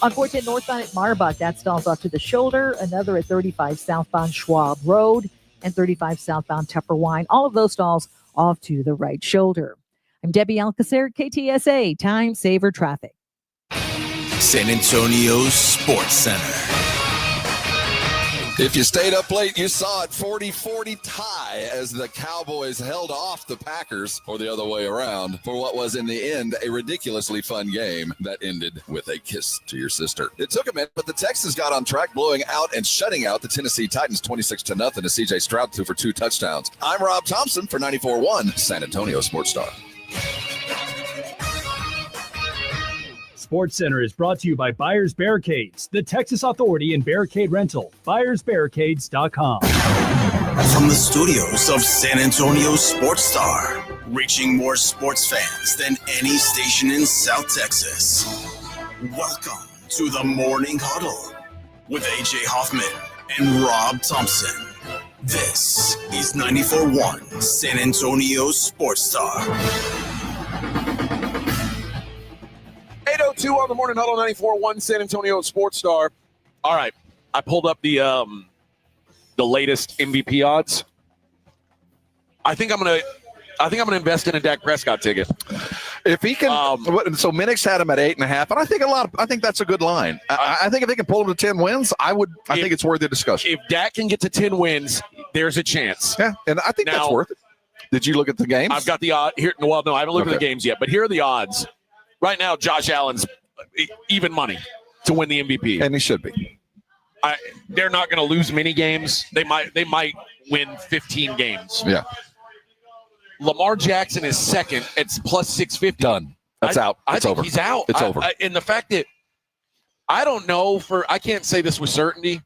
On 410 northbound at Marbach, that stalls off to the shoulder. Another at 35 southbound Schwab Road and 35 southbound Tupperwine. All of those stalls off to the right shoulder. I'm Debbie Alcacer, KTSA, Time Saver Traffic. San Antonio Sports Center. If you stayed up late, you saw it 40-40 tie as the Cowboys held off the Packers, or the other way around, for what was in the end a ridiculously fun game that ended with a kiss to your sister. It took a minute, but the Texans got on track, blowing out and shutting out the Tennessee Titans 26-0 as C.J. Stroud threw for 2 touchdowns. I'm Rob Thompson for 94.1 San Antonio Sports Star. Sports Center is brought to you by Buyers Barricades, the Texas Authority in Barricade Rental. BuyersBarricades.com. From the studios of San Antonio Sports Star, reaching more sports fans than any station in South Texas. Welcome to the Morning Huddle with A.J. Hoffman and Rob Thompson. This is 94.1 San Antonio Sports Star. 8:02 on the Morning Huddle, 94.1 San Antonio Sports Star. All right, I pulled up the latest MVP odds. I think I'm gonna invest in a Dak Prescott ticket. If he can, so Minix had him at 8.5, and I think that's a good line. I think if they can pull him to 10 wins, I think it's worth the discussion. If Dak can get to 10 wins, there's a chance. Yeah, and I think that's worth it. Did you look at the games? I've got the odd here. Well, no, I haven't looked at the games yet, but here are the odds. Right now, Josh Allen's even money to win the MVP, and he should be. They're not going to lose many games. They might win 15 games. Yeah. Lamar Jackson is second. It's plus 650. Done. That's out. I It's think over. he's out. It's over. And the fact that I don't know I can't say this with certainty.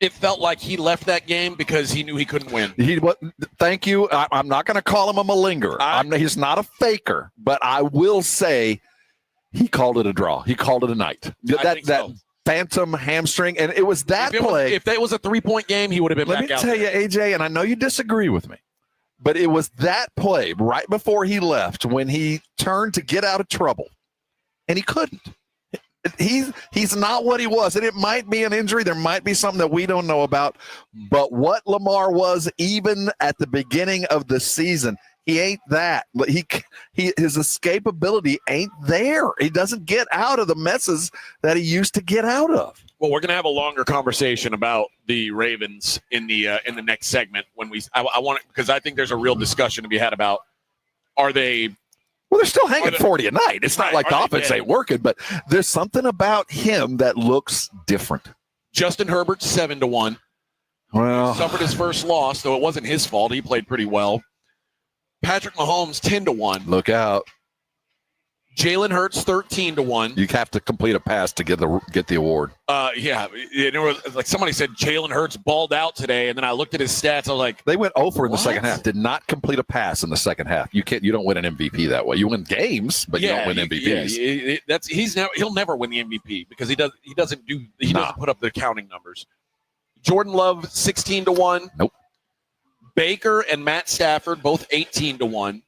It felt like he left that game because he knew he couldn't win. Thank you. I'm not going to call him a malingerer. He's not a faker, but I will say he called it a draw. He called it a night. That phantom hamstring, and it was that play. If that was a 3-point game, he would have been back out. Let me tell you, AJ, and I know you disagree with me, but it was that play right before he left when he turned to get out of trouble, and he couldn't. He's not what he was, and it might be an injury. There might be something that we don't know about, but what Lamar was even at the beginning of the season, he ain't that. His escapability ain't there. He doesn't get out of the messes that he used to get out of. Well, we're going to have a longer conversation about the Ravens in the next segment I want it, because I think there's a real discussion to be had about are they. Well, they're still hanging 40 a night. It's not like the offense ain't working, but there's something about him that looks different. Justin Herbert 7-1. Well, suffered his first loss, though it wasn't his fault. He played pretty well. Patrick Mahomes 10-1. Look out. Jalen Hurts 13-1. You have to complete a pass to get the award. Yeah. Like somebody said, Jalen Hurts balled out today, and then I looked at his stats. I was like, they went 0 for in the second half. Did not complete a pass in the second half. You don't win an MVP that way. You win games, but you don't win MVPs. He'll never win the MVP because he doesn't put up the counting numbers. Jordan Love 16-1. Nope. Baker and Matt Stafford both 18-1.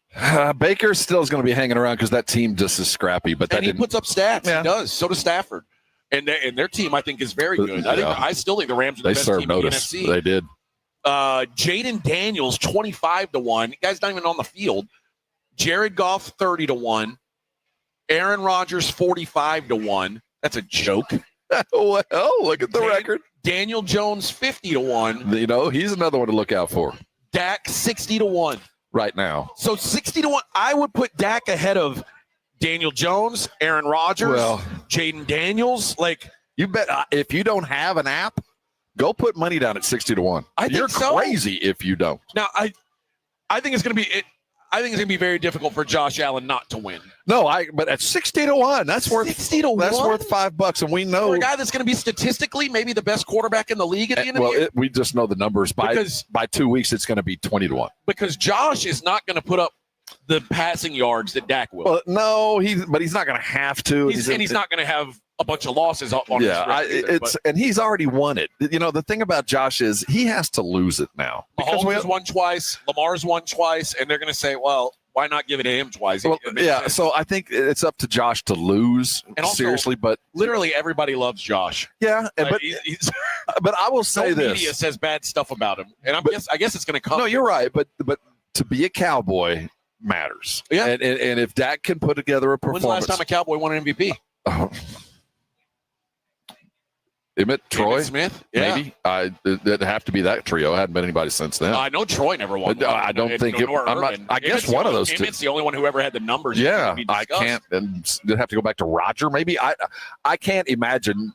Baker still is going to be hanging around because that team just is scrappy. But he puts up stats. Yeah. He does. So does Stafford. And their team, I think, is very good. I still think the Rams are the best team in the NFC. They did. Jaden Daniels 25-1. The guy's not even on the field. Jared Goff 30-1. Aaron Rodgers 45-1. That's a joke. Well, look at the record. Daniel Jones 50-1. He's another one to look out for. Dak 60-1. Right now. So 60-1, I would put Dak ahead of Daniel Jones, Aaron Rodgers, Jaden Daniels. Like, you bet if you don't have an app, go put money down at 60-1. You're crazy if you don't. Now, I think it's going to be I think it's going to be very difficult for Josh Allen not to win. No, but at 60-1, that's worth $60-1. That's worth $5, and we know for a guy that's going to be statistically maybe the best quarterback in the league at the end of the year. We just know the numbers. By 2 weeks, it's going to be 20-1. Because Josh is not going to put up the passing yards that Dak will. Well, no, but he's not going to have to. He's not going to have a bunch of losses on his record. And he's already won it. The thing about Josh is he has to lose it now. Mahomes has won twice, Lamar's won twice, and they're going to say, well, why not give it to him twice? So I think it's up to Josh to lose, and also, seriously. But literally everybody loves Josh. Yeah, but I will say this: media says bad stuff about him, and I guess it's going to come. No, you're right, but to be a Cowboy matters. Yeah, and if Dak can put together a performance. When's the last time a Cowboy won an MVP? Emmett, Troy, Smith, maybe. It'd have to be that trio. It hadn't been anybody since then. I know Troy never won. I don't think it. I guess one of those two. Emmett's the only one who ever had the numbers. Yeah, I can't. And they'd have to go back to Roger. Maybe I can't imagine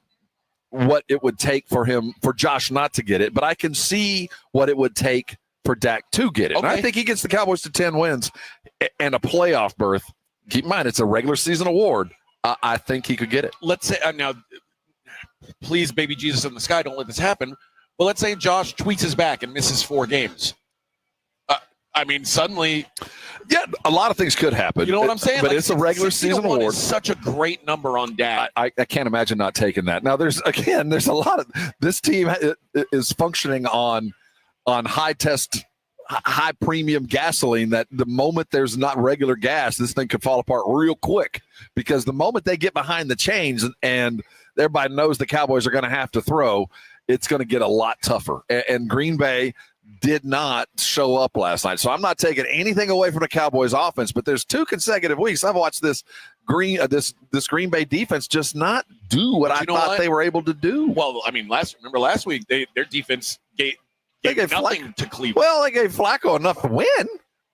what it would take for Josh not to get it, but I can see what it would take for Dak to get it. Okay. And I think he gets the Cowboys to 10 wins and a playoff berth. Keep in mind, it's a regular season award. I think he could get it. Let's say now. Please, baby Jesus in the sky, don't let this happen. But let's say Josh tweaks his back and misses 4 games. Suddenly, yeah, a lot of things could happen. You know what I'm saying? But it's a regular season award. Is such a great number on Dak. I can't imagine not taking that. Now, there's a lot of this team is functioning on high premium gasoline that the moment there's not regular gas, this thing could fall apart real quick because the moment they get behind the chains and everybody knows the Cowboys are going to have to throw, it's going to get a lot tougher. And Green Bay did not show up last night. So I'm not taking anything away from the Cowboys offense, but there's 2 consecutive weeks I've watched this Green Bay defense just not do what I thought they were able to do. Well, last week their defense gave nothing to Cleveland. Well, they gave Flacco enough to win.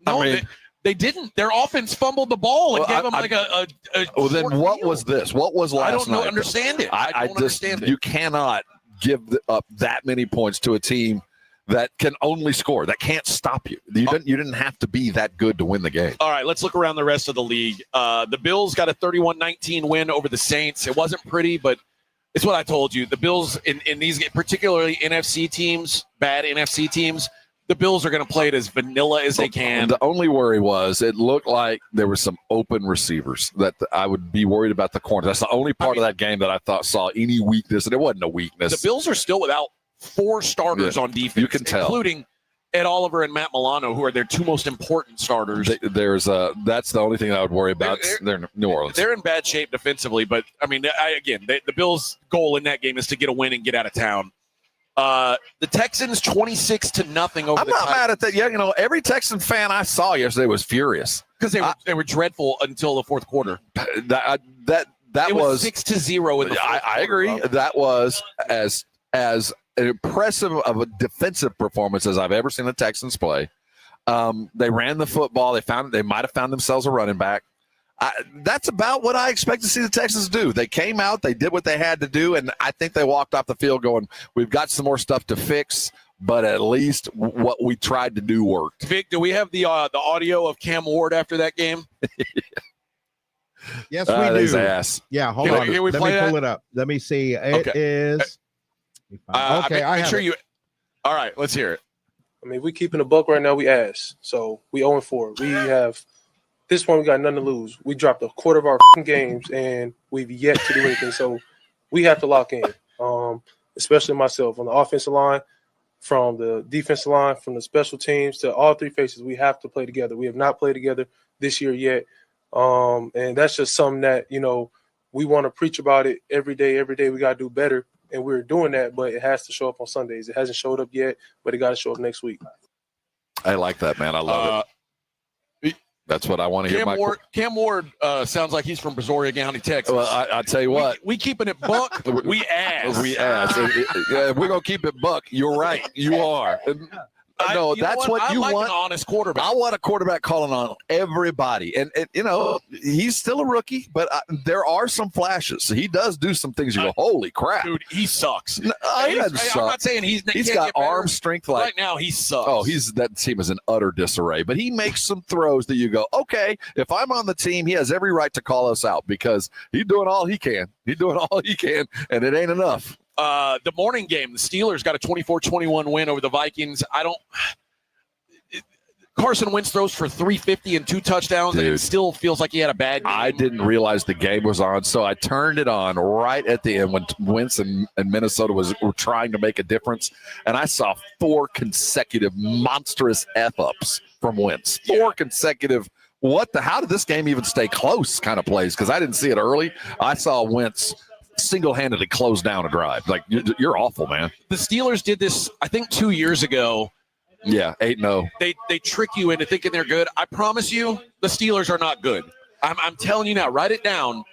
No, they didn't. Their offense fumbled the ball and gave them a well, then what was this? What was last night? I don't understand it. I don't understand it. You cannot give up that many points to a team that can only score, that can't stop you. You didn't have to be that good to win the game. All right, let's look around the rest of the league. The Bills got a 31-19 win over the Saints. It wasn't pretty, but it's what I told you. The Bills in these, particularly NFC teams, bad NFC teams, the Bills are going to play it as vanilla as they can. The only worry was it looked like there were some open receivers that I would be worried about the corner. That's the only part of that game that I thought saw any weakness, and it wasn't a weakness. The Bills are still without 4 starters on defense. You can tell. Including Ed Oliver and Matt Milano, who are their 2 most important starters. That's the only thing I would worry about. They're New Orleans. They're in bad shape defensively, but, the Bills' goal in that game is to get a win and get out of town. The Texans 26-0 over. I'm not mad at that. Yeah, every Texan fan I saw yesterday was furious because they were dreadful until the fourth quarter. That was 6-0 in the fourth I agree. Bro. That was as impressive of a defensive performance as I've ever seen the Texans play. They ran the football. They might have found themselves a running back. That's about what I expect to see the Texans do. They came out, they did what they had to do, and I think they walked off the field going, we've got some more stuff to fix, but at least what we tried to do worked. Vic, do we have the audio of Cam Ward after that game? Yes, we do. His ass. Yeah, hold on. Let me pull it up. Let me see. It is. Okay, I have it. All right, let's hear it. I mean, we keeping a buck right now. We ass. So we 0-4. We have this point. We got nothing to lose. We dropped a quarter of our games, and we've yet to do anything. So we have to lock in. Especially myself on the offensive line, from the defensive line, from the special teams to all three faces. We have to play together. We have not played together this year yet. And that's just something that, we want to preach about it every day. Every day we got to do better. And we're doing that, but it has to show up on Sundays. It hasn't showed up yet, but it got to show up next week. I like that, man. I love it. That's what I want to hear. Cam Ward sounds like he's from Brazoria County, Texas. Well, I tell you what. We keeping it buck. We ass. We ass. Yeah, we're going to keep it buck. You're right. You are. No, that's what you want. want. An honest quarterback. I want a quarterback calling on everybody, and he's still a rookie, but there are some flashes. He does do some things. You go, holy crap, dude! He sucks. No, I'm not saying he's got arm strength. Right now, he sucks. Oh, that team is in utter disarray. But he makes some throws that you go, okay. If I'm on the team, he has every right to call us out because he's doing all he can. He's doing all he can, and it ain't enough. The morning game, the Steelers got a 24-21 win over the Vikings. Carson Wentz throws for 350 and 2 touchdowns, and it still feels like he had a bad game. I didn't realize the game was on, so I turned it on right at the end when Wentz and Minnesota were trying to make a difference, and I saw 4 consecutive monstrous F-ups from Wentz. 4 consecutive. How did this game even stay close kind of plays? Because I didn't see it early. I saw Wentz single-handedly close down a drive. Like, you're awful, man. The Steelers did this, I think, 2 years ago. Yeah, 8-0. They trick you into thinking they're good. I promise you, the Steelers are not good. I'm telling you now, write it down.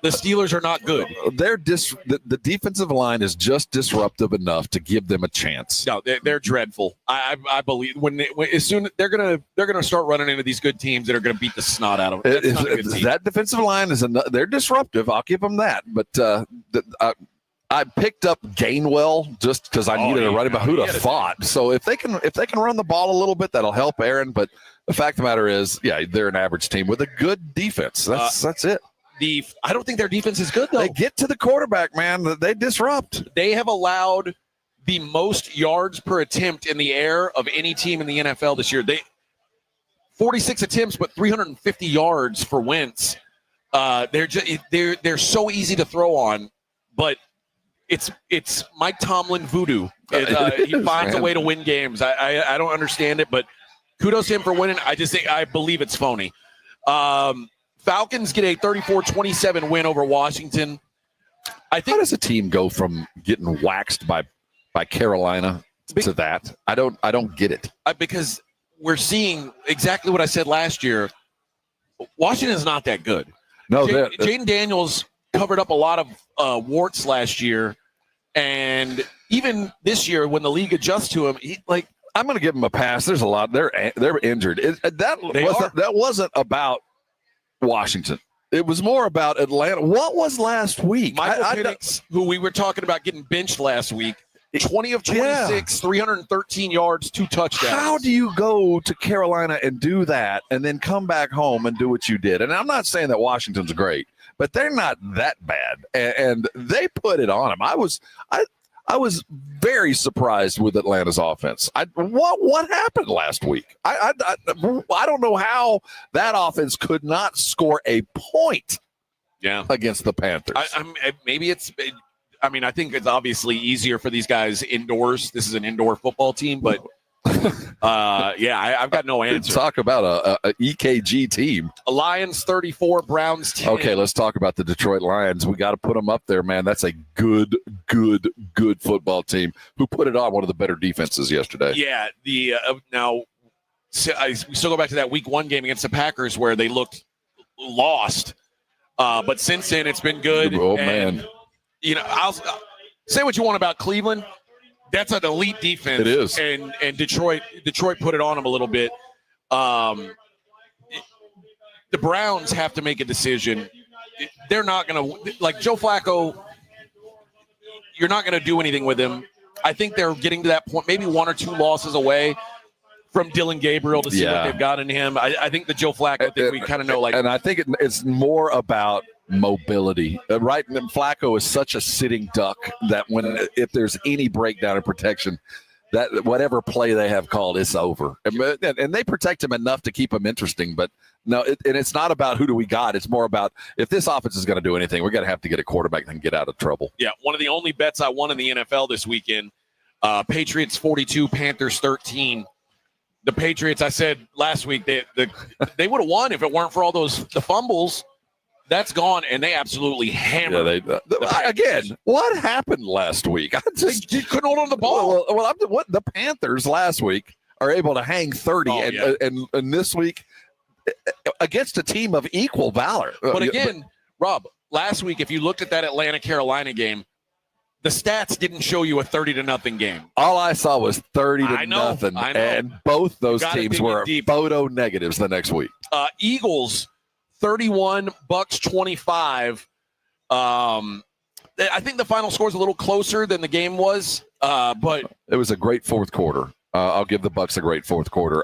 The Steelers are not good. The defensive line is just disruptive enough to give them a chance. No, they're dreadful. I believe as soon they're gonna start running into these good teams that are gonna beat the snot out of them. That defensive line they're disruptive. I'll give them that. But I picked up Gainwell just because I needed a running back. Who'd have thought? So if they can run the ball a little bit, that'll help Aaron. But the fact of the matter is, they're an average team with a good defense. That's it. I don't think their defense is good, though. They get to the quarterback, man. They disrupt. They have allowed the most yards per attempt in the air of any team in the NFL this year. 46 attempts, but 350 yards for Wentz. They're so easy to throw on, but it's Mike Tomlin voodoo. He finds a way to win games. I don't understand it, but kudos to him for winning. I believe it's phony. Falcons get a 34-27 win over Washington. How does a team go from getting waxed by Carolina to that? I don't get it. Because we're seeing exactly what I said last year. Washington's not that good. No, Jaden Daniels covered up a lot of warts last year, and even this year when the league adjusts to him, I'm going to give him a pass. There's a lot. They're injured. That wasn't about Washington. It was more about Atlanta. What was last week? Michael Penix, who we were talking about getting benched last week, 20 of 26, 313 yards, 2 touchdowns. How do you go to Carolina and do that and then come back home and do what you did? And I'm not saying that Washington's great, but they're not that bad. And they put it on them. I was very surprised with Atlanta's offense. What happened last week? I don't know how that offense could not score a point against the Panthers. I think it's obviously easier for these guys indoors. This is an indoor football team, but I've got no answer. Talk about a EKG team. Lions 34, Browns 10. Okay, let's talk about the Detroit Lions. We got to put them up there, man. That's a good football team who put it on one of the better defenses yesterday. Yeah, we still go back to that week 1 game against the Packers where they looked lost. But since then, it's been good. Oh, man. I'll say what you want about Cleveland. That's an elite defense. It is. And Detroit put it on them a little bit. The Browns have to make a decision. They're not going to – like Joe Flacco, you're not going to do anything with him. I think they're getting to that point, maybe 1 or 2 losses away from Dylan Gabriel to see what they've got in him. I think the Joe Flacco thing we kind of know. And I think it's more about mobility. Right? And Flacco is such a sitting duck that if there's any breakdown in protection, that whatever play they have called, it's over. And they protect him enough to keep him interesting. But no, and it's not about who do we got. It's more about if this offense is going to do anything, we're going to have to get a quarterback that can get out of trouble. Yeah, one of the only bets I won in the NFL this weekend, Patriots 42, Panthers 13. The Patriots, I said last week, they would have won if it weren't for all the fumbles. That's gone, and they absolutely hammered. Again, what happened last week? They couldn't hold on to the ball. What the Panthers last week are able to hang 30, and this week against a team of equal valor. But again, Rob, last week, if you looked at that Atlanta-Carolina game, the stats didn't show you a 30-0 game. All I saw was 30-0, and both those teams were photo negatives the next week. Eagles 31, Bucks 25. I think the final score is a little closer than the game was, but it was a great fourth quarter. I'll give the Bucks a great fourth quarter.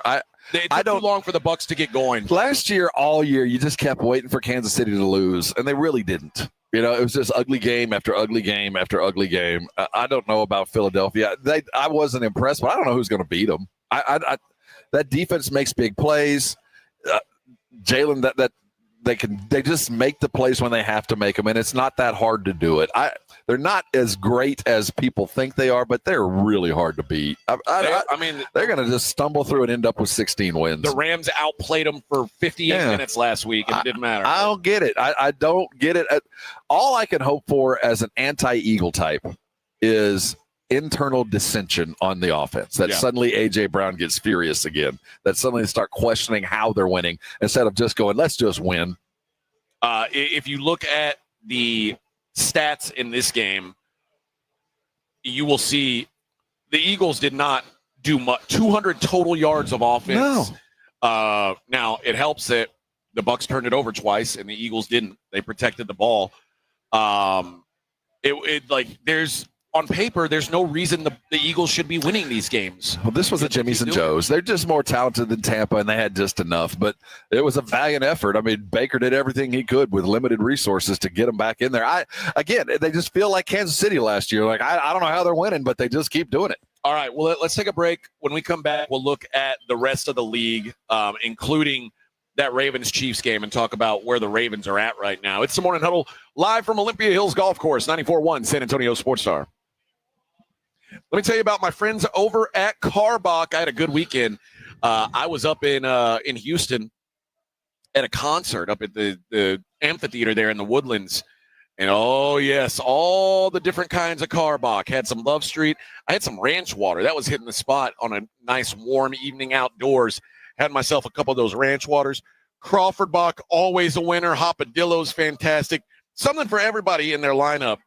It took too long for the Bucks to get going. Last year, all year, you just kept waiting for Kansas City to lose, and they really didn't. It was just ugly game after ugly game after ugly game. I don't know about Philadelphia. I wasn't impressed, but I don't know who's going to beat them. That defense makes big plays. Jalen, they just make the plays when they have to make them, and it's not that hard to do it. They're not as great as people think they are, but they're really hard to beat. I mean, they're going to just stumble through and end up with 16 wins. The Rams outplayed them for 58 minutes last week, and it didn't matter. I don't get it. I don't get it. All I can hope for as an anti-Eagle type is internal dissension on the offense, that suddenly A.J. Brown gets furious again, that suddenly they start questioning how they're winning instead of just going, let's just win. If you look at the stats in this game, you will see the Eagles did not do much. 200 total yards of offense. No. Now, it helps that the Bucs turned it over twice and the Eagles didn't. They protected the ball. There's on paper, there's no reason the Eagles should be winning these games. Well, this was a Jimmy's and Joe's. They're just more talented than Tampa, and they had just enough. But it was a valiant effort. I mean, Baker did everything he could with limited resources to get them back in there. They just feel like Kansas City last year. Like, I don't know how they're winning, but they just keep doing it. All right, well, let's take a break. When we come back, we'll look at the rest of the league, including that Ravens-Chiefs game, and talk about where the Ravens are at right now. It's the Morning Huddle, live from Olympia Hills Golf Course, 94.1 San Antonio Sports Star. Let me tell you about my friends over at Carbach. I had a good weekend. I was up in Houston at a concert up at the amphitheater there in the Woodlands. And, oh, yes, all the different kinds of Carbach. Had some Love Street. I had some ranch water. That was hitting the spot on a nice warm evening outdoors. Had myself a couple of those ranch waters. Crawford Bach, always a winner. Hopadillo's fantastic. Something for everybody in their lineup.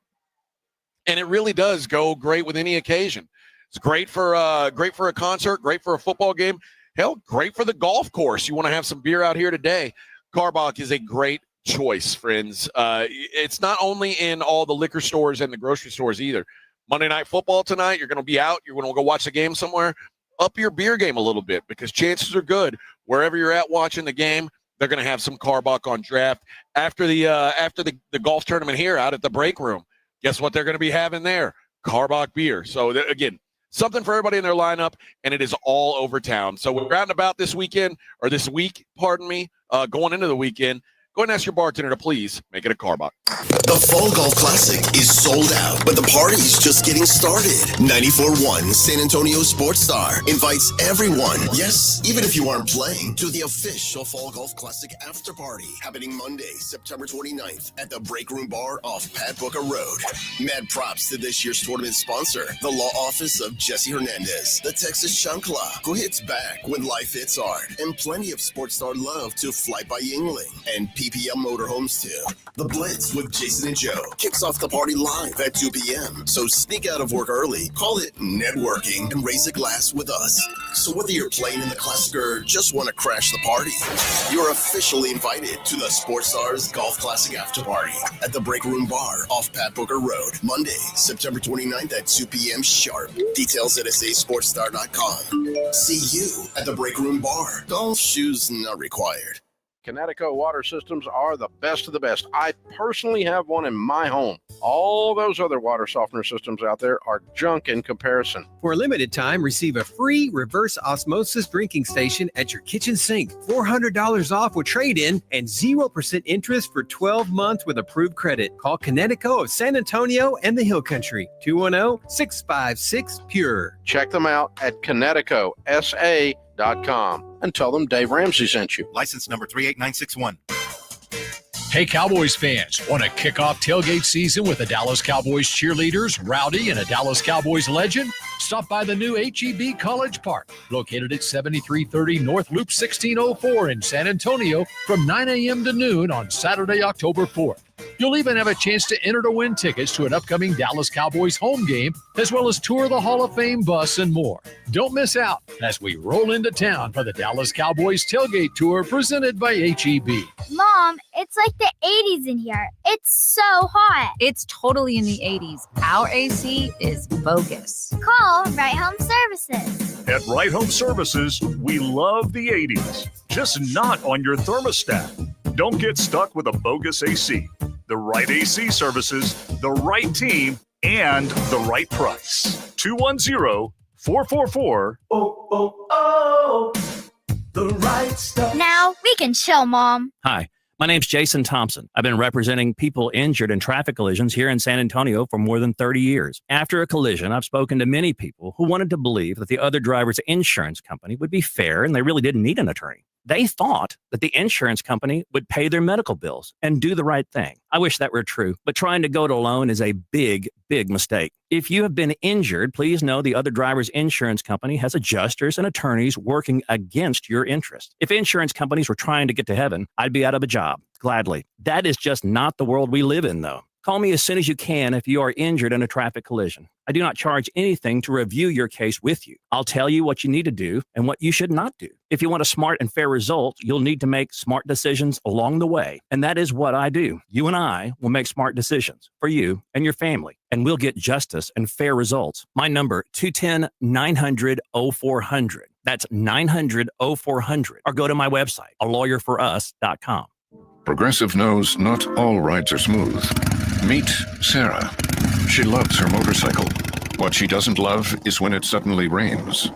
And it really does go great with any occasion. It's great for a concert, great for a football game. Hell, great for the golf course. You want to have some beer out here today. Carbach is a great choice, friends. It's not only in all the liquor stores and the grocery stores either. Monday Night Football tonight, you're going to be out. You're going to go watch the game somewhere. Up your beer game a little bit, because chances are good wherever you're at watching the game, they're going to have some Carbach on draft. After the golf tournament here out at the break room, guess what they're going to be having there? Carbach beer. So, again, something for everybody in their lineup, and it is all over town. So we're roundabout this week, going into the weekend. Go ahead and ask your bartender to please make it a Carbach. The Fall Golf Classic is sold out, but the party's just getting started. 94.1 San Antonio Sports Star invites everyone, yes, even if you aren't playing, to the official Fall Golf Classic after party happening Monday, September 29th at the Break Room Bar off Pat Booker Road. Mad props to this year's tournament sponsor, the law office of Jesse Hernandez, the Texas Chancla, who hits back when life hits hard, and plenty of Sports Star love to fly by Yingling, and PPM Motorhomes too. The Blitz with Jason and Joe kicks off the party live at 2 p.m. So sneak out of work early, call it networking, and raise a glass with us. So whether you're playing in the Classic or just want to crash the party, you're officially invited to the Sports Stars Golf Classic After Party at the Break Room Bar off Pat Booker Road, Monday, September 29th at 2 p.m. sharp. Details at sasportstar.com. See you at the Break Room Bar. Golf shoes not required. Connecticut water systems are the best of the best. I personally have one in my home. All those other water softener systems out there are junk in comparison. For a limited time, receive a free reverse osmosis drinking station at your kitchen sink. $400 off with trade-in and 0% interest for 12 months with approved credit. Call Connecticut of San Antonio and the Hill Country. 210-656-PURE. Check them out at ConnecticutSA.com and tell them Dave Ramsey sent you. License number 38961. Hey, Cowboys fans, want to kick off tailgate season with the Dallas Cowboys cheerleaders, Rowdy, and a Dallas Cowboys legend? Stop by the new HEB College Park, located at 7330 North Loop 1604 in San Antonio from 9 a.m. to noon on Saturday, October 4th. You'll even have a chance to enter to win tickets to an upcoming Dallas Cowboys home game, as well as tour the Hall of Fame bus and more. Don't miss out as we roll into town for the Dallas Cowboys tailgate tour presented by HEB. Mom, it's like the 80s in here. It's so hot. It's totally in the 80s. Our AC is bogus. Call Right Home Services. At Right Home Services, we love the 80s, just not on your thermostat. Don't get stuck with a bogus AC. The right AC services, the right team, and the right price. 210-444. The right stuff. Now we can chill, Mom. Hi, my name's Jason Thompson. I've been representing people injured in traffic collisions here in San Antonio for more than 30 years. After a collision, I've spoken to many people who wanted to believe that the other driver's insurance company would be fair and they really didn't need an attorney. They thought that the insurance company would pay their medical bills and do the right thing. I wish that were true, but trying to go it alone is a big, big mistake. If you have been injured, please know the other driver's insurance company has adjusters and attorneys working against your interest. If insurance companies were trying to get to heaven, I'd be out of a job, gladly. That is just not the world we live in, though. Call me as soon as you can if you are injured in a traffic collision. I do not charge anything to review your case with you. I'll tell you what you need to do and what you should not do. If you want a smart and fair result, you'll need to make smart decisions along the way. And that is what I do. You and I will make smart decisions for you and your family, and we'll get justice and fair results. My number, 210-900-0400. That's 900-0400. Or go to my website, alawyerforus.com. Progressive knows not all rides are smooth. Meet Sarah. She loves her motorcycle. What she doesn't love is when it suddenly rains.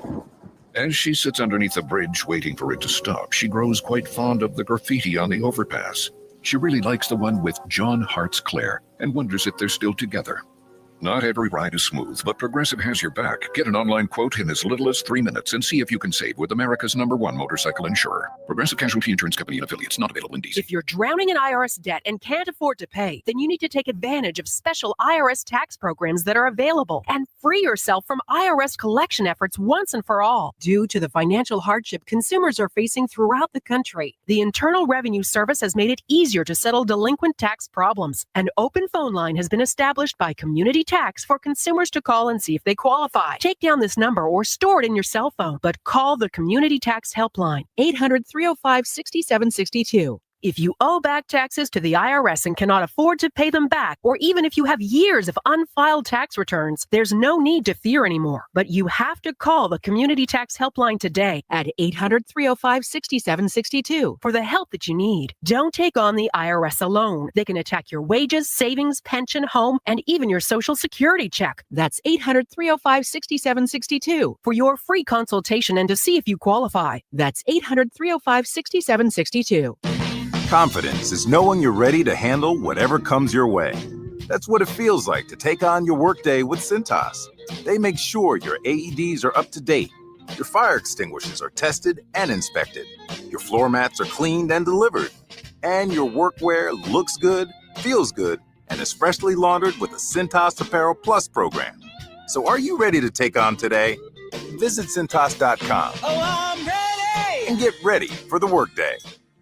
As she sits underneath a bridge waiting for it to stop, she grows quite fond of the graffiti on the overpass. She really likes the one with John Hart's Claire and wonders if they're still together. Not every ride is smooth, but Progressive has your back. Get an online quote in as little as 3 minutes and see if you can save with America's #1 motorcycle insurer. Progressive Casualty Insurance Company and affiliates, not available in D.C. If you're drowning in IRS debt and can't afford to pay, then you need to take advantage of special IRS tax programs that are available and free yourself from IRS collection efforts once and for all. Due to the financial hardship consumers are facing throughout the country, the Internal Revenue Service has made it easier to settle delinquent tax problems. An open phone line has been established by Community Tax for consumers to call and see if they qualify. Take down this number or store it in your cell phone, but call the Community Tax Helpline, 800-305-6762. If you owe back taxes to the IRS and cannot afford to pay them back, or even if you have years of unfiled tax returns, there's no need to fear anymore. But you have to call the Community Tax Helpline today at 800-305-6762 for the help that you need. Don't take on the IRS alone. They can attack your wages, savings, pension, home, and even your Social Security check. That's 800-305-6762 for your free consultation and to see if you qualify. That's 800-305-6762. Confidence is knowing you're ready to handle whatever comes your way. That's what it feels like to take on your workday with Cintas. They make sure your AEDs are up to date, your fire extinguishers are tested and inspected, your floor mats are cleaned and delivered, and your workwear looks good, feels good, and is freshly laundered with the Cintas Apparel Plus program. So are you ready to take on today? Visit Cintas.com and get ready for the workday.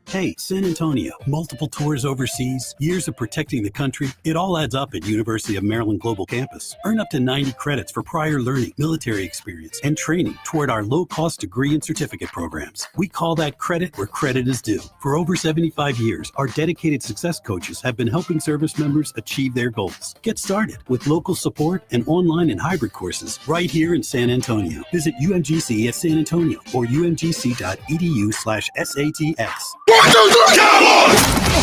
Hey, San Antonio, multiple tours overseas, years of protecting the country. It all adds up at University of Maryland Global Campus. Earn up to 90 credits for prior learning, military experience, and training toward our low-cost degree and certificate programs. We call that credit where credit is due. For over 75 years, our dedicated success coaches have been helping service members achieve their goals. Get started with local support and online and hybrid courses right here in San Antonio. Visit UMGC at San Antonio or umgc.edu/SATX.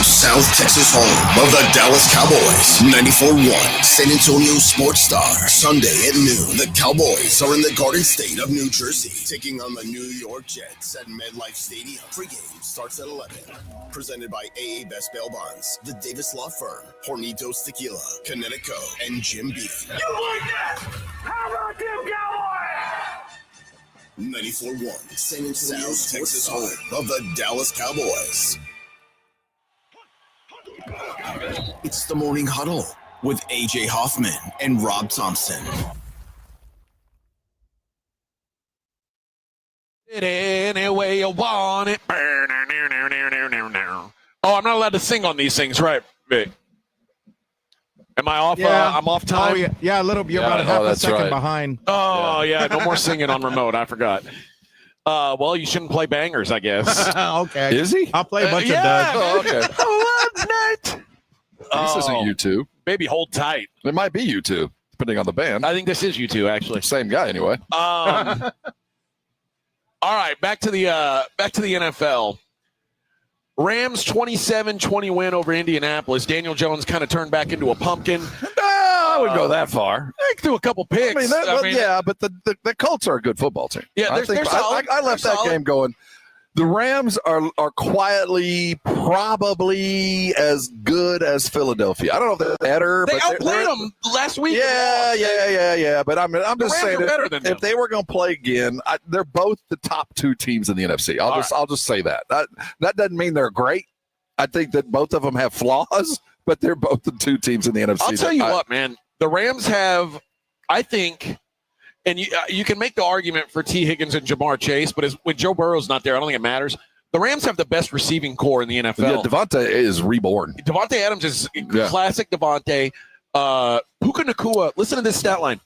South Texas home of the Dallas Cowboys. 94.1 San Antonio Sports Star. Sunday at noon, the Cowboys are in the Garden State of New Jersey, taking on the New York Jets at MetLife Stadium. Pregame starts at 11. Presented by AA Best Bail Bonds, the Davis Law Firm, Hornitos Tequila, Connecticut, and Jim B. You like that? How about them Cowboys? 94.1 San Antonio Texas home of the Dallas Cowboys. It's the Morning Huddle with AJ Hoffman and Rob Thompson. Any way you want it. Oh, I'm not allowed to sing on these things, right? Am I off? Yeah. I'm off time. Oh, yeah, a little. You're about a half a second behind. Oh, yeah. No more singing on remote. I forgot. Well, you shouldn't play bangers, I guess. Okay. Is he? I'll play a bunch of yeah. duds. Oh, okay. This isn't U2. Baby, hold tight. It might be U2, depending on the band. I think this is U2, actually. Same guy, anyway. All right, back to the NFL. Rams 27-20 win over Indianapolis. Daniel Jones kind of turned back into a pumpkin. I wouldn't go that far. They threw a couple picks. Yeah, but the Colts are a good football team. Yeah, I left that game going. The Rams are quietly probably as good as Philadelphia. I don't know if they're better. They but outplayed them last week. Yeah. But I'm just saying, if they were going to play again, they're both the top two teams in the NFC. I'll just say that. That doesn't mean they're great. I think that both of them have flaws, but they're both the two teams in the NFC. I'll tell you what, man. The Rams have, I think. And you can make the argument for T. Higgins and Jamar Chase, but when Joe Burrow's not there, I don't think it matters. The Rams have the best receiving core in the NFL. Yeah, Devontae is reborn. Devontae Adams is classic Devontae. Puka Nacua, listen to this stat line.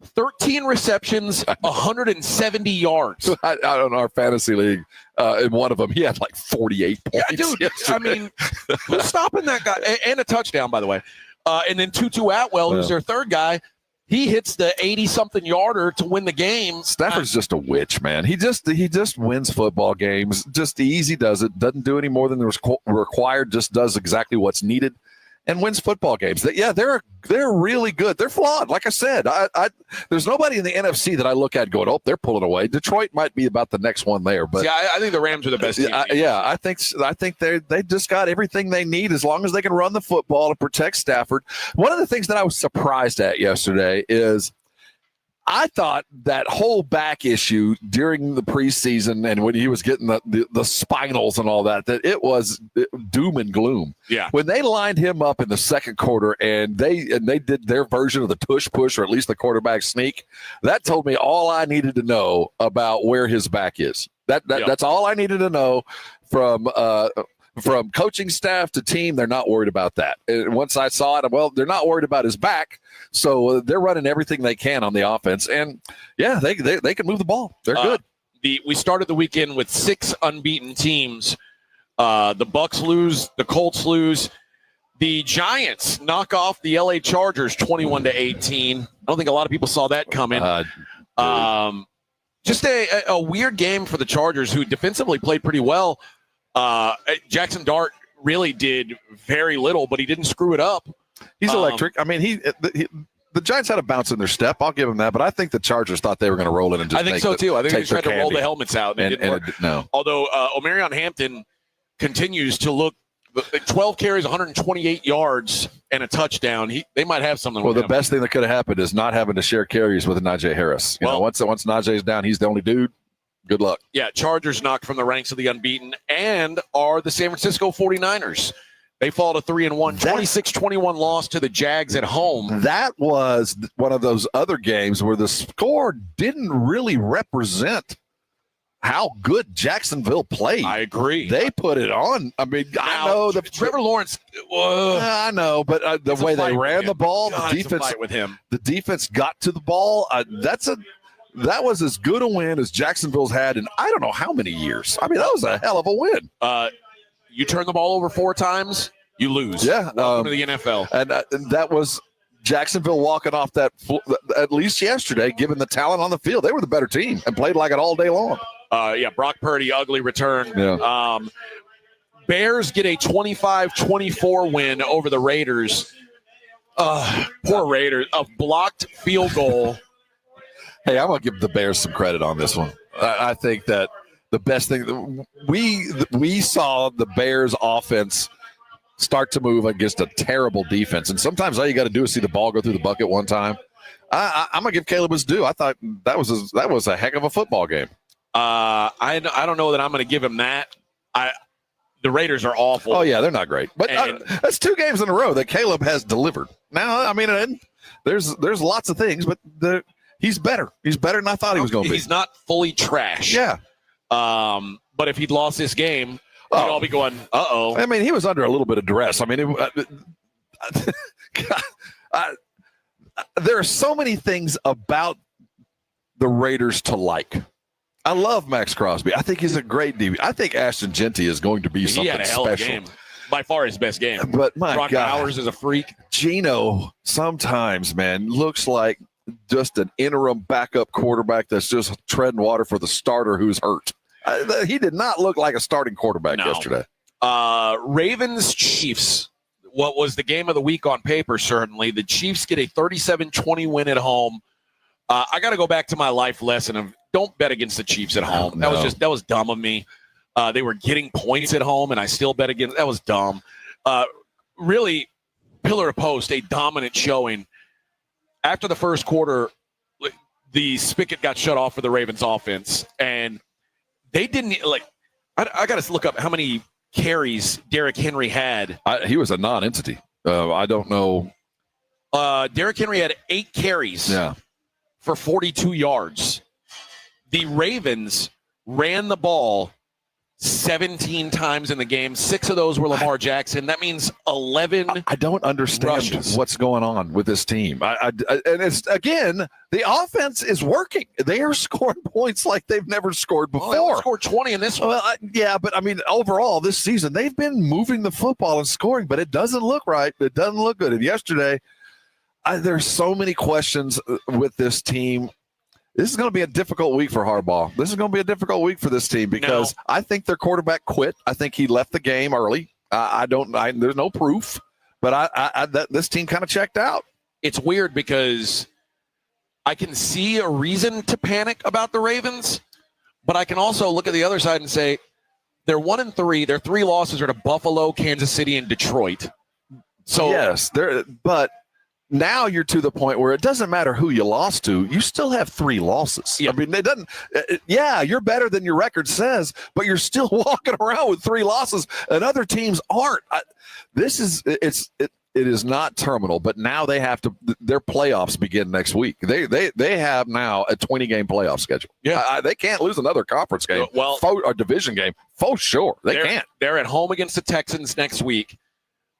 13 receptions, 170 yards. Out on our fantasy league, in one of them, he had like 48 points. Yeah, dude, I mean, who's stopping that guy? And a touchdown, by the way. And then Tutu Atwell, who's their third guy. He hits the 80-something yarder to win the game. Stafford's just a witch, man. He just wins football games. Just easy does it. Doesn't do any more than required. Just does exactly what's needed, and wins football games. They're really good. They're flawed. Like I said, there's nobody in the NFC that I look at going, oh, they're pulling away. Detroit might be about the next one there, but I think the Rams are the best team. I think they just got everything they need as long as they can run the football to protect Stafford. One of the things that I was surprised at yesterday is I thought that whole back issue during the preseason and when he was getting the spinals and all that it was doom and gloom. Yeah. When they lined him up in the second quarter and they did their version of the tush push, or at least the quarterback sneak, that told me all I needed to know about where his back is. That's all I needed to know from coaching staff to team. They're not worried about that. And once I saw it, well, they're not worried about his back. So they're running everything they can on the offense. And, yeah, they can move the ball. They're good. We started the weekend with 6 unbeaten teams. The Bucs lose. The Colts lose. The Giants knock off the L.A. Chargers 21-18. I don't think a lot of people saw that coming. Just a weird game for the Chargers, who defensively played pretty well. Jackson Dart really did very little, but he didn't screw it up. He's electric. I mean, the Giants had a bounce in their step. I'll give them that, but I think the Chargers thought they were going to roll in and just I think so too. I think they tried to roll the helmets out, and it didn't work. No. Although Omarion Hampton continues to look 12 carries, 128 yards, and a touchdown. They might have something. Well, with the best thing that could have happened is not having to share carries with Najee Harris. You know, once Najee's down, he's the only dude. Good luck. Yeah, Chargers knocked from the ranks of the unbeaten and are the San Francisco 49ers. They fall to 3-1, 26-21 loss to the Jags at home. That was one of those other games where the score didn't really represent how good Jacksonville played. I agree. They put it on. I mean, I know Trevor Lawrence. I know, but the way they ran the ball, the defense with him. The defense got to the ball. That was as good a win as Jacksonville's had in I don't know how many years. I mean, that was a hell of a win. You turn the ball over 4 times, you lose. Yeah, welcome to the NFL. And that was Jacksonville walking off that at least yesterday, given the talent on the field. They were the better team and played like it all day long. Brock Purdy, ugly return. Yeah. Bears get a 25-24 win over the Raiders. Poor Raiders. A blocked field goal. Hey, I'm going to give the Bears some credit on this one. I think that the best thing we saw the Bears offense start to move against a terrible defense. And sometimes all you got to do is see the ball go through the bucket one time. I'm going to give Caleb his due. I thought that was a heck of a football game. I don't know that I'm going to give him that. The Raiders are awful. Oh, yeah, they're not great. But that's 2 games in a row that Caleb has delivered. Now, I mean, there's lots of things, but he's better. He's better than I thought he was going to be. He's not fully trash. Yeah. But if he'd lost this game, we'd all be going, uh-oh. I mean, he was under a little bit of duress. I mean, there are so many things about the Raiders to like. I love Max Crosby. I think he's a great DB. I think Ashton Genty is going to be something he had a hell special. of a game. By far his best game. But my Brock God, Bowers is a freak. Geno sometimes, man, looks like just an interim backup quarterback that's just treading water for the starter who's hurt. He did not look like a starting quarterback yesterday. Ravens Chiefs. What was the game of the week on paper? Certainly, the Chiefs get a 37-20 win at home. I got to go back to my life lesson of don't bet against the Chiefs at home. No. That was dumb of me. They were getting points at home, and I still bet against. That was dumb. Really, pillar to post, a dominant showing. After the first quarter, the spigot got shut off for the Ravens offense, and they didn't I got to look up how many carries Derrick Henry had. He was a non-entity. I don't know. Derrick Henry had 8 carries. Yeah. For 42 yards. The Ravens ran the ball 17 times in the game. 6 of those were Lamar Jackson. That means 11 I don't understand rushes. What's going on with this team. And it's, again, the offense is working. They are scoring points like they've never scored before. Well, they scored 20 in this one. Well, yeah, but I mean, overall, this season, they've been moving the football and scoring, but it doesn't look right. It doesn't look good. And yesterday, there's so many questions with this team. This is going to be a difficult week for Harbaugh. This is going to be a difficult week for this team because I think their quarterback quit. I think he left the game early. There's no proof, but this team kind of checked out. It's weird because I can see a reason to panic about the Ravens, but I can also look at the other side and say they're 1-3. Their 3 losses are to Buffalo, Kansas City, and Detroit. So yes, but now you're to the point where it doesn't matter who you lost to. You still have 3 losses. Yeah. I mean, it doesn't. Yeah, you're better than your record says, but you're still walking around with 3 losses, and other teams aren't. It is not terminal, but now they have to. Their playoffs begin next week. They have now a 20-game playoff schedule. Yeah, they can't lose another conference game. Or division game for sure. They can't. They're at home against the Texans next week.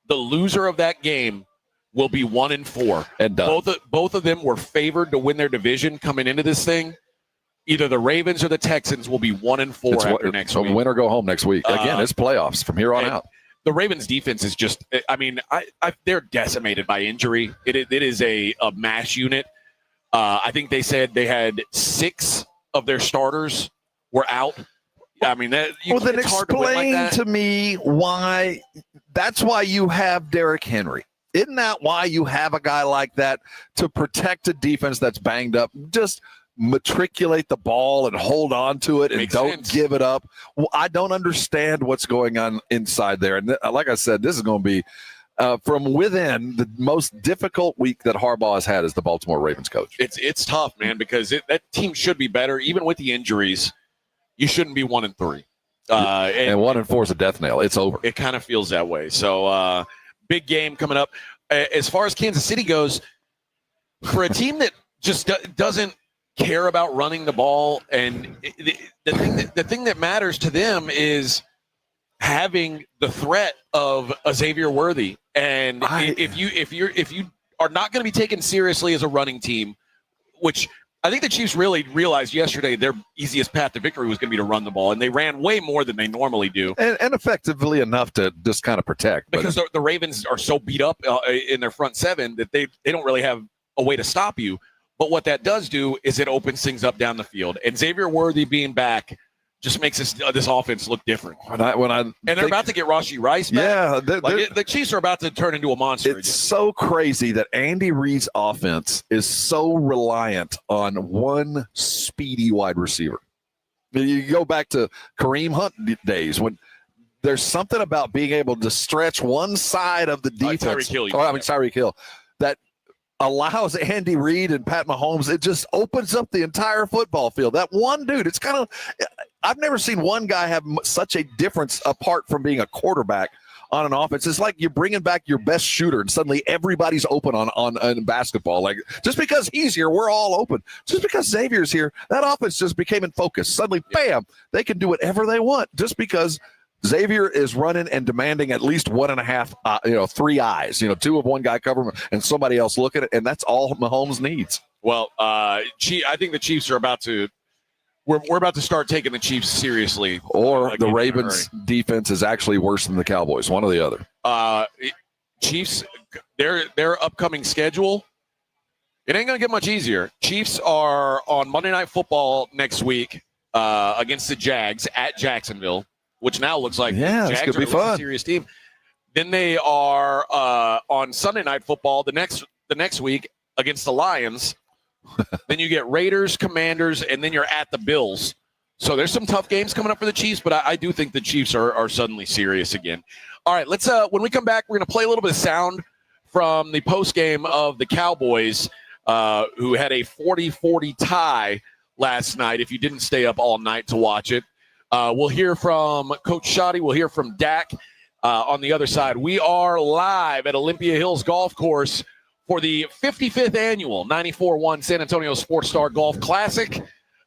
The loser of that game will be 1-4. And done. Both of them were favored to win their division coming into this thing. Either the Ravens or the Texans will be 1-4 after next week. Win or go home next week. Again, it's playoffs from here on out. The Ravens defense is just, I mean, they're decimated by injury. It is a mass unit. I think they said they had 6 of their starters were out. I mean, then explain hard to win like that. to me why. That's why you have Derrick Henry. Isn't that why you have a guy like that to protect a defense that's banged up? Just matriculate the ball and hold on to it and Makes don't sense. give it up. Well, I don't understand what's going on inside there. And like I said, this is going to be from within the most difficult week that Harbaugh has had as the Baltimore Ravens coach. It's tough, man, because that team should be better. Even with the injuries, you shouldn't be 1-3. And 1-4 is a death nail. It's over. It kind of feels that way. So big game coming up. As far as Kansas City goes, for a team that just doesn't care about running the ball, and the the thing that matters to them is having the threat of a Xavier Worthy. And if you are not going to be taken seriously as a running team, which I think the Chiefs really realized yesterday their easiest path to victory was going to be to run the ball, and they ran way more than they normally do. And effectively enough to just kind of protect. Because the Ravens are so beat up in their front seven that they don't really have a way to stop you. But what that does do is it opens things up down the field. And Xavier Worthy being back just makes this offense look different. And they're about to get Rashee Rice back. Yeah. The Chiefs are about to turn into a monster. It's so crazy that Andy Reid's offense is so reliant on one speedy wide receiver. You go back to Kareem Hunt days when there's something about being able to stretch one side of the defense. Tyreek Hill. That allows Andy Reid and Pat Mahomes. It just opens up the entire football field. That one dude, it's kind of – I've never seen one guy have such a difference apart from being a quarterback on an offense. It's like you're bringing back your best shooter, and suddenly everybody's open on basketball. Like, just because he's here, we're all open. Just because Xavier's here, that offense just became in focus. Suddenly, bam, they can do whatever they want just because Xavier is running and demanding at least 1.5, 3 eyes, 2 of one guy covering and somebody else looking at it, and that's all Mahomes needs. Well, I think the Chiefs are about to we're about to start taking the Chiefs seriously. Or the Ravens' defense is actually worse than the Cowboys, one or the other. Chiefs, their upcoming schedule, it ain't going to get much easier. Chiefs are on Monday Night Football next week against the Jags at Jacksonville, which now looks like Jags are a serious team. Then they are on Sunday Night Football the next week against the Lions. Then you get Raiders, Commanders, and then you're at the Bills. So there's some tough games coming up for the Chiefs, but I do think the Chiefs are suddenly serious again. All right, let's when we come back, we're going to play a little bit of sound from the postgame of the Cowboys, who had a 40-40 tie last night, if you didn't stay up all night to watch it. We'll hear from Coach Shoddy. We'll hear from Dak on the other side. We are live at Olympia Hills Golf Course for the 55th annual 94-1 San Antonio Sports Star Golf Classic.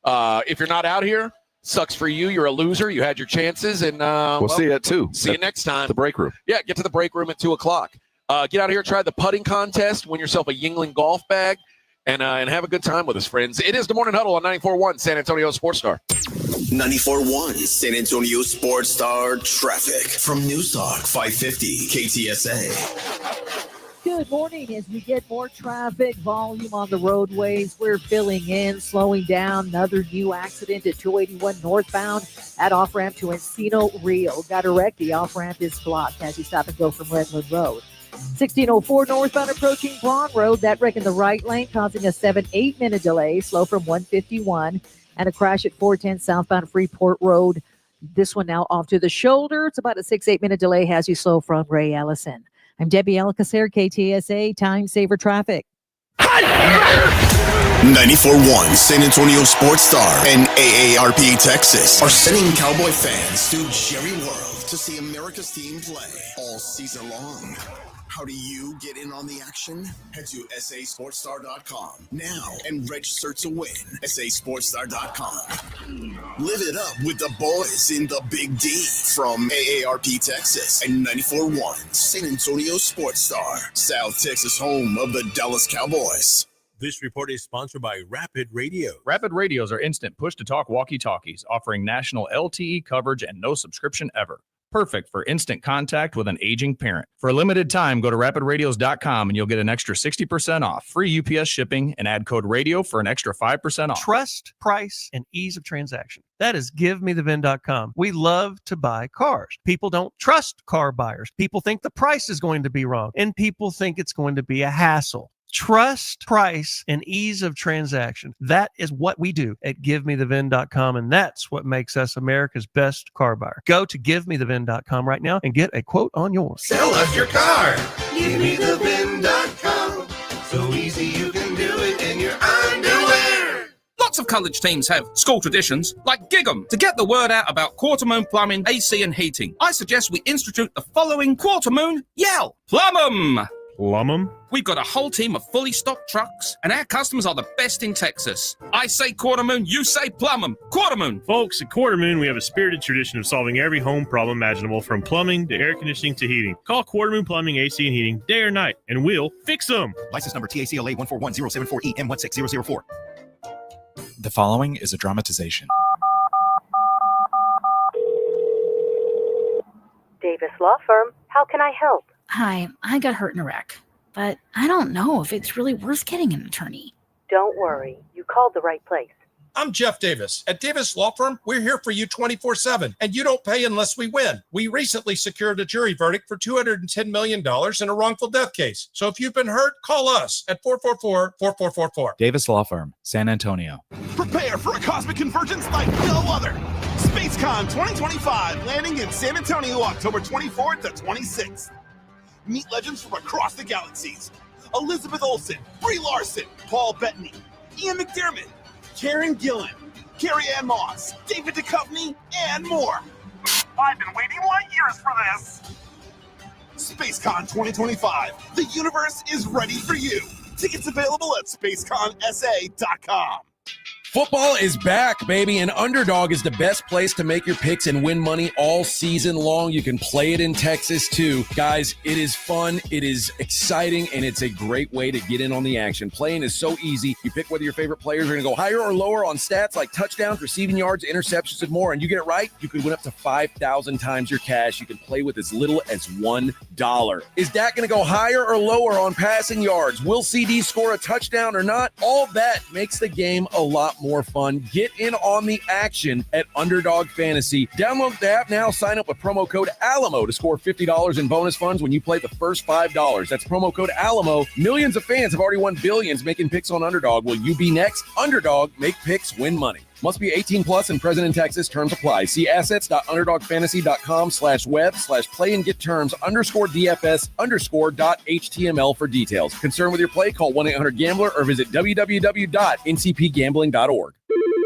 If you're not out here, sucks for you. You're a loser. You had your chances. And we'll see you at 2. See you next time. The break room. Yeah, get to the break room at 2 o'clock. Get out here, try the putting contest, win yourself a Yingling golf bag, and have a good time with us, friends. It is the Morning Huddle on 94.1 San Antonio Sports Star. 94.1 San Antonio Sports Star traffic from News Talk 550 KTSA. Good morning. As we get more traffic volume on the roadways, we're filling in, slowing down. Another new accident at 281 northbound at off-ramp to Encino Rio. Got a wreck. The off-ramp is blocked as you stop and go from Redwood Road. 1604 northbound approaching Braun Road. That wreck in the right lane causing a 7-8 minute delay. Slow from 151. And a crash at 410 southbound Freeport Road. This one now off to the shoulder. It's about a 6-8 minute delay has you slow from Ray Ellison. I'm Debbie Alcacer, KTSA Time Saver Traffic. 94.1 San Antonio Sports Star and AARP Texas are sending Cowboy fans to Jerry World to see America's team play all season long. How do you get in on the action? Head to sasportsstar.com now and register to win. sasportsstar.com. Live it up with the boys in the Big D from AARP Texas and 94.1 San Antonio Sports Star, South Texas home of the Dallas Cowboys. This report is sponsored by Rapid Radio. Rapid Radios are instant push-to-talk walkie-talkies offering national LTE coverage and no subscription ever. Perfect for instant contact with an aging parent. For a limited time, go to rapidradios.com and you'll get an extra 60% off, free UPS shipping, and add code radio for an extra 5% off. Trust, price, and ease of transaction. That is givemethevin.com. We love to buy cars. People don't trust car buyers. People think the price is going to be wrong, and people think it's going to be a hassle. Trust, price, and ease of transaction. That is what we do at GiveMeTheVin.com, and that's what makes us America's best car buyer. Go to GiveMeTheVin.com right now and get a quote on yours. Sell us your car. GiveMeTheVin.com. So easy you can do it in your underwear. Lots of college teams have school traditions, like Gig 'em. To get the word out about Quarter Moon Plumbing, AC and Heating, I suggest we institute the following Quarter Moon Yell. Plum 'em! Plumb them? We've got a whole team of fully stocked trucks, and our customers are the best in Texas. I say Quarter Moon, you say Plumb 'em. Quarter Moon. Folks, at Quarter Moon, we have a spirited tradition of solving every home problem imaginable, from plumbing to air conditioning to heating. Call Quarter Moon Plumbing, AC, and Heating day or night, and we'll fix them. License number TACLA 141074E M16004. The following is a dramatization. Davis Law Firm, how can I help? Hi, I got hurt in a wreck, but I don't know if it's really worth getting an attorney. Don't worry, you called the right place. I'm Jeff Davis. At Davis Law Firm, we're here for you 24/7, and you don't pay unless we win. We recently secured a jury verdict for $210 million in a wrongful death case. So if you've been hurt, call us at 444-4444. Davis Law Firm, San Antonio. Prepare for a cosmic convergence like no other. SpaceCon 2025, landing in San Antonio October 24th to 26th. Meet legends from across the galaxies. Elizabeth Olsen, Brie Larson, Paul Bettany, Ian McDermott, Karen Gillan, Carrie Ann Moss, David Duchovny, and more. I've been waiting light years for this. SpaceCon 2025. The universe is ready for you. Tickets available at spaceconsa.com. Football is back, baby, and Underdog is the best place to make your picks and win money all season long. You can play it in Texas, too. Guys, it is fun, it is exciting, and it's a great way to get in on the action. Playing is so easy. You pick whether your favorite players are going to go higher or lower on stats like touchdowns, receiving yards, interceptions, and more, and you get it right, you could win up to 5,000 times your cash. You can play with as little as $1. Is Dak going to go higher or lower on passing yards? Will CD score a touchdown or not? All that makes the game a lot more fun. Get in on the action at Underdog Fantasy. Download the app now. Sign up with promo code ALAMO to score $50 in bonus funds when you play the first $5. That's promo code ALAMO. Millions of fans have already won billions making picks on Underdog. Will you be next? Underdog, make picks, win money. Must be 18 plus and present in Texas. Terms apply. See assets.underdogfantasy.com/web/play and get terms _DFS_.html for details. Concerned with your play? Call 1-800-GAMBLER or visit www.ncpgambling.org.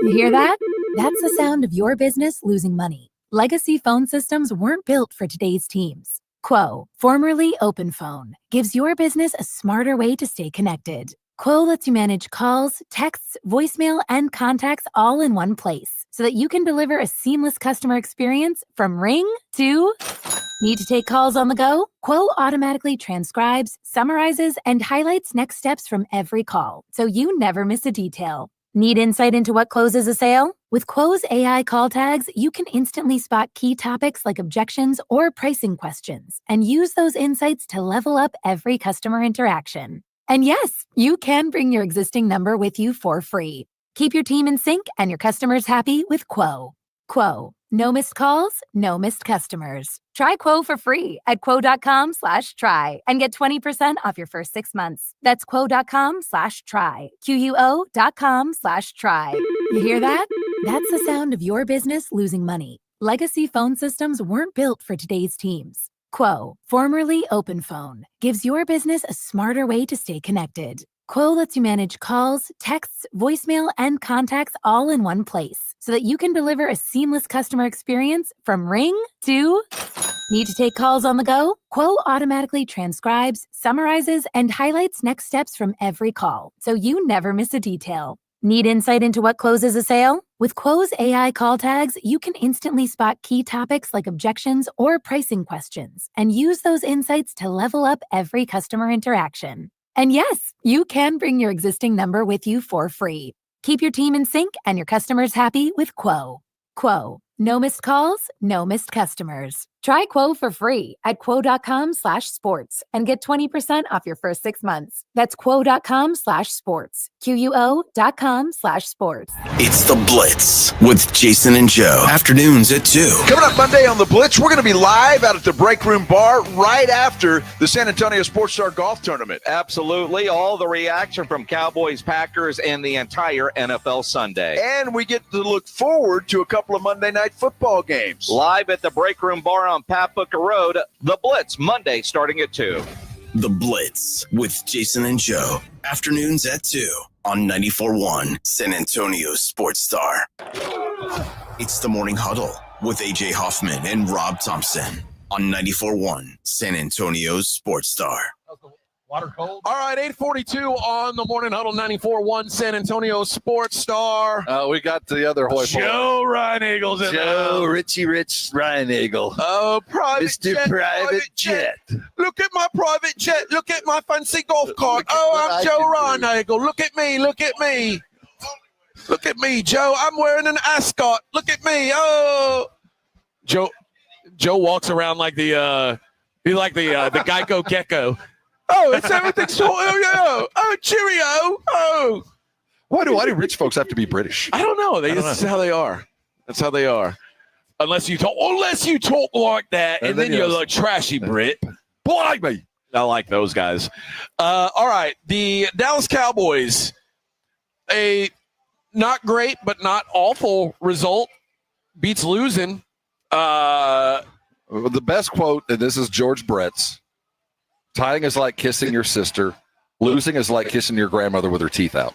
You hear that? That's the sound of your business losing money. Legacy phone systems weren't built for today's teams. Quo, formerly OpenPhone, gives your business a smarter way to stay connected. Quo lets you manage calls, texts, voicemail, and contacts all in one place so that you can deliver a seamless customer experience from ring to... Need to take calls on the go? Quo automatically transcribes, summarizes, and highlights next steps from every call, so you never miss a detail. Need insight into what closes a sale? With Quo's AI call tags, you can instantly spot key topics like objections or pricing questions and use those insights to level up every customer interaction. And yes, you can bring your existing number with you for free. Keep your team in sync and your customers happy with Quo. Quo, no missed calls, no missed customers. Try Quo for free at quo.com/try and get 20% off your first 6 months. That's quo.com/try. QUO.com/try. You hear that? That's the sound of your business losing money. Legacy phone systems weren't built for today's teams. Quo, formerly OpenPhone, gives your business a smarter way to stay connected. Quo lets you manage calls, texts, voicemail, and contacts all in one place so that you can deliver a seamless customer experience from ring to... Need to take calls on the go? Quo automatically transcribes, summarizes, and highlights next steps from every call, so you never miss a detail. Need insight into what closes a sale? With Quo's AI call tags, you can instantly spot key topics like objections or pricing questions and use those insights to level up every customer interaction. And yes, you can bring your existing number with you for free. Keep your team in sync and your customers happy with Quo. Quo, no missed calls, no missed customers. Try Quo for free at quo.com/sports and get 20% off your first 6 months. That's quo.com/sports. QUO.com/sports. It's The Blitz with Jason and Joe. Afternoons at 2. Coming up Monday on The Blitz, we're going to be live out at the Break Room Bar right after the San Antonio Sports Star Golf Tournament. Absolutely. All the reaction from Cowboys-Packers and the entire NFL Sunday. And we get to look forward to a couple of Monday night football games. Live at the Break Room Bar on Pat Booker Road, The Blitz, Monday starting at 2. The Blitz with Jason and Joe. Afternoons at 2 on 94.1 San Antonio Sports Star. It's the Morning Huddle with AJ Hoffman and Rob Thompson on 94.1 San Antonio Sports Star. Water cold. All right, 8:42 on the Morning Huddle, 94.1 San Antonio Sports Star. We got the other Hoy Joe Ryan Eagles in Joe Richie Rich Ryan Eagle. Oh, private Mr. jet, Private Jet. Look at my private jet. Look at my fancy golf cart. Oh, I'm Joe Ryan Eagle. Look at me. Look at me. Look at me, Joe. I'm wearing an ascot. Look at me. Oh, Joe walks around like the Geico gecko. Oh, it's everything so. Oh, yeah. Oh, cheerio. Oh. Why do rich folks have to be British? I don't know. That's how they are. That's how they are. Unless you talk like that, and then you're like trashy Brit. Like me. I like those guys. All right, the Dallas Cowboys, a not great but not awful result, beats losing. The best quote, and this is George Brett's: tying is like kissing your sister. Losing is like kissing your grandmother with her teeth out.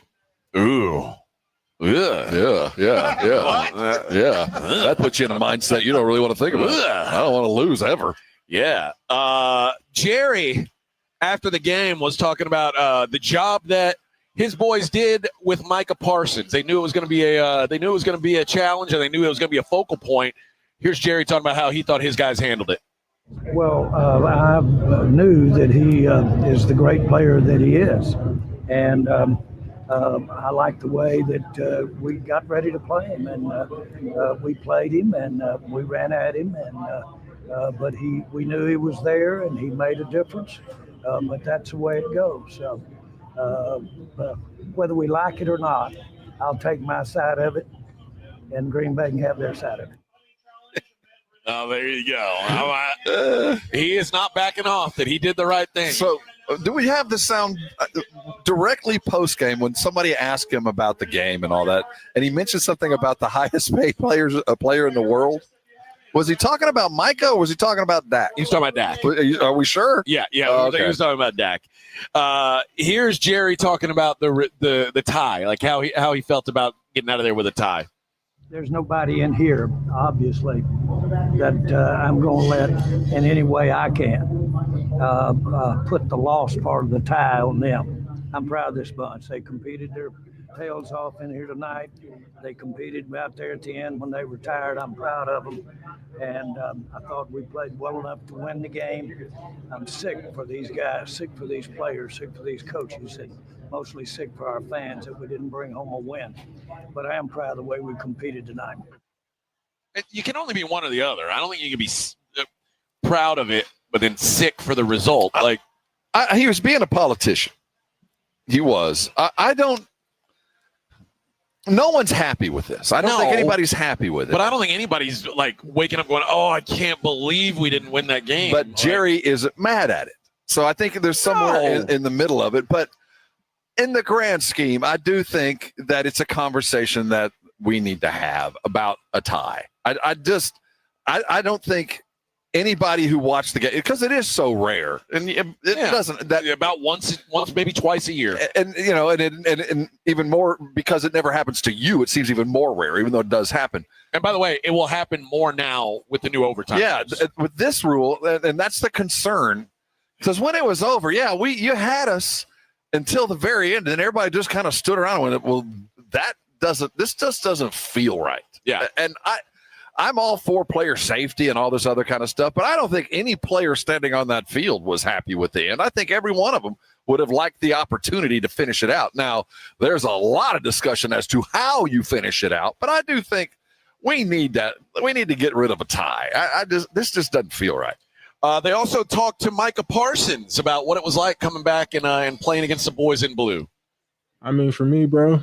Ooh. Yeah. That puts you in a mindset you don't really want to think about. I don't want to lose ever. Yeah. Jerry, after the game, was talking about the job that his boys did with Micah Parsons. They knew it was going to be a challenge, and they knew it was going to be a focal point. Here's Jerry talking about how he thought his guys handled it. Well, I knew that he is the great player that he is, and I like the way that we got ready to play him, and we played him, and we ran at him, and but we knew he was there, and he made a difference. But that's the way it goes. Whether we like it or not, I'll take my side of it, and Green Bay can have their side of it. Oh, there you go. He is not backing off that he did the right thing. So, do we have the sound directly post-game when somebody asked him about the game and all that, and he mentioned something about the highest paid player in the world? Was he talking about Micah or was he talking about Dak? He was talking about Dak. Are we sure? Yeah. Oh, okay. He was talking about Dak. Here's Jerry talking about the tie, like how he felt about getting out of there with a tie. There's nobody in here, obviously, that I'm going to let in any way I can put the loss part of the tie on them. I'm proud of this bunch. They competed their tails off in here tonight. They competed out there at the end when they were tired. I'm proud of them. And I thought we played well enough to win the game. I'm sick for these guys, sick for these players, sick for these coaches, and mostly sick for our fans that we didn't bring home a win. But I am proud of the way we competed tonight. You can only be one or the other. I don't think you can be proud of it, but then sick for the result. He was being a politician. He was. No one's happy with this. I don't think anybody's happy with it. But I don't think anybody's like waking up going, "Oh, I can't believe we didn't win that game." But Jerry is mad at it. So I think there's somewhere in the middle of it. But in the grand scheme, I do think that it's a conversation that we need to have about a tie. I don't think anybody who watched the game, because it is so rare, and it doesn't about once maybe twice a year, and and even more because it never happens to you. It seems even more rare, even though it does happen. And by the way, it will happen more now with the new overtime. Yeah, with this rule, and that's the concern. Because when it was over, you had us until the very end, and everybody just kind of stood around and went, "Well, this just doesn't feel right." Yeah, and I'm all for player safety and all this other kind of stuff, but I don't think any player standing on that field was happy with the end. I think every one of them would have liked the opportunity to finish it out. Now, there's a lot of discussion as to how you finish it out, but I do think we need to get rid of a tie. This just doesn't feel right. They also talked to Micah Parsons about what it was like coming back and playing against the boys in blue. I mean, for me, bro,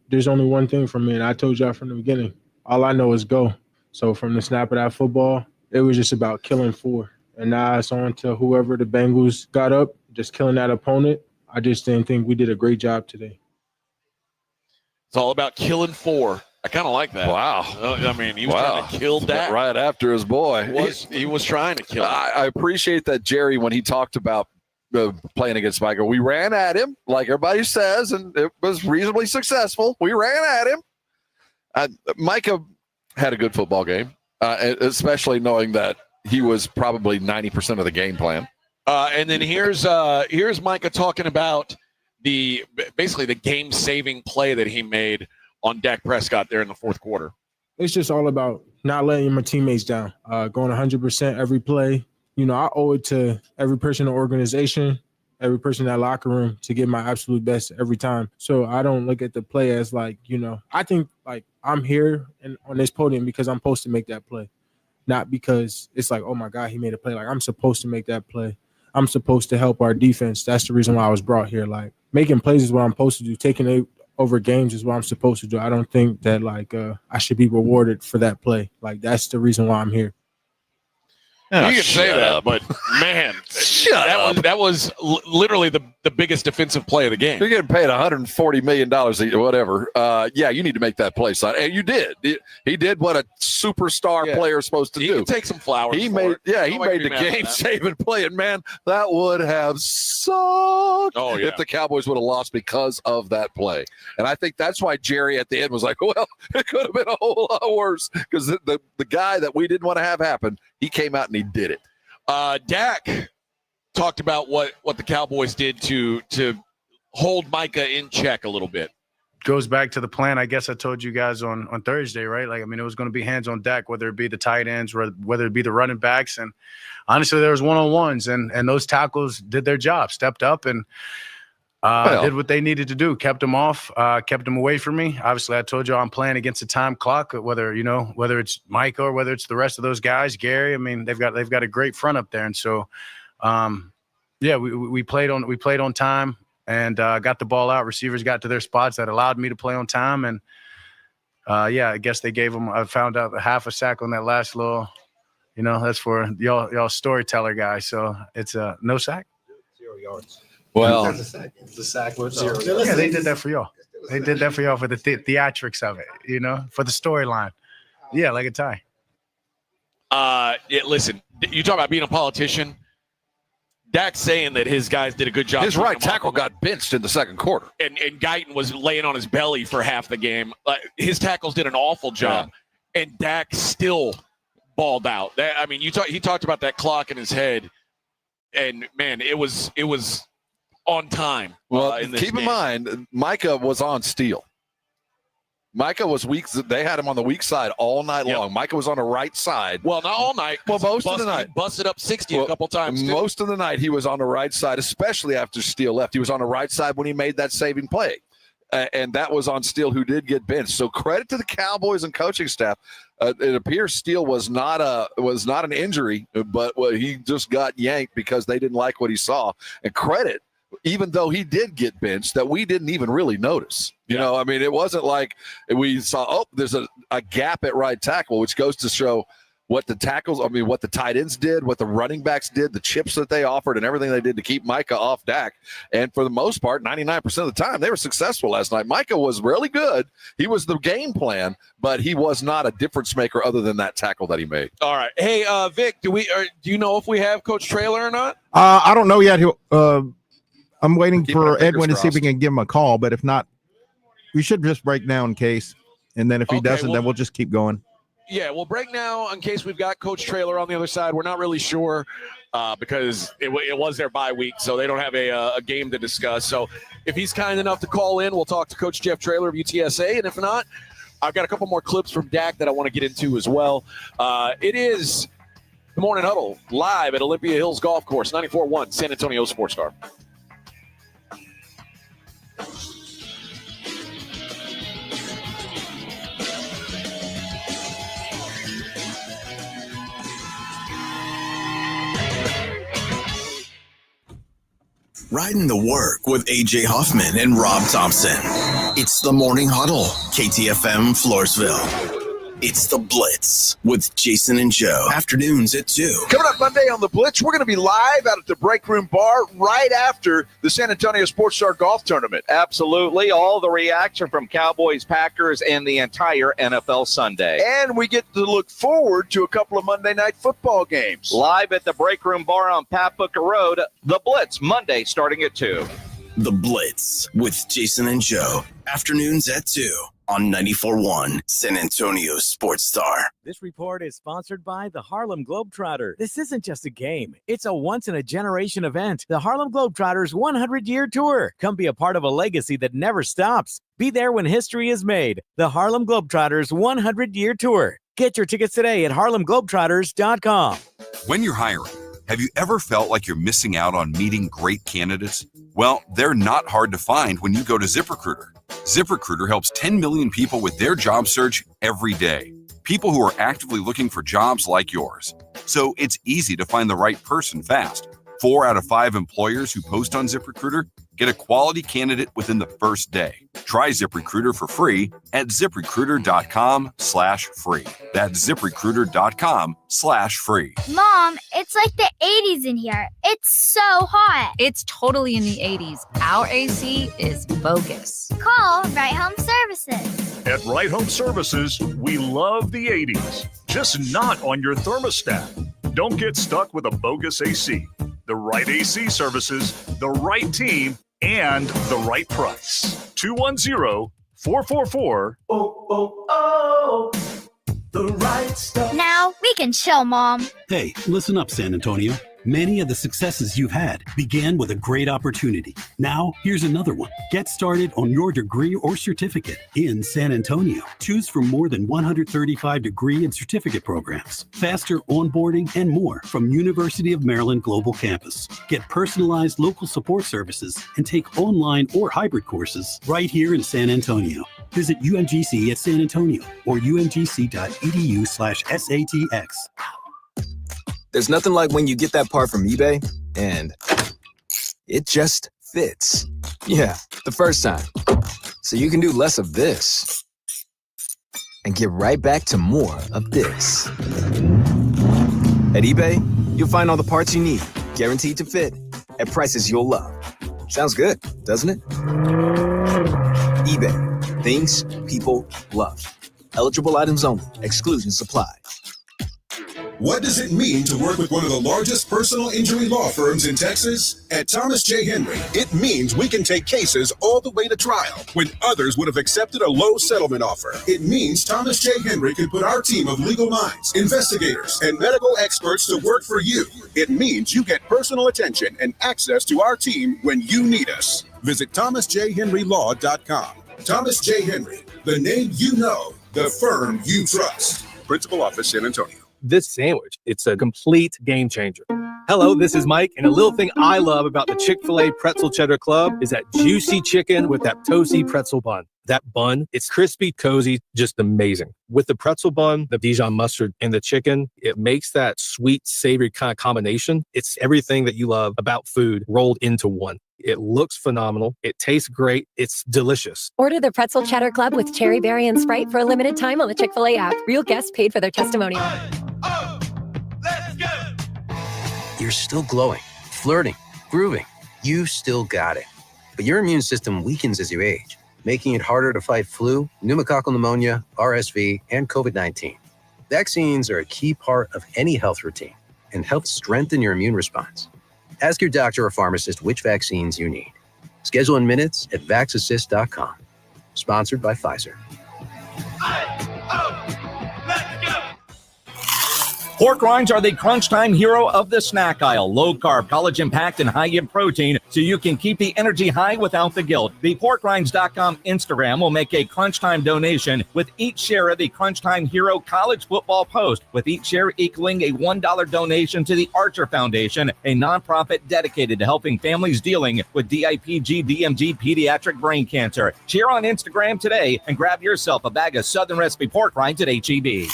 there's only one thing for me, and I told y'all from the beginning. All I know is go. So from the snap of that football, it was just about killing four. And now it's on to whoever the Bengals got up, just killing that opponent. I just didn't think we did a great job today. It's all about killing four. I kind of like that. Wow. I mean, he was trying to kill Dak. Right after his boy. He was trying to kill him. I appreciate that, Jerry, when he talked about playing against Micah. We ran at him, like everybody says, and it was reasonably successful. We ran at him. Micah had a good football game, especially knowing that he was probably 90% of the game plan. And then here's Micah talking about basically the game-saving play that he made on Dak Prescott there in the fourth quarter. It's just all about not letting my teammates down, going 100% every play. You know, I owe it to every person in the organization, every person in that locker room to give my absolute best every time. So I don't look at the play as like, you know, I think like I'm here and on this podium because I'm supposed to make that play, not because it's like, oh my God, he made a play. Like I'm supposed to make that play. I'm supposed to help our defense. That's the reason why I was brought here. Like making plays is what I'm supposed to do. Taking over games is what I'm supposed to do. I don't think that like I should be rewarded for that play. Like that's the reason why I'm here. You can say that, but man, that was literally the biggest defensive play of the game. You're getting paid $140 million, whatever. Yeah, you need to make that play, son. And you did. He did what a superstar player is supposed to do. He can take some flowers. He made the game-saving play, and man, that would have sucked if the Cowboys would have lost because of that play. And I think that's why Jerry at the end was like, well, it could have been a whole lot worse because the guy that we didn't want to have happen, he came out and he did it. Dak talked about what the Cowboys did to hold Micah in check a little bit. Goes back to the plan, I guess I told you guys on Thursday, right? Like, I mean, it was going to be hands on deck, whether it be the tight ends, whether it be the running backs. And honestly, there was one-on-ones, and those tackles did their job, stepped up and did what they needed to do, kept them off, kept them away from me. Obviously, I told you I'm playing against a time clock, whether it's Micah or whether it's the rest of those guys, Gary. I mean, they've got a great front up there. And so, we played on time and got the ball out. Receivers got to their spots that allowed me to play on time. And, I guess they gave them – I found out half a sack on that last little – that's for y'all storyteller guys. So it's a no sack. 0 yards. Well, it's a sack with 0 yards. Yeah, they did that for y'all. They did that for y'all for the theatrics of it, for the storyline. Yeah, like a tie. Listen, you talk about being a politician. Dak's saying that his guys did a good job. His right tackle got benched in the second quarter. And Guyton was laying on his belly for half the game. His tackles did an awful job. Yeah. And Dak still balled out. He talked about that clock in his head. And, man, it was on time. Well, keep in mind, Micah was on steel. Micah was weak. They had him on the weak side all night long. Micah was on the right side. Well, not all night. Well, most of the night. He busted up 60 a couple times, too. Most of the night he was on the right side, especially after Steele left. He was on the right side when he made that saving play. And that was on Steele, who did get benched. So credit to the Cowboys and coaching staff. It appears Steele was not an injury, but he just got yanked because they didn't like what he saw. And credit, even though he did get benched, that we didn't even really notice. It wasn't like we saw, there's a gap at right tackle, which goes to show what the tight ends did, what the running backs did, the chips that they offered, and everything they did to keep Micah off Dak. And for the most part, 99% of the time, they were successful last night. Micah was really good. He was the game plan, but he was not a difference maker other than that tackle that he made. All right. Hey, Vic, do you know if we have Coach Traylor or not? I don't know yet. I'm waiting for Edwin to see if we can give him a call, but if not, we should just break now in case. And then if he doesn't, then we'll just keep going. Yeah, we'll break now in case we've got Coach Traylor on the other side. We're not really sure because it was their bye week, so they don't have a game to discuss. So if he's kind enough to call in, we'll talk to Coach Jeff Traylor of UTSA. And if not, I've got a couple more clips from Dak that I want to get into as well. It is the Morning Huddle live at Olympia Hills Golf Course, 94.1 San Antonio Sports Star. Riding to work with AJ Hoffman and Rob Thompson. It's the Morning Huddle, KTFM Floresville. It's the Blitz with Jason and Joe. Afternoons at 2. Coming up Monday on the Blitz, we're going to be live out at the Break Room Bar right after the San Antonio Sports Star Golf Tournament. Absolutely. All the reaction from Cowboys-Packers and the entire NFL Sunday. And we get to look forward to a couple of Monday night football games. Live at the Break Room Bar on Pat Booker Road, the Blitz, Monday starting at 2. The Blitz with Jason and Joe. Afternoons at 2. on 94.1 San Antonio Sports Star. This report is sponsored by the Harlem Globetrotters. This isn't just a game. It's a once-in-a-generation event. The Harlem Globetrotters 100-year tour. Come be a part of a legacy that never stops. Be there when history is made. The Harlem Globetrotters 100-year tour. Get your tickets today at harlemglobetrotters.com. When you're hiring, have you ever felt like you're missing out on meeting great candidates? Well, they're not hard to find when you go to ZipRecruiter. ZipRecruiter helps 10 million people with their job search every day. People who are actively looking for jobs like yours. So it's easy to find the right person fast. 4 out of 5 employers who post on ZipRecruiter get a quality candidate within the first day. Try ZipRecruiter for free at ZipRecruiter.com/free. That's ZipRecruiter.com/free. Mom, it's like the 80s in here. It's so hot. It's totally in the 80s. Our AC is bogus. Call Right Home Services. At Right Home Services, we love the 80s, just not on your thermostat. Don't get stuck with a bogus AC. The right AC services, the right team, and the right price. 210-444. The right stuff. Now we can chill, Mom. Hey, listen up, San Antonio. Many of the successes you've had began with a great opportunity. Now, here's another one. Get started on your degree or certificate in San Antonio. Choose from more than 135 degree and certificate programs, faster onboarding, and more from University of Maryland Global Campus. Get personalized local support services and take online or hybrid courses right here in San Antonio. Visit UMGC at San Antonio or umgc.edu/SATX. There's nothing like when you get that part from eBay and it just fits. Yeah, the first time. So you can do less of this and get right back to more of this. At eBay, you'll find all the parts you need, guaranteed to fit, at prices you'll love. Sounds good, doesn't it? eBay, things people love. Eligible items only. Exclusions apply. What does it mean to work with one of the largest personal injury law firms in Texas? At Thomas J. Henry, it means we can take cases all the way to trial when others would have accepted a low settlement offer. It means Thomas J. Henry can put our team of legal minds, investigators, and medical experts to work for you. It means you get personal attention and access to our team when you need us. Visit thomasjhenrylaw.com. Thomas J. Henry, the name you know, the firm you trust. Principal Office, San Antonio. This sandwich, it's a complete game changer. Hello, this is Mike, and a little thing I love about the Chick-fil-A Pretzel Cheddar Club is that juicy chicken with that toasty pretzel bun. That bun, it's crispy, cozy, just amazing. With the pretzel bun, the Dijon mustard, and the chicken, it makes that sweet, savory kind of combination. It's everything that you love about food rolled into one. It looks phenomenal. It tastes great. It's delicious. Order the Pretzel Cheddar Club with Cherry Berry and Sprite for a limited time on the Chick-fil-A app. Real guests paid for their testimonial. You're still glowing, flirting, grooving. You still got it. But your immune system weakens as you age, making it harder to fight flu, pneumococcal pneumonia, RSV, and COVID-19. Vaccines are a key part of any health routine and help strengthen your immune response. Ask your doctor or pharmacist which vaccines you need. Schedule in minutes at vaxassist.com. Sponsored by Pfizer. Pork rinds are the crunch time hero of the snack aisle. Low carb, collagen packed, and high in protein, so you can keep the energy high without the guilt. The porkrinds.com Instagram will make a crunch time donation with each share of the Crunch Time Hero college football post, with each share equaling a $1 donation to the Archer Foundation, a nonprofit dedicated to helping families dealing with DIPG, DMG, pediatric brain cancer. Share on Instagram today and grab yourself a bag of Southern Recipe pork rinds at HEB.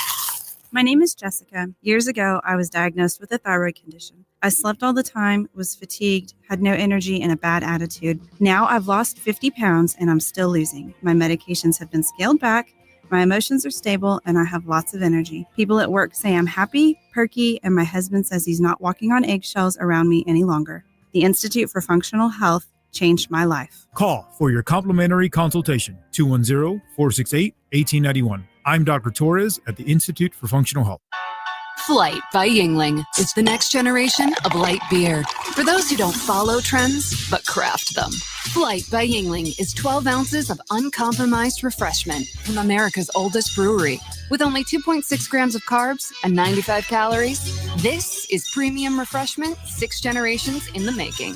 My name is Jessica. Years ago, I was diagnosed with a thyroid condition. I slept all the time, was fatigued, had no energy, and a bad attitude. Now I've lost 50 pounds and I'm still losing. My medications have been scaled back, my emotions are stable, and I have lots of energy. People at work say I'm happy, perky, and my husband says he's not walking on eggshells around me any longer. The Institute for Functional Health changed my life. Call for your complimentary consultation, 210-468-1891. I'm Dr. Torres at the Institute for Functional Health. Flight by Yingling is the next generation of light beer. For those who don't follow trends, but craft them. Flight by Yingling is 12 ounces of uncompromised refreshment from America's oldest brewery. With only 2.6 grams of carbs and 95 calories, this is premium refreshment 6 generations in the making.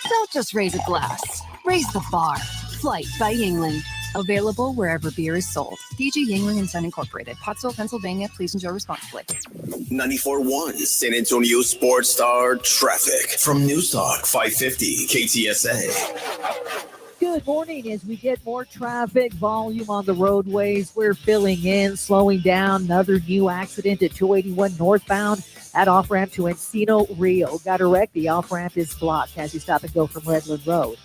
Don't just raise a glass, raise the bar. Flight by Yingling. Available wherever beer is sold. DG Yingling and Son Incorporated. Pottsville, Pennsylvania. Please enjoy responsibly. 94.1 San Antonio Sports Star traffic from News Talk 550 KTSA. Good morning. As we get more traffic volume on the roadways, we're filling in, slowing down. Another new accident at 281 northbound at off-ramp to Encino Rio. Got a wreck. The off-ramp is blocked as you stop and go from Redland Road.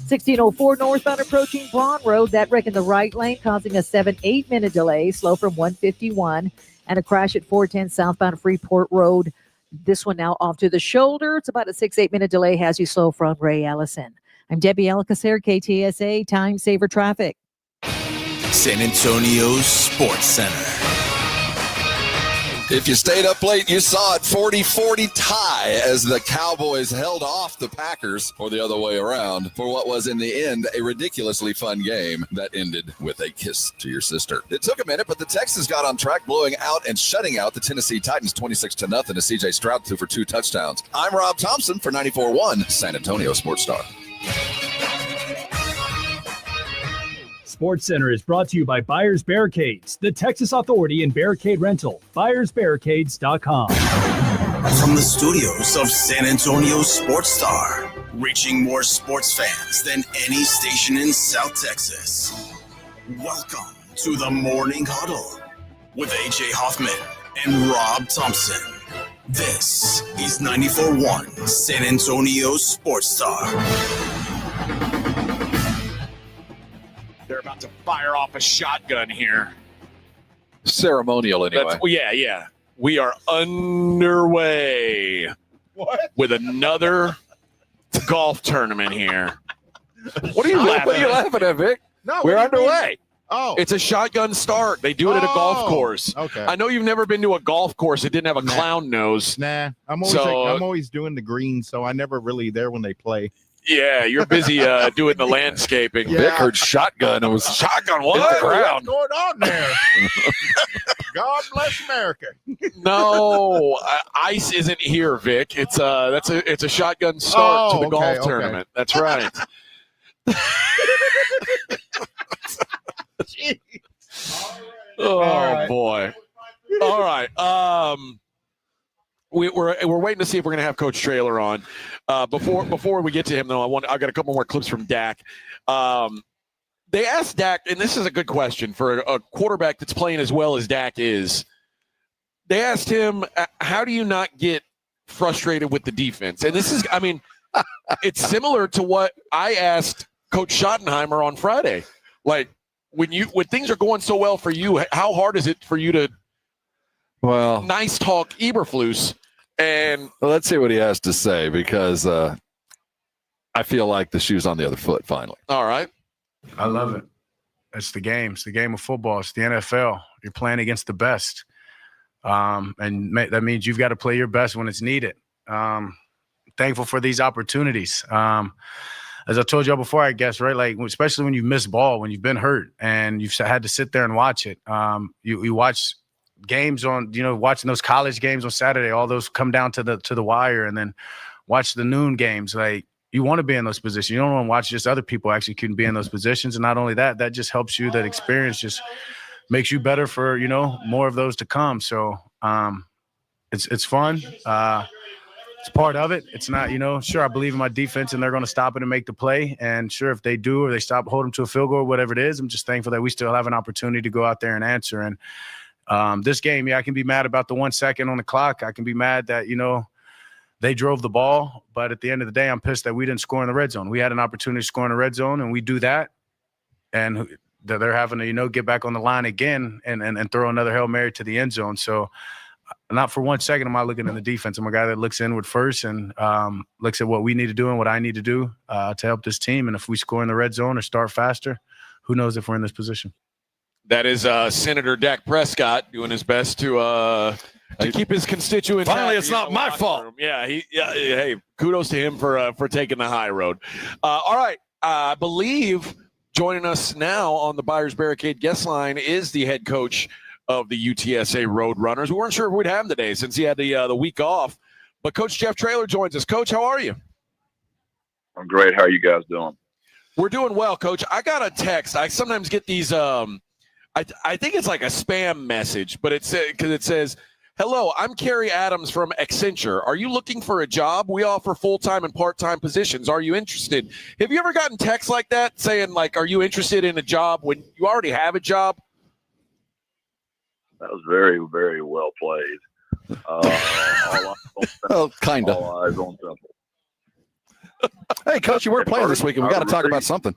1604 northbound approaching Braun Road. That wreck in the right lane causing a 7-8 minute delay. Slow from 151. And a crash at 410 southbound Freeport Road. This one now off to the shoulder. It's about a 6-8 minute delay. Has you slow from Ray Ellison. I'm Debbie Alcacer, KTSA Time Saver Traffic. San Antonio Sports Center. If you stayed up late, you saw it 40-40 tie as the Cowboys held off the Packers, or the other way around, for what was in the end a ridiculously fun game that ended with a kiss to your sister. It took a minute, but the Texans got on track, blowing out and shutting out the Tennessee Titans 26-0 as C.J. Stroud threw for 2 touchdowns. I'm Rob Thompson for 94.1 San Antonio Sports Star. Sports Center is brought to you by Buyers Barricades, the Texas authority in barricade rental. BuyersBarricades.com. From the studios of San Antonio Sports Star, reaching more sports fans than any station in South Texas. Welcome to the Morning Huddle with A.J. Hoffman and Rob Thompson. This is 94.1 San Antonio Sports Star. They're about to fire off a shotgun here. Ceremonial, anyway. Yeah. We are underway with another golf tournament here. What are you laughing at, Vic? No, we're underway. Oh, it's a shotgun start. They do it at a golf course. Okay. I know you've never been to a golf course that didn't have a clown nose. Nah, I'm always doing the green, so I never really there when they play. Yeah, you're busy doing the landscaping. Yeah. Vic heard shotgun. It was shotgun. What? Hit the ground. What's going on there? God bless America. No, ice isn't here, Vic. It's a shotgun start to the golf tournament. That's right. Oh boy. All right. We're waiting to see if we're going to have Coach Traylor on. Before we get to him, though, I've got a couple more clips from Dak. They asked Dak, and this is a good question for a quarterback that's playing as well as Dak is. They asked him, how do you not get frustrated with the defense? And this is, it's similar to what I asked Coach Schottenheimer on Friday. Like, when things are going so well for you, how hard is it for you to nice talk Eberflus? And let's see what he has to say, because I feel like the shoe's on the other foot finally. All right. I love it. It's the game. It's the game of football. It's the NFL. You're playing against the best. And that means you've got to play your best when it's needed. Thankful for these opportunities. As I told y'all before, I guess, right? Like, especially when you miss ball, when you've been hurt and you've had to sit there and watch it. You watch games on, watching those college games on Saturday, all those come down to the wire, and then watch the noon games. Like, you want to be in those positions. You don't want to watch just other people actually couldn't be in those positions. And not only that just helps you. That experience just makes you better for, more of those to come. So it's fun. It's part of it. It's not, sure, I believe in my defense and they're going to stop it and make the play. And sure, if they do, or they hold them to a field goal, whatever it is, I'm just thankful that we still have an opportunity to go out there and answer. And this game, I can be mad about the 1 second on the clock. I can be mad that, they drove the ball. But at the end of the day, I'm pissed that we didn't score in the red zone. We had an opportunity to score in the red zone, and we do that. And they're having to, get back on the line again and throw another Hail Mary to the end zone. So not for 1 second am I looking at the defense. I'm a guy that looks inward first and looks at what we need to do and what I need to do to help this team. And if we score in the red zone or start faster, who knows if we're in this position. That is Senator Dak Prescott doing his best to to keep his constituents. Finally, happy it's in not the my locker fault. room. Yeah, hey, kudos to him for taking the high road. All right, I believe joining us now on the Buyers Barricade guest line is the head coach of the UTSA Roadrunners. We weren't sure if we'd have him today since he had the week off, but Coach Jeff Traylor joins us. Coach, how are you? I'm great. How are you guys doing? We're doing well, Coach. I got a text. I sometimes get these. I think it's like a spam message, but it's because it says, "Hello, I'm Kerry Adams from Accenture. Are you looking for a job? We offer full-time and part-time positions. Are you interested?" Have you ever gotten texts like that saying, like, "Are you interested in a job?" when you already have a job? That was very, very well played. Kind of. All eyes on Temple. Hey, Coach, you weren't playing this weekend. We got to talk about something.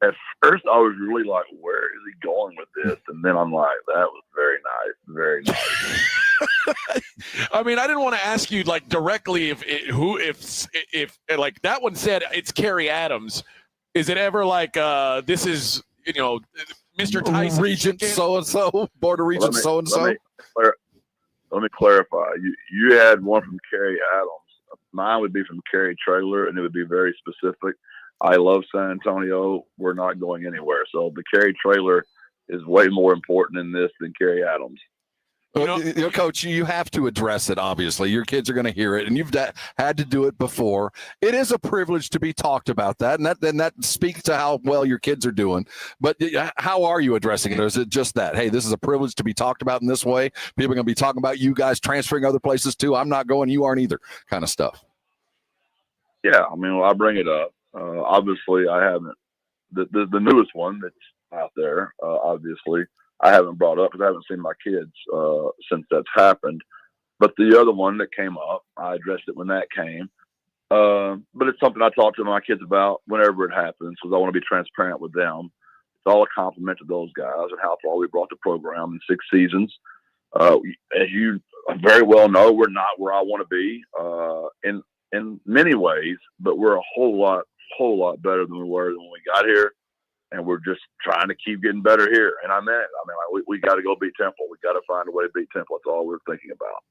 At first, I was really like, where is he going with this? And then I'm like, that was very nice. Very nice. I mean, I didn't want to ask you like directly if like that one said it's Kerry Adams. Is it ever like this is, Mr. Tyson Regent so-and-so, Board of Regents so-and-so? Let me clarify. You had one from Kerry Adams. Mine would be from Kerry Traylor, and it would be very specific. I love San Antonio. We're not going anywhere. So the Kerry Traylor is way more important in this than Kerry Adams. Coach, you have to address it, obviously. Your kids are going to hear it, and you've had to do it before. It is a privilege to be talked about that, and that speaks to how well your kids are doing. But how are you addressing it? Or is it just that, hey, this is a privilege to be talked about in this way? People are going to be talking about you guys transferring other places too. I'm not going, you aren't either, kind of stuff. Yeah, I mean, I bring it up. Obviously, I haven't. The newest one that's out there, obviously, I haven't brought up because I haven't seen my kids since that's happened. But the other one that came up, I addressed it when that came. But it's something I talk to my kids about whenever it happens because I want to be transparent with them. It's all a compliment to those guys and how far we brought the program in 6 seasons. As you very well know, we're not where I want to be in many ways, but we're a whole lot better than we were when we got here. And we're just trying to keep getting better here. And I mean, we got to go beat Temple. We got to find a way to beat Temple. That's all we're thinking about.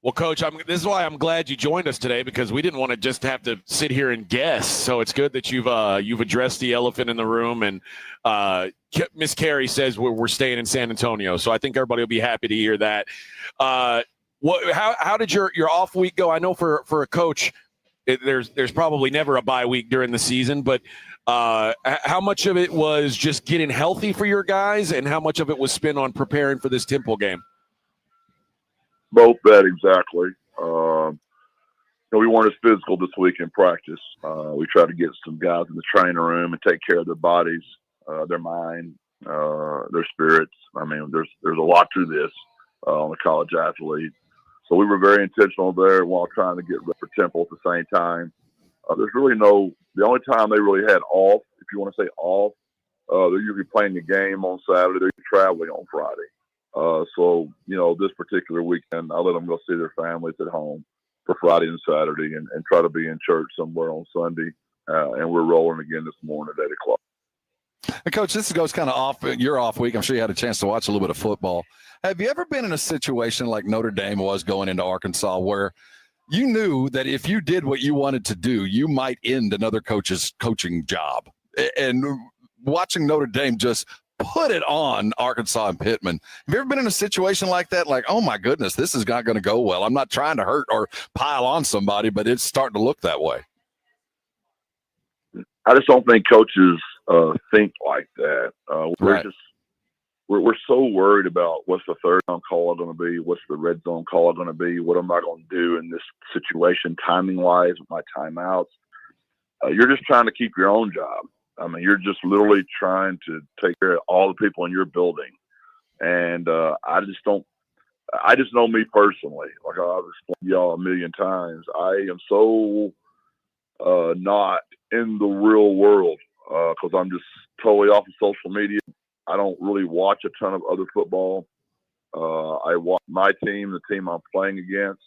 Well, Coach, this is why I'm glad you joined us today because we didn't want to just have to sit here and guess. So it's good that you've addressed the elephant in the room. And Miss Carey says we're staying in San Antonio. So I think everybody will be happy to hear that. How did your off week go? I know for a coach, there's probably never a bye week during the season, but how much of it was just getting healthy for your guys and how much of it was spent on preparing for this Temple game? Both that exactly. We weren't as physical this week in practice. We tried to get some guys in the training room and take care of their bodies, their mind, their spirits. I mean, there's a lot to this on a college athlete. So we were very intentional there while trying to get ready for Temple at the same time. There's really the only time they really had off, if you want to say off, they're usually playing a game on Saturday. They're traveling on Friday. So, this particular weekend, I let them go see their families at home for Friday and Saturday and try to be in church somewhere on Sunday. And we're rolling again this morning at 8 o'clock. Hey, Coach, this goes kind of off your off week. I'm sure you had a chance to watch a little bit of football. Have you ever been in a situation like Notre Dame was going into Arkansas where you knew that if you did what you wanted to do, you might end another coach's coaching job? And watching Notre Dame just put it on Arkansas and Pittman. Have you ever been in a situation like that? Like, oh my goodness, this is not going to go well. I'm not trying to hurt or pile on somebody, but it's starting to look that way. I just don't think coaches think like that. We're so worried about what's the third down call going to be, what's the red zone call going to be, what am I going to do in this situation timing-wise with my timeouts. You're just trying to keep your own job. I mean, you're just literally trying to take care of all the people in your building. And I just know me personally, like I've explained to y'all a million times, I am so not in the real world because I'm just totally off of social media. I don't really watch a ton of other football. I watch my team, the team I'm playing against,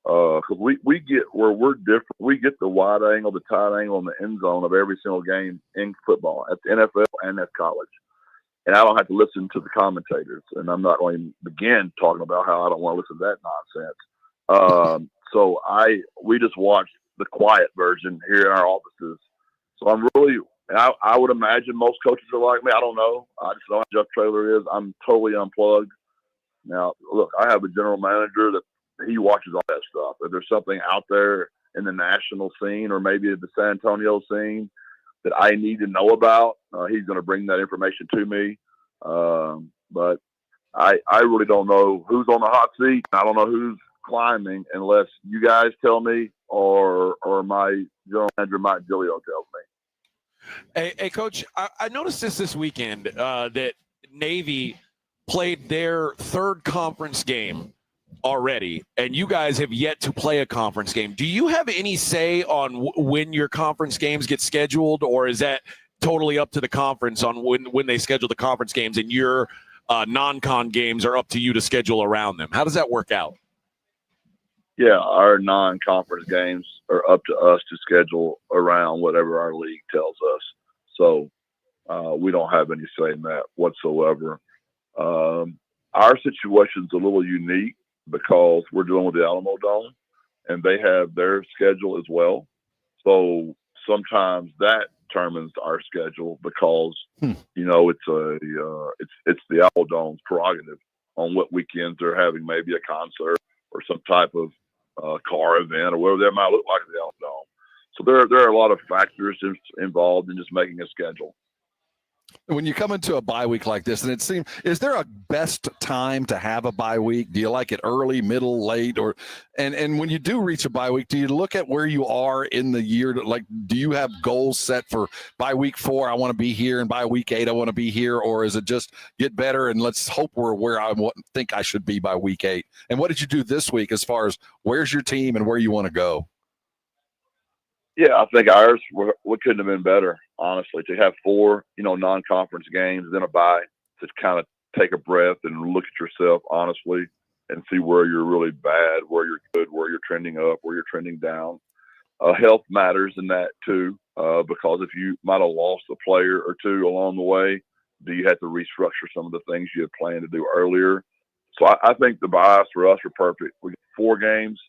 because we get where we're different. We get the wide angle, the tight angle, and the end zone of every single game in football at the NFL and at college. and I don't have to listen to the commentators. And I'm not going to begin talking about how I don't want to listen to that nonsense. So we just watched the quiet version here in our offices. So I'm really, I would imagine most coaches are like me. I don't know. I just know how Jeff Traylor is. I'm totally unplugged. Now, look, I have a general manager that he watches all that stuff. If there's something out there in the national scene or maybe the San Antonio scene that I need to know about, he's going to bring that information to me. But I really don't know who's on the hot seat. I don't know who's climbing unless you guys tell me or my general manager, Mike Gilio, tells me. Hey, Coach, I noticed this weekend that Navy played their third conference game already, and you guys have yet to play a conference game. Do you have any say on when your conference games get scheduled, or is that totally up to the conference on when they schedule the conference games, and your non-con games are up to you to schedule around them? How does that work out? Yeah, our non-conference games are up to us to schedule around whatever our league tells us. So we don't have any say in that whatsoever. Our situation's a little unique because we're dealing with the Alamo Dome, and they have their schedule as well. So sometimes that determines our schedule because you know it's the Alamo Dome's prerogative on what weekends they're having maybe a concert or some type of car event or whatever that might look like at the Alamo Dome. So there are a lot of factors involved in just making a schedule. When you come into a bye week like this, and it seems, is there a best time to have a bye week? Do you like it early, middle, late, or and when you do reach a bye week, do you look at where you are in the year? Like, do you have goals set for by week 4? I want to be here, and by week 8, I want to be here, or is it just get better and let's hope we're where I think I should be by week 8? And what did you do this week as far as where's your team and where you want to go? Yeah, I think ours we couldn't have been better, honestly. To have 4, non-conference games, then a bye, to kind of take a breath and look at yourself honestly and see where you're really bad, where you're good, where you're trending up, where you're trending down. Health matters in that too, because if you might have lost a player or two along the way, do you have to restructure some of the things you had planned to do earlier? So I think the byes for us are perfect. We got 4 games.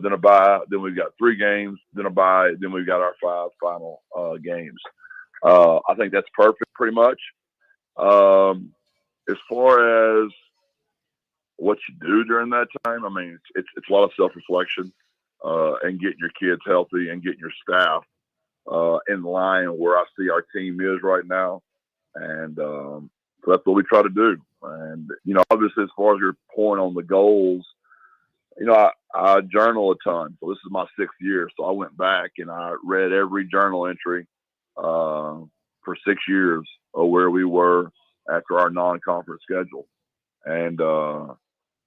Then a bye, then we've got 3 games, then a bye, then we've got our 5 final games. I think that's perfect pretty much. As far as what you do during that time, I mean, it's a lot of self-reflection and getting your kids healthy and getting your staff in line where I see our team is right now. And so that's what we try to do. And, obviously as far as your point on the goals, I journal a ton. So this is my 6th year. So I went back and I read every journal entry for 6 years of where we were after our non-conference schedule. And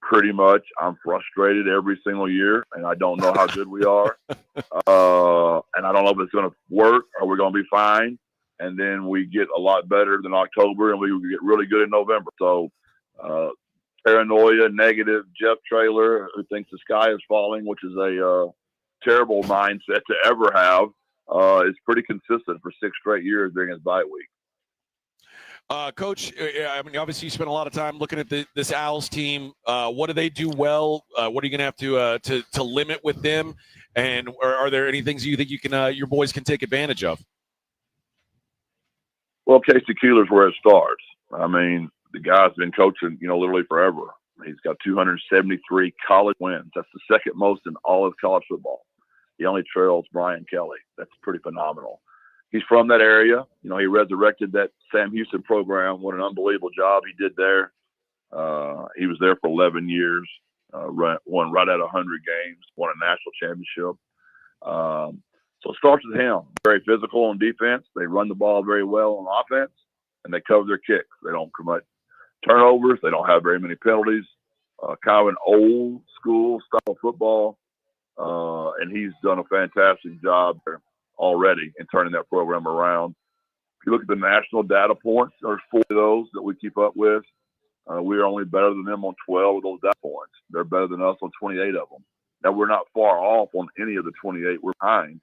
pretty much I'm frustrated every single year, and I don't know how good we are. And I don't know if it's going to work or we're going to be fine. And then we get a lot better than October, and we get really good in November. So paranoia, negative Jeff Traylor, who thinks the sky is falling, which is a terrible mindset to ever have, is pretty consistent for 6 straight years during his bye week. Coach, I mean, obviously you spent a lot of time looking at this Owls team. What do they do well? What are you going to have to limit with them? And are there any things you think you can your boys can take advantage of? Well, Casey Keeler's where it starts. I mean, the guy's been coaching, literally forever. He's got 273 college wins. That's the second most in all of college football. He only trails Brian Kelly. That's pretty phenomenal. He's from that area. He resurrected that Sam Houston program. What an unbelievable job he did there. He was there for 11 years, won right at 100 games, won a national championship. So it starts with him. Very physical on defense. They run the ball very well on offense, and they cover their kicks. They don't commit turnovers. They don't have very many penalties. Kind of an old school style of football, and he's done a fantastic job there already in turning that program around. If you look at the national data points, there's 4 of those that we keep up with. We are only better than them on 12 of those data points. They're better than us on 28 of them. Now, we're not far off on any of the 28. We're behind.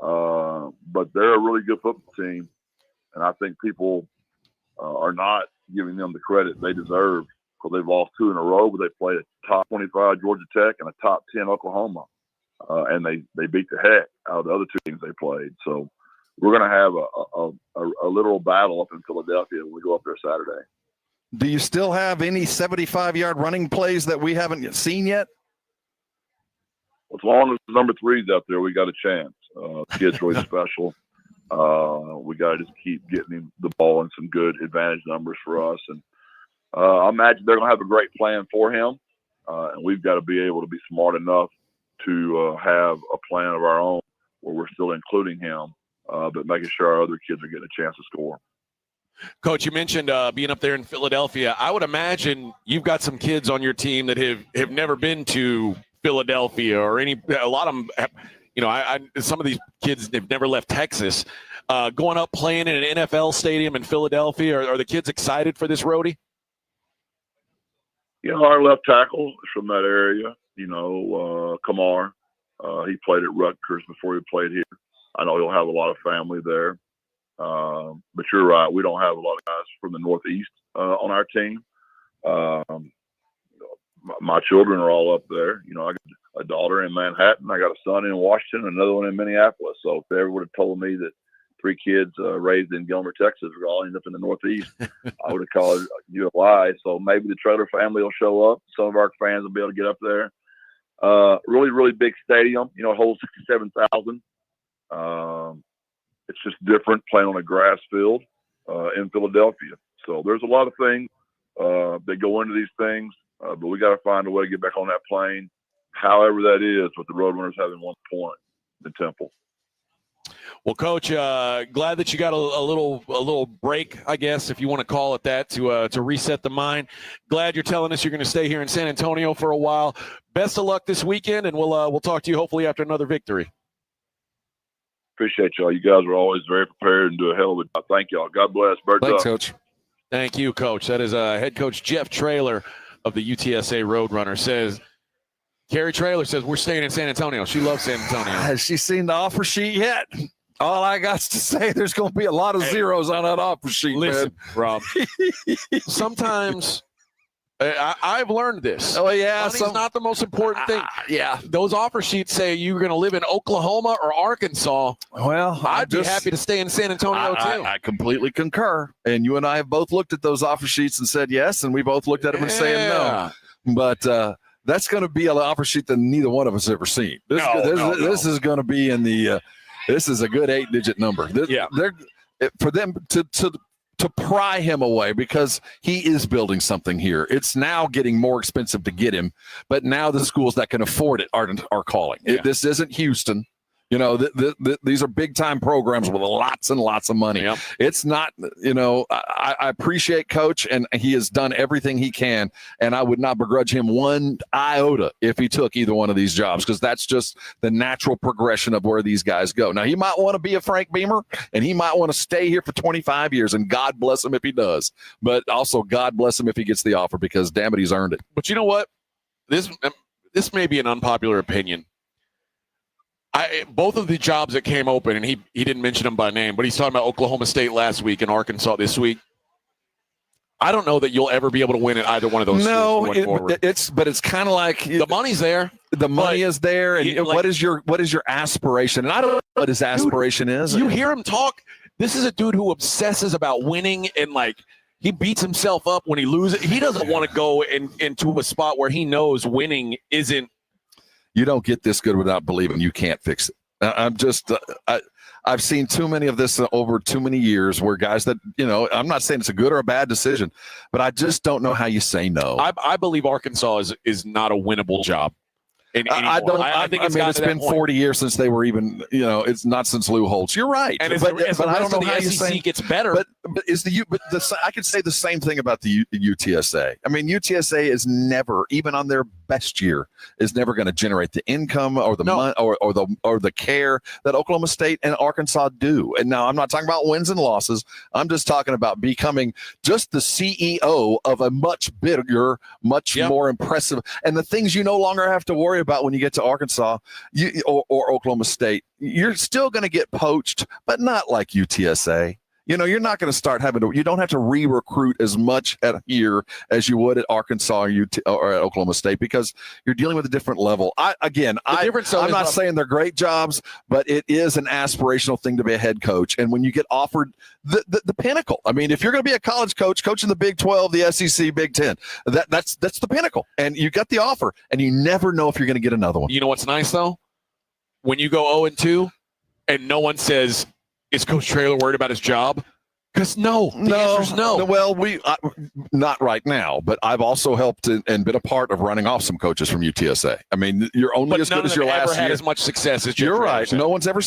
But they're a really good football team. And I think people are not giving them the credit they deserve, because they've lost 2 in a row, but they played a top 25 Georgia Tech and a top 10 Oklahoma. And they beat the heck out of the other 2 teams they played. So we're going to have a literal battle up in Philadelphia when we go up there Saturday. Do you still have any 75-yard running plays that we haven't seen yet? As long as number 3's up there, we got a chance. The kid's really special. We got to just keep getting him the ball in some good advantage numbers for us. And I imagine they're going to have a great plan for him. And we've got to be able to be smart enough to have a plan of our own where we're still including him, but making sure our other kids are getting a chance to score. Coach, you mentioned being up there in Philadelphia. I would imagine you've got some kids on your team that have never been to Philadelphia or a lot of them have, some of these kids have never left Texas. Going up playing in an NFL stadium in Philadelphia, are the kids excited for this roadie? Our left tackle is from that area, Kamar. He played at Rutgers before he played here. I know he'll have a lot of family there. But you're right, we don't have a lot of guys from the Northeast on our team. My children are all up there. I got a daughter in Manhattan. I got a son in Washington, another one in Minneapolis. So if they ever would have told me that 3 kids raised in Gilmer, Texas, were all end up in the Northeast, I would have called you a lie. So maybe the Traylor family will show up. Some of our fans will be able to get up there. Really, really big stadium. It holds 67,000. It's just different playing on a grass field in Philadelphia. So there's a lot of things that go into these things, but we got to find a way to get back on that plane, however that is, with the Roadrunners having 1 point in Temple. Well, Coach, glad that you got a little break, I guess, if you want to call it that, to reset the mind. Glad you're telling us you're going to stay here in San Antonio for a while. Best of luck this weekend, and we'll talk to you hopefully after another victory. Appreciate y'all. You guys are always very prepared and do a hell of a job. Thank y'all. God bless. Birds Thanks, up. Coach. Thank you, Coach. That is head coach Jeff Traylor of the UTSA Roadrunner says. Carrie Traylor says we're staying in San Antonio. She loves San Antonio. Has she seen the offer sheet yet? All I got to say, there's going to be a lot of zeros on that offer sheet, Listen, man. Rob, sometimes I've learned this. Oh, yeah. Money's not the most important thing. Yeah. Those offer sheets say you're going to live in Oklahoma or Arkansas. Well, I'd be happy to stay in San Antonio, too. I completely concur. And you and I have both looked at those offer sheets and said yes, and we both looked at them and saying no. But that's going to be an offer sheet that neither one of us ever seen. This is going to be in the this is a good 8-digit number. They're for them to pry him away because he is building something here. It's now getting more expensive to get him, but now the schools that can afford it are calling. Yeah. This isn't Houston. These are big time programs with lots and lots of money. Yep. It's not, I appreciate Coach, and he has done everything he can. And I would not begrudge him 1 iota if he took either one of these jobs, because that's just the natural progression of where these guys go. Now, he might want to be a Frank Beamer, and he might want to stay here for 25 years, and God bless him if he does. But also, God bless him if he gets the offer, because damn it, he's earned it. But you know what? This may be an unpopular opinion. Both of the jobs that came open, and he didn't mention them by name, but he's talking about Oklahoma State last week and Arkansas this week. I don't know that you'll ever be able to win at either one of those. No, it's kind of like the money's there. The money is there, and what is your aspiration? And I don't know what his aspiration is. You hear him talk. This is a dude who obsesses about winning, and he beats himself up when he loses. He doesn't want to go into a spot where he knows winning isn't. You don't get this good without believing you can't fix it. I've seen too many of this over too many years where guys that, I'm not saying it's a good or a bad decision, but I just don't know how you say no. I believe Arkansas is not a winnable job. I think it's been 40 years since they were even, it's not since Lou Holtz. You're right. And but I don't know how you say gets better. But I could say the same thing about the UTSA. I mean, UTSA is never, even on their best year, is never going to generate the income or the money or the care that Oklahoma State and Arkansas do. And now I'm not talking about wins and losses. I'm just talking about becoming just the CEO of a much bigger, much more impressive, and the things you no longer have to worry about when you get to Arkansas or Oklahoma State. You're still going to get poached, but not like UTSA. You're not going to start you don't have to re-recruit as much at here as you would at Arkansas or at Oklahoma State, because you're dealing with a different level. I'm not saying they're great jobs, but it is an aspirational thing to be a head coach. And when you get offered the pinnacle, I mean, if you're going to be a college coach in the Big 12, the SEC, Big 10, that's the pinnacle. And you got the offer, and you never know if you're going to get another one. You know what's nice, though? When you go 0-2 and no one says, is Coach Traylor worried about his job? Because the answer's no. Well, not right now, but I've also helped and been a part of running off some coaches from UTSA. I mean, you're only as good as your last year. Had as much success as Jim You're Traylor right. said. No one's ever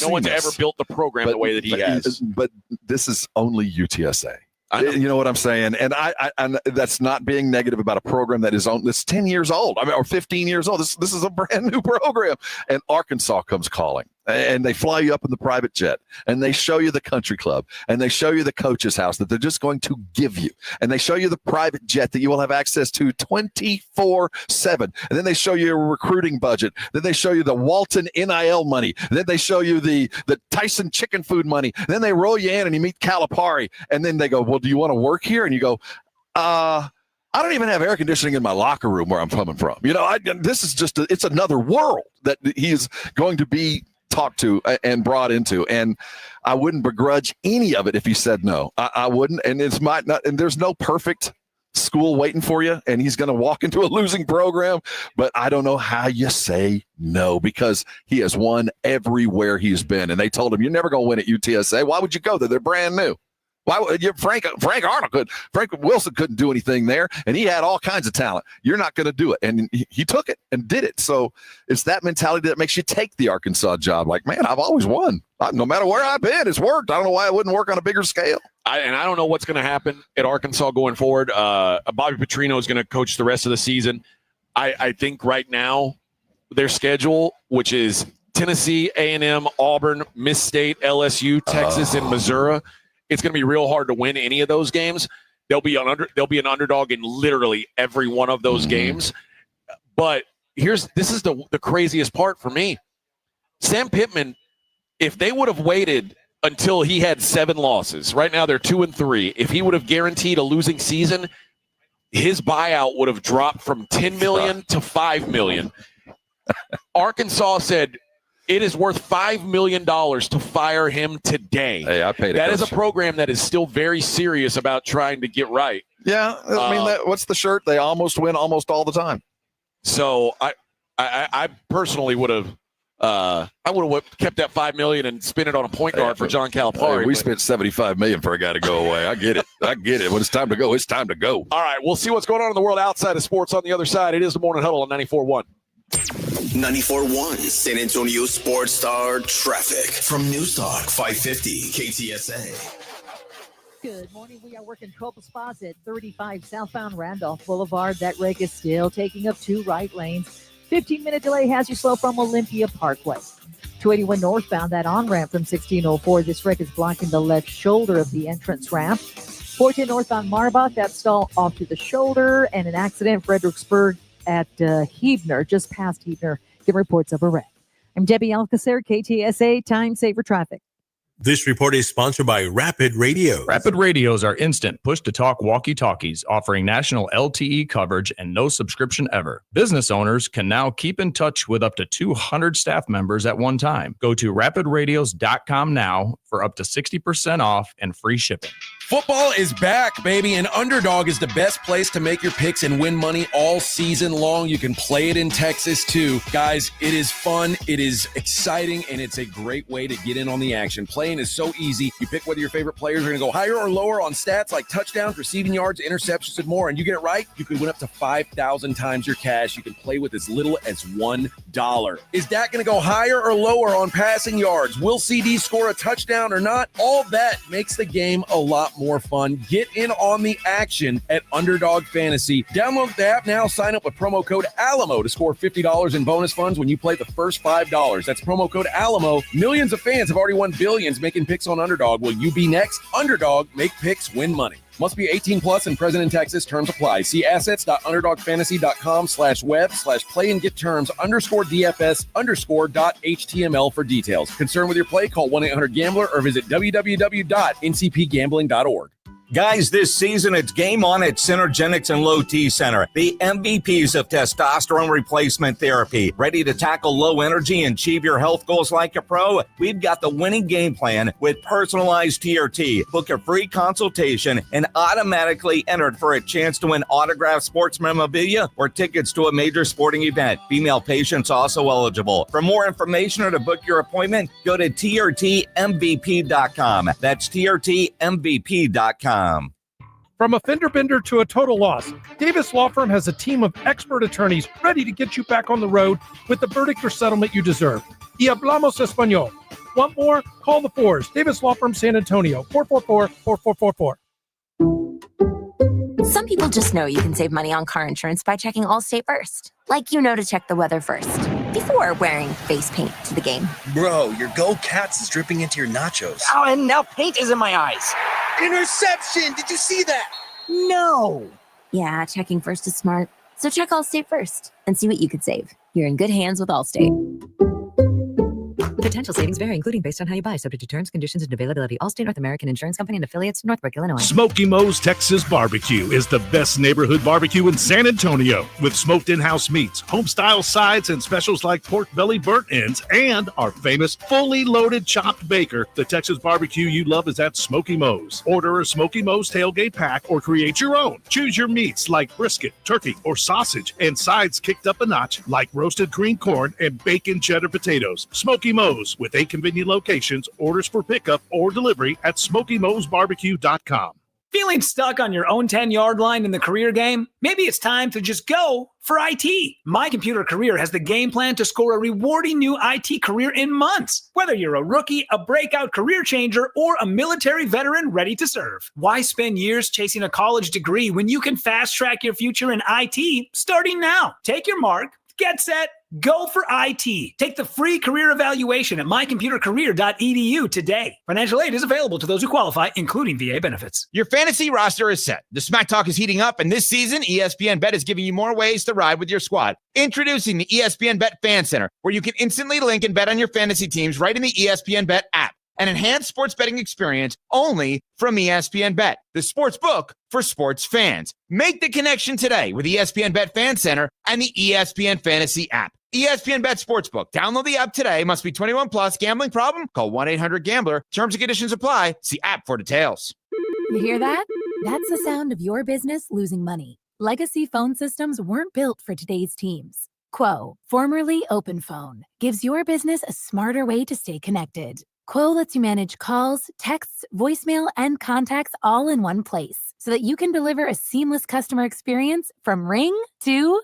built the program the way that he has. But this is only UTSA. You know what I'm saying? And I that's not being negative about a program that's 10 years old. I mean, or 15 years old. This is a brand new program. And Arkansas comes calling. And they fly you up in the private jet, and they show you the country club, and they show you the coach's house that they're just going to give you, and they show you the private jet that you will have access to 24/7. And then they show you a recruiting budget. Then they show you the Walton NIL money. Then they show you the Tyson chicken food money. Then they roll you in, and you meet Calipari, and then they go, well, do you want to work here? And you go, I don't even have air conditioning in my locker room where I'm coming from. This is just it's another world that he's going to be talked to and brought into, and I wouldn't begrudge any of it if he said no. I wouldn't, and and there's no perfect school waiting for you, and he's going to walk into a losing program, but I don't know how you say no, because he has won everywhere he's been, and they told him, you're never going to win at UTSA. Why would you go there? They're brand new. Why would Frank Wilson couldn't do anything there, and he had all kinds of talent. You're not going to do it, and he took it and did it. So it's that mentality that makes you take the Arkansas job. Like, man, I've always won. No matter where I've been, it's worked. I don't know why it wouldn't work on a bigger scale. I don't know what's going to happen at Arkansas going forward. Bobby Petrino is going to coach the rest of the season. I think right now their schedule, which is Tennessee, A&M, Auburn, Miss State, LSU, Texas, and Missouri. It's going to be real hard to win any of those games. They'll be an underdog in literally every one of those games. But this is the craziest part for me. Sam Pittman, if they would have waited until he had 7 losses, right now they're 2-3. If he would have guaranteed a losing season, his buyout would have dropped from $10 million to $5 million. Arkansas said, it is worth $5 million to fire him today. Hey, I paid it. That is a program that is still very serious about trying to get right. Yeah, I mean, what's the shirt? They almost win almost all the time. So I personally would have kept that $5 million and spent it on a point guard for John Calipari. We spent $75 million for a guy to go away. I get it. When it's time to go, it's time to go. All right, we'll see what's going on in the world outside of sports on the other side. It is the Morning Huddle on 94.1. 94.1 San Antonio Sports Star traffic from News Talk 550 KTSA. Good morning. We are working trouble spots at 35 southbound Randolph Boulevard. That wreck is still taking up 2 right lanes. 15-minute delay has you slow from Olympia Parkway. 281 northbound, that on-ramp from 1604. This wreck is blocking the left shoulder of the entrance ramp. 410 northbound Marbach, that stall off to the shoulder. And an accident, Fredericksburg at Hebner, just past Hebner. Give reports of a wreck. I'm Debbie Alcacer, KTSA Time Saver Traffic. This report is sponsored by Rapid Radio. Rapid Radios are instant push-to-talk walkie-talkies offering national LTE coverage and no subscription ever. Business owners can now keep in touch with up to 200 staff members at one time. Go to rapidradios.com now for up to 60% off and free shipping. Football is back, baby, and Underdog is the best place to make your picks and win money all season long. You can play it in Texas, too. Guys, it is fun, it is exciting, and it's a great way to get in on the action. Playing is so easy. You pick whether your favorite players are going to go higher or lower on stats like touchdowns, receiving yards, interceptions, and more, and you get it right, you can win up to 5,000 times your cash. You can play with as little as $1. Is Dak going to go higher or lower on passing yards? Will CD score a touchdown or not? All that makes the game a lot more fun. Get in on the action at Underdog Fantasy. Download the app now. Sign up with promo code ALAMO to score $50 in bonus funds when you play the first $5. That's promo code ALAMO. Millions of fans have already won billions making picks on Underdog. Will you be next? Underdog, make picks, win money. Must be 18 plus and present in Texas. Terms apply. See assets.underdogfantasy.com/web/play and get terms _DFS_.html for details. Concerned with your play? Call 1-800-GAMBLER or visit www.ncpgambling.org. Guys, this season it's game on at Synergenics and Low T Center, the MVPs of testosterone replacement therapy. Ready to tackle low energy and achieve your health goals like a pro? We've got the winning game plan with personalized TRT. Book a free consultation and automatically entered for a chance to win autographed sports memorabilia or tickets to a major sporting event. Female patients also eligible. For more information or to book your appointment, go to trtmvp.com. That's trtmvp.com. From a fender bender to a total loss, Davis Law Firm has a team of expert attorneys ready to get you back on the road with the verdict or settlement you deserve. Y hablamos español. Want more? Call the Fours. Davis Law Firm, San Antonio, 444-4444. Some people just know you can save money on car insurance by checking Allstate first. Like you know to check the weather first, before wearing face paint to the game. Bro, your Go Cats is dripping into your nachos. Oh, and now paint is in my eyes. Interception! Did you see that? No. Yeah, checking first is smart. So check Allstate first and see what you could save. You're in good hands with Allstate. Potential savings vary, including based on how you buy, subject to terms, conditions, and availability. Allstate North American Insurance Company and affiliates, Northbrook, Illinois. Smoky Mo's Texas Barbecue is the best neighborhood barbecue in San Antonio, with smoked in-house meats, home-style sides, and specials like pork belly burnt ends, and our famous fully loaded chopped baker. The Texas barbecue you love is at Smoky Mo's. Order a Smoky Mo's tailgate pack or create your own. Choose your meats like brisket, turkey, or sausage, and sides kicked up a notch like roasted green corn and bacon cheddar potatoes. Smoky Mo's, with 8 convenient locations. Orders for pickup or delivery at SmokyMo'sBarbecue.com. Feeling stuck on your own 10-yard line in the career game? Maybe it's time to just go for IT. My Computer Career has the game plan to score a rewarding new IT career in months. Whether you're a rookie, a breakout career changer, or a military veteran ready to serve. Why spend years chasing a college degree when you can fast-track your future in IT starting now? Take your mark, get set, go for IT. Take the free career evaluation at mycomputercareer.edu today. Financial aid is available to those who qualify, including VA benefits. Your fantasy roster is set. The Smack Talk is heating up, and this season, ESPN Bet is giving you more ways to ride with your squad. Introducing the ESPN Bet Fan Center, where you can instantly link and bet on your fantasy teams right in the ESPN Bet app. An enhanced sports betting experience only from ESPN Bet, the sports book for sports fans. Make the connection today with ESPN Bet Fan Center and the ESPN Fantasy app. ESPN Bet Sportsbook. Download the app today. Must be 21 plus. Gambling problem? Call 1-800-GAMBLER. Terms and conditions apply. See app for details. You hear that? That's the sound of your business losing money. Legacy phone systems weren't built for today's teams. Quo, formerly OpenPhone, gives your business a smarter way to stay connected. Quo lets you manage calls, texts, voicemail, and contacts all in one place so that you can deliver a seamless customer experience from ring to...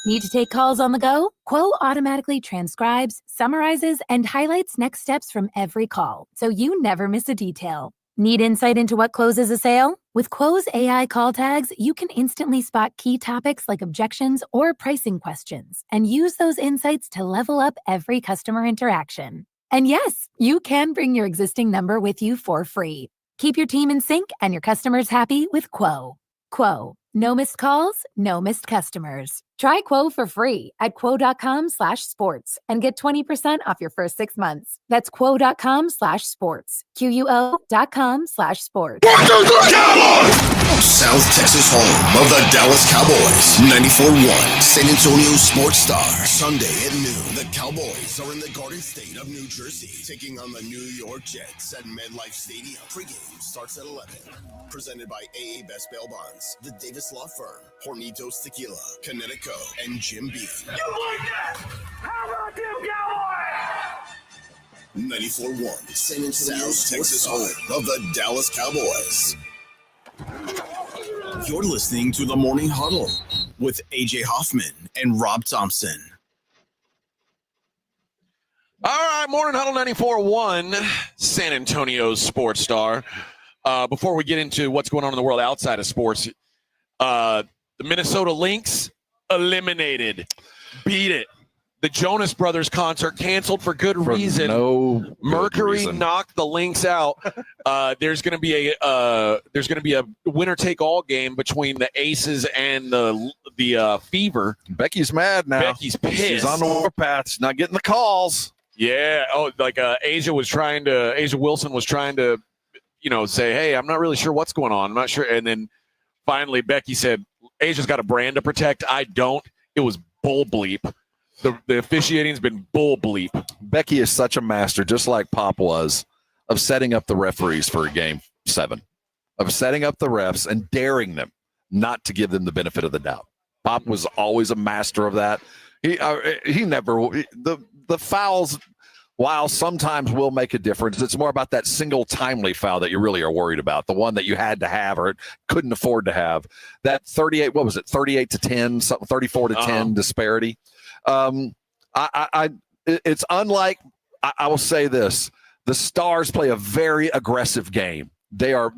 Need to take calls on the go? Quo automatically transcribes, summarizes, and highlights next steps from every call, so you never miss a detail. Need insight into what closes a sale? With Quo's AI call tags, you can instantly spot key topics like objections or pricing questions, and use those insights to level up every customer interaction. And yes, you can bring your existing number with you for free. Keep your team in sync and your customers happy with Quo. Quo. No missed calls, no missed customers. Try Quo for free at quo.com/sports and get 20% off your first 6 months. That's quo.com/sports. QUO.com/sports. South Texas home of the Dallas Cowboys. 94.1 San Antonio Sports Star. Sunday at noon. The Cowboys are in the Garden State of New Jersey, taking on the New York Jets at MetLife Stadium. Pregame starts at 11. Presented by AA Best Bail Bonds, the Davis Law Firm, Hornitos Tequila, Connecticut, and Jim Beam. You like that? How about them Cowboys? 94.1 San Antonio Texas home of the Dallas Cowboys. You're listening to the Morning Huddle with AJ Hoffman and Rob Thompson. All right, Morning Huddle 94.1, San Antonio's Sports Star. Before we get into what's going on in the world outside of sports, the Minnesota Lynx eliminated. Beat it. The Jonas Brothers concert canceled for good reason. No Mercury reason. knocked the Lynx out. There's going to be a winner take all game between the Aces and the Fever. Becky's mad now. Becky's pissed. She's on the warpath. She's not getting the calls. Yeah. Oh, like Asia Wilson was trying to, say, hey, I'm not really sure what's going on. I'm not sure. And then finally Becky said, Asia's got a brand to protect. I don't. It was bull bleep. The officiating's been bull bleep. Becky is such a master, just like Pop was, of setting up the referees for Game 7, of setting up the refs and daring them not to give them the benefit of the doubt. Pop was always a master of that. He never the fouls, while sometimes will make a difference, it's more about that single timely foul that you really are worried about, the one that you had to have or couldn't afford to have. That 38 to 10, something 34 to 10 disparity. It's unlike, I will say this, the Stars play a very aggressive game. They are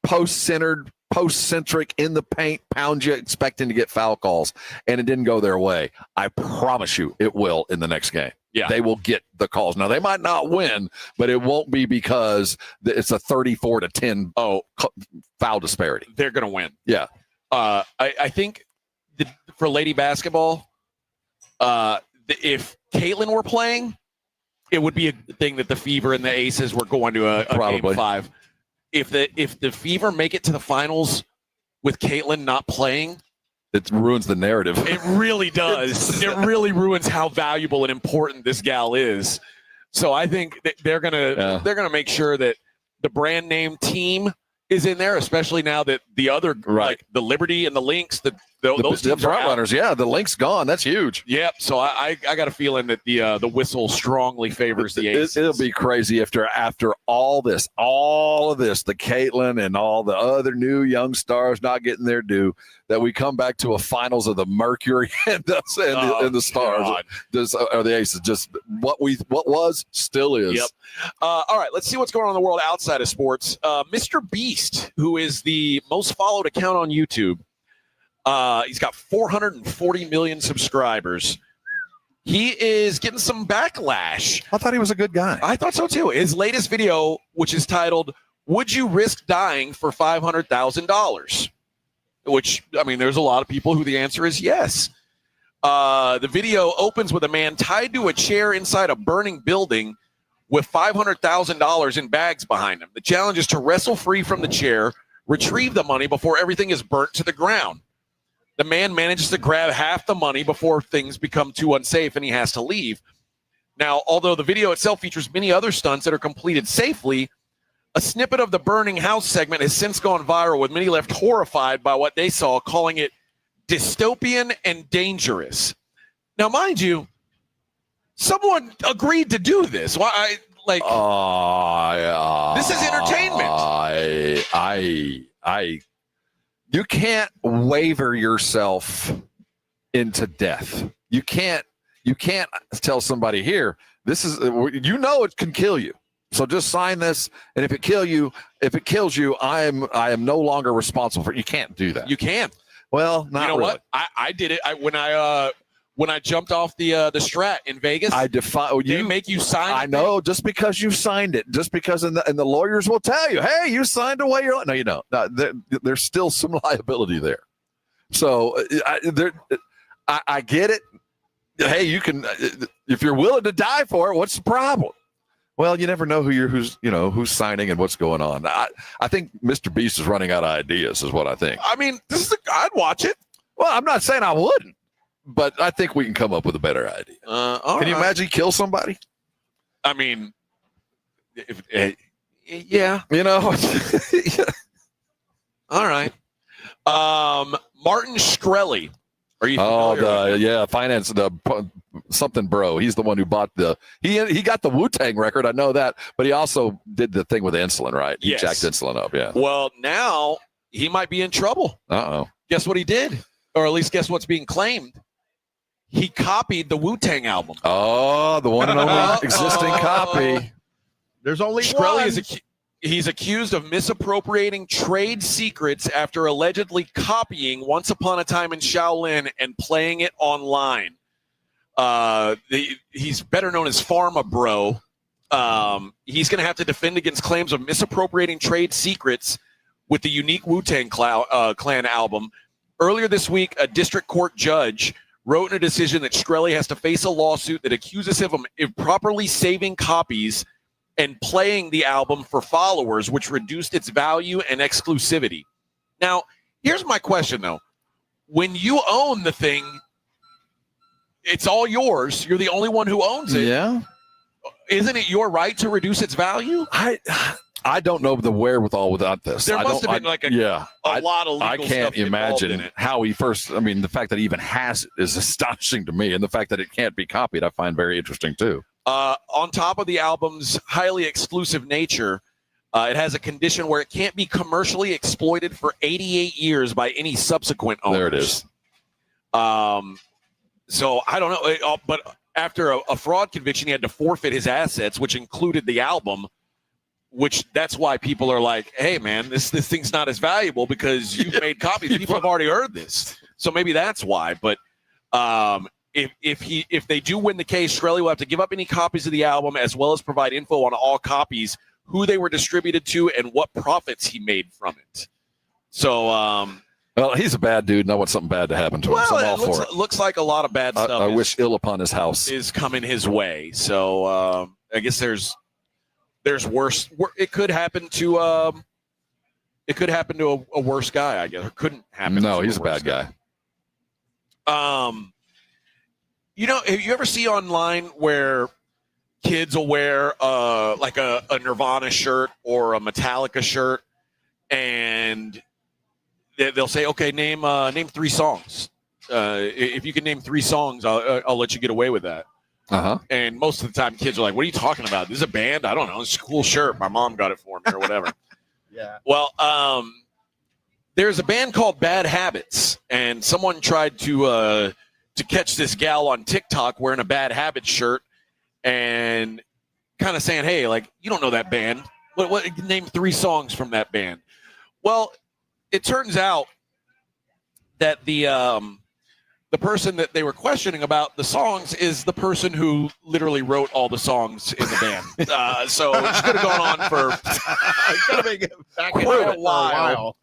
post-centered, post-centric, in the paint, pound you, expecting to get foul calls, and it didn't go their way. I promise you it will in the next game. Yeah. They will get the calls. Now, they might not win, but it won't be because it's a 34 to 10 foul disparity. They're going to win. Yeah. I think for lady basketball, if Caitlin were playing, it would be a thing that the Fever and the Aces were going to a Game 5. If the Fever make it to the finals with Caitlin not playing, it ruins the narrative. It really does. It really ruins how valuable and important this gal is. So I think that they're gonna make sure that the brand name team is in there, especially now that the other like the Liberty and the Lynx, those the teams front are runners. Yeah, the Lynx gone. That's huge. Yep. So I got a feeling that the whistle strongly favors the Aces. It'll be crazy after all of this, the Caitlin and all the other new young stars not getting their due, that we come back to a finals of the Mercury and the Stars, or the Aces. Just what was still is. Yep. All right, let's see what's going on in the world outside of sports. Mr. Beast, who is the most followed account on YouTube, he's got 440 million subscribers. He is getting some backlash. I thought he was a good guy. I thought so too. His latest video, which is titled, "Would You Risk Dying for $500,000?" Which, I mean, there's a lot of people who the answer is yes. The video opens with a man tied to a chair inside a burning building with $500,000 in bags behind him. The challenge is to wrestle free from the chair, retrieve the money before everything is burnt to the ground. The man manages to grab half the money before things become too unsafe and he has to leave. Now, although the video itself features many other stunts that are completed safely, a snippet of the burning house segment has since gone viral, with many left horrified by what they saw, calling it dystopian and dangerous. Now, mind you, someone agreed to do this. Why? This is entertainment. You can't waver yourself into death. You can't tell somebody here, this is, it can kill you. So just sign this, and if it kills you, I am no longer responsible for it. You can't do that. You can't. Well, not really. What? I did it. When I jumped off the Strat in Vegas. They make you sign. I know, just because you signed it, just because and the lawyers will tell you, hey, you signed away your. No, you don't. No, there's still some liability there. So I get it. Hey, you can, if you're willing to die for it, what's the problem? Well, you never know who's signing and what's going on. I think Mr. Beast is running out of ideas, is what I think. I mean, I'd watch it. Well, I'm not saying I wouldn't, but I think we can come up with a better idea. Can you imagine kill somebody? I mean, yeah. All right. Martin Shkreli. Are you familiar? Finance something bro. He's the one who bought he got the Wu-Tang record. I know that, but he also did the thing with insulin, right? He jacked insulin up. Yeah. Well, now he might be in trouble. Uh-oh. Guess what he did? Or at least guess what's being claimed? He copied the Wu-Tang album. Oh, the one and only existing copy. There's only Shkreli one. He's accused of misappropriating trade secrets after allegedly copying Once Upon a Time in Shaolin and playing it online. He's better known as Pharma Bro. He's going to have to defend against claims of misappropriating trade secrets with the unique Wu-Tang Clan album. Earlier this week, a district court judge wrote in a decision that Shkreli has to face a lawsuit that accuses him of improperly saving copies and playing the album for followers, which reduced its value and exclusivity. Now, here's my question, though. When you own the thing, it's all yours. You're the only one who owns it. Yeah. Isn't it your right to reduce its value? I don't know the wherewithal without this. There must have been a lot of legal I can't stuff involved in imagine it. how he first. I mean, the fact that he even has it is astonishing to me, and the fact that it can't be copied, I find very interesting too. On top of the album's highly exclusive nature, it has a condition where it can't be commercially exploited for 88 years by any subsequent owners. There it is. So I don't know, but after a fraud conviction, he had to forfeit his assets, which included the album. Which that's why people are like, hey man, this thing's not as valuable because you've made copies. People have already heard this. So maybe that's why. But if they do win the case, Shkreli will have to give up any copies of the album as well as provide info on all copies, who they were distributed to, and what profits he made from it. So well, he's a bad dude, and I want something bad to happen to him. So I'm all for it. Looks like a lot of bad stuff. I wish ill upon his house is coming his way. So I guess there's worse. It could happen to a worse guy, I guess. Or couldn't happen. No, to he's a bad guy. You know, have you ever see online where kids will wear like a Nirvana shirt or a Metallica shirt, and they'll say, "Okay, name 3 songs. If you can name 3 songs, I'll let you get away with that." Uh-huh. And most of the time, kids are like, "What are you talking about? This is a band? I don't know. It's a cool shirt. My mom got it for me or whatever." Yeah. Well, there's a band called Bad Habits, and someone tried to catch this gal on TikTok wearing a Bad Habits shirt and kind of saying, "Hey, like, you don't know that band. What name 3 songs from that band?" Well, it turns out that the person that they were questioning about the songs is the person who literally wrote all the songs in the band. So it's going to go on for quite a while.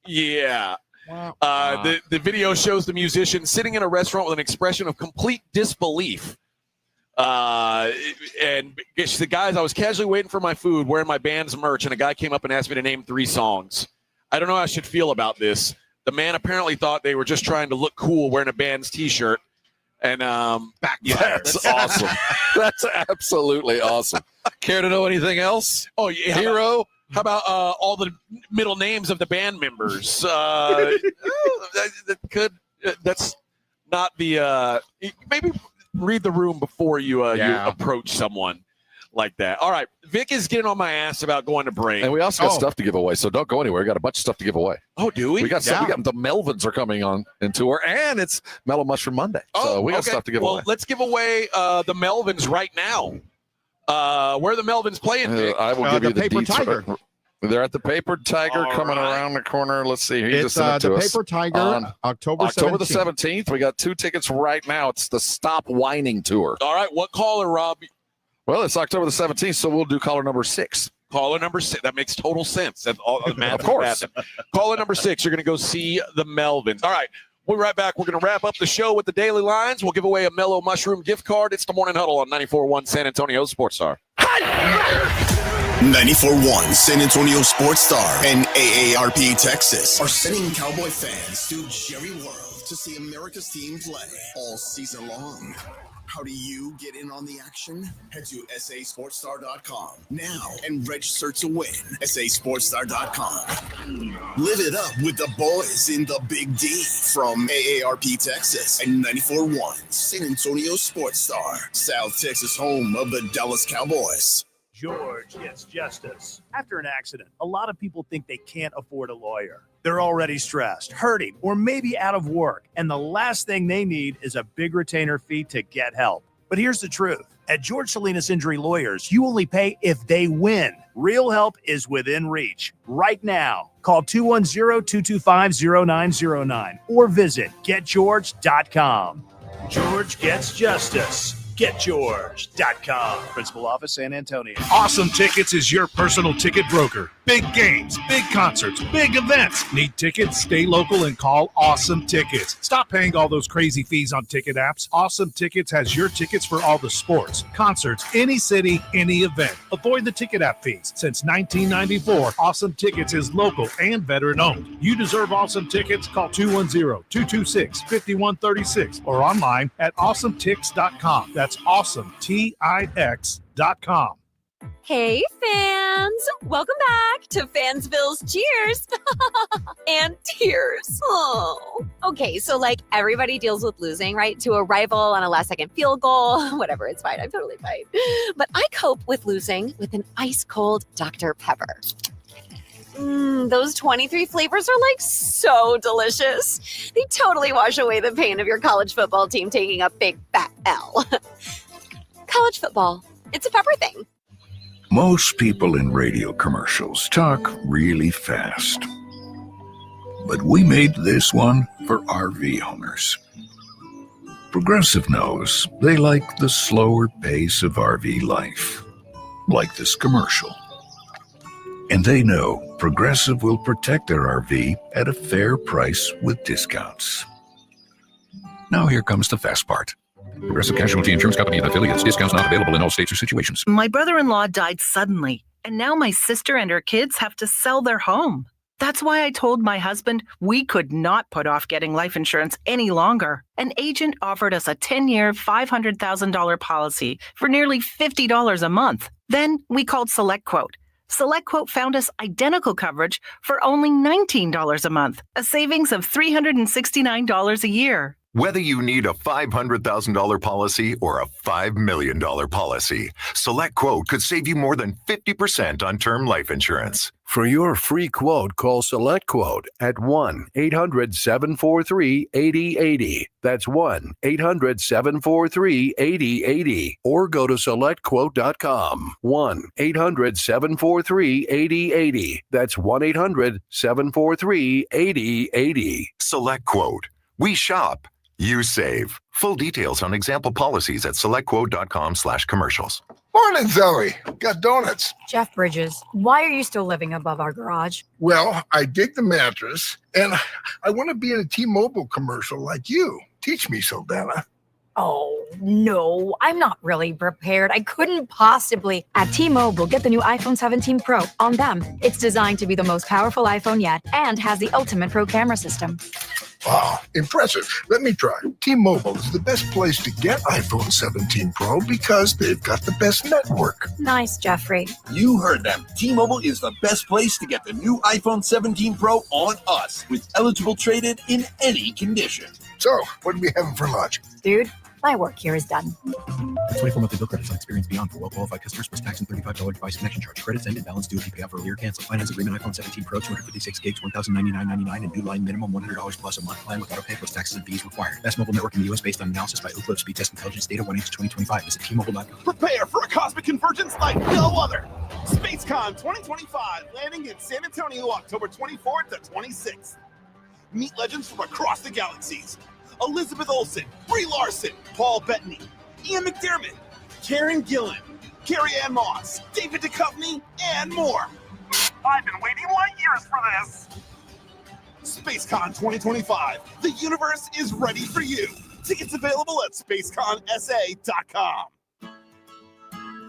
Yeah. The video shows the musician sitting in a restaurant with an expression of complete disbelief. And it's the guys, I was casually waiting for my food, wearing my band's merch, and a guy came up and asked me to name 3 songs. I don't know how I should feel about this. The man apparently thought they were just trying to look cool wearing a band's T-shirt. And that's awesome. That's absolutely awesome. Care to know anything else? Oh, yeah. Hero? How about all the middle names of the band members? That's not the maybe read the room before you approach someone like that. All right, Vic is getting on my ass about going to break, and we also got stuff to give away, so don't go anywhere. We got a bunch of stuff to give away. Oh, do we? We got stuff. We got the Melvins are coming on in tour, and it's Mellow Mushroom Monday, so we got stuff to give away. Well, let's give away the Melvins right now. Where are the Melvins playing? Vic? I will give you the Paper deets. Tiger. They're at the Paper Tiger coming around the corner. Let's see. He just sent it to the us. Paper Tiger on October the 17th. We got 2 tickets right now. It's the Stop Whining Tour. All right. What caller, Rob? Well, it's October the 17th, so we'll do caller number 6. Caller number 6. That makes total sense. That's all the math. Of course. Caller number 6. You're going to go see the Melvins. All right. We'll be right back. We're going to wrap up the show with the Daily Lines. We'll give away a Mellow Mushroom gift card. It's the Morning Huddle on 94.1 San Antonio Sports Star. 94.1 San Antonio Sports Star and AARP Texas are sending Cowboy fans to Jerry World to see America's team play all season long. How do you get in on the action? Head to sasportsstar.com now and register to win. sasportsstar.com. Live it up with the boys in the Big D from AARP Texas and 94.1 San Antonio Sports Star, South Texas home of the Dallas Cowboys. George gets justice. After an accident, a lot of people think they can't afford a lawyer. They're already stressed, hurting, or maybe out of work, and the last thing they need is a big retainer fee to get help. But here's the truth. At George Salinas Injury Lawyers, you only pay if they win. Real help is within reach. Right now, call 210-225-0909 or visit getgeorge.com. George gets justice. GetGeorge.com. Principal office, San Antonio. Awesome Tickets is your personal ticket broker. Big games, big concerts, big events. Need tickets? Stay local and call Awesome Tickets. Stop paying all those crazy fees on ticket apps. Awesome Tickets has your tickets for all the sports, concerts, any city, any event. Avoid the ticket app fees. Since 1994, Awesome Tickets is local and veteran owned. You deserve Awesome Tickets. Call 210-226-5136 or online at awesometix.com. That's awesometix.com. Hey, fans! Welcome back to Fansville's Cheers and Tears. Oh. Okay, so like everybody deals with losing, right? To a rival on a last-second field goal. Whatever, it's fine. I'm totally fine. But I cope with losing with an ice-cold Dr. Pepper. Those 23 flavors are like so delicious. They totally wash away the pain of your college football team taking a big fat L. College football, it's a pepper thing. Most people in radio commercials talk really fast. But we made this one for RV owners. Progressive knows they like the slower pace of RV life, like this commercial. And they know Progressive will protect their RV at a fair price with discounts. Now here comes the fast part. Progressive Casualty Insurance Company and affiliates. Discounts not available in all states or situations. My brother-in-law died suddenly, and now my sister and her kids have to sell their home. That's why I told my husband we could not put off getting life insurance any longer. An agent offered us a 10-year, $500,000 policy for nearly $50 a month. Then we called SelectQuote. SelectQuote found us identical coverage for only $19 a month, a savings of $369 a year. Whether you need a $500,000 policy or a $5 million policy, SelectQuote could save you more than 50% on term life insurance. For your free quote, call SelectQuote at 1-800-743-8080. That's 1-800-743-8080. Or go to SelectQuote.com. 1-800-743-8080. That's 1-800-743-8080. SelectQuote. We shop. You save. Full details on example policies at selectquote.com/commercials. Morning, Zoe. Got donuts. Jeff Bridges, why are you still living above our garage? Well, I dig the mattress, and I want to be in a T-Mobile commercial like you. Teach me, Soldana. Oh, no, I'm not really prepared. I couldn't possibly. At T-Mobile, get the new iPhone 17 Pro on them. It's designed to be the most powerful iPhone yet and has the ultimate pro camera system. Wow, impressive. Let me try. T-Mobile is the best place to get iPhone 17 Pro because they've got the best network. Nice, Jeffrey. You heard them. T-Mobile is the best place to get the new iPhone 17 Pro on us with eligible trade-in in any condition. So, what are we having for lunch? Dude, my work here is done. 24 monthly bill credits on Experience Beyond for well-qualified customers plus tax and $35 device connection charge. Credits ended. Balance due if you pay off earlier. Cancel. Finance agreement. iPhone 17 Pro, 256 gigs, $1,099.99, and new line minimum $100 plus a month plan with auto pay plus taxes and fees required. Best mobile network in the U.S. based on analysis by Ookla Speed Test Intelligence data 1H2025. Visit T-Mobile.com. Prepare for a cosmic convergence like no other. SpaceCon 2025 landing in San Antonio October 24th to 26th. Meet legends from across the galaxies. Elizabeth Olsen, Brie Larson, Paul Bettany, Ian McDermott, Karen Gillan, Carrie Ann Moss, David Duchovny, and more. I've been waiting light years for this. SpaceCon 2025. The universe is ready for you. Tickets available at spaceconsa.com.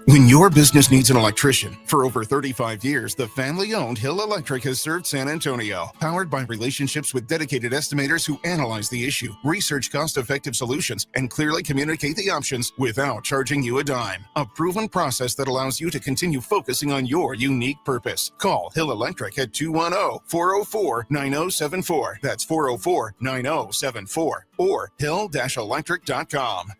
When your business needs an electrician, for over 35 years, the family-owned Hill Electric has served San Antonio. Powered by relationships with dedicated estimators who analyze the issue, research cost-effective solutions, and clearly communicate the options without charging you a dime. A proven process that allows you to continue focusing on your unique purpose. Call Hill Electric at 210-404-9074. That's 404-9074. Or hill-electric.com.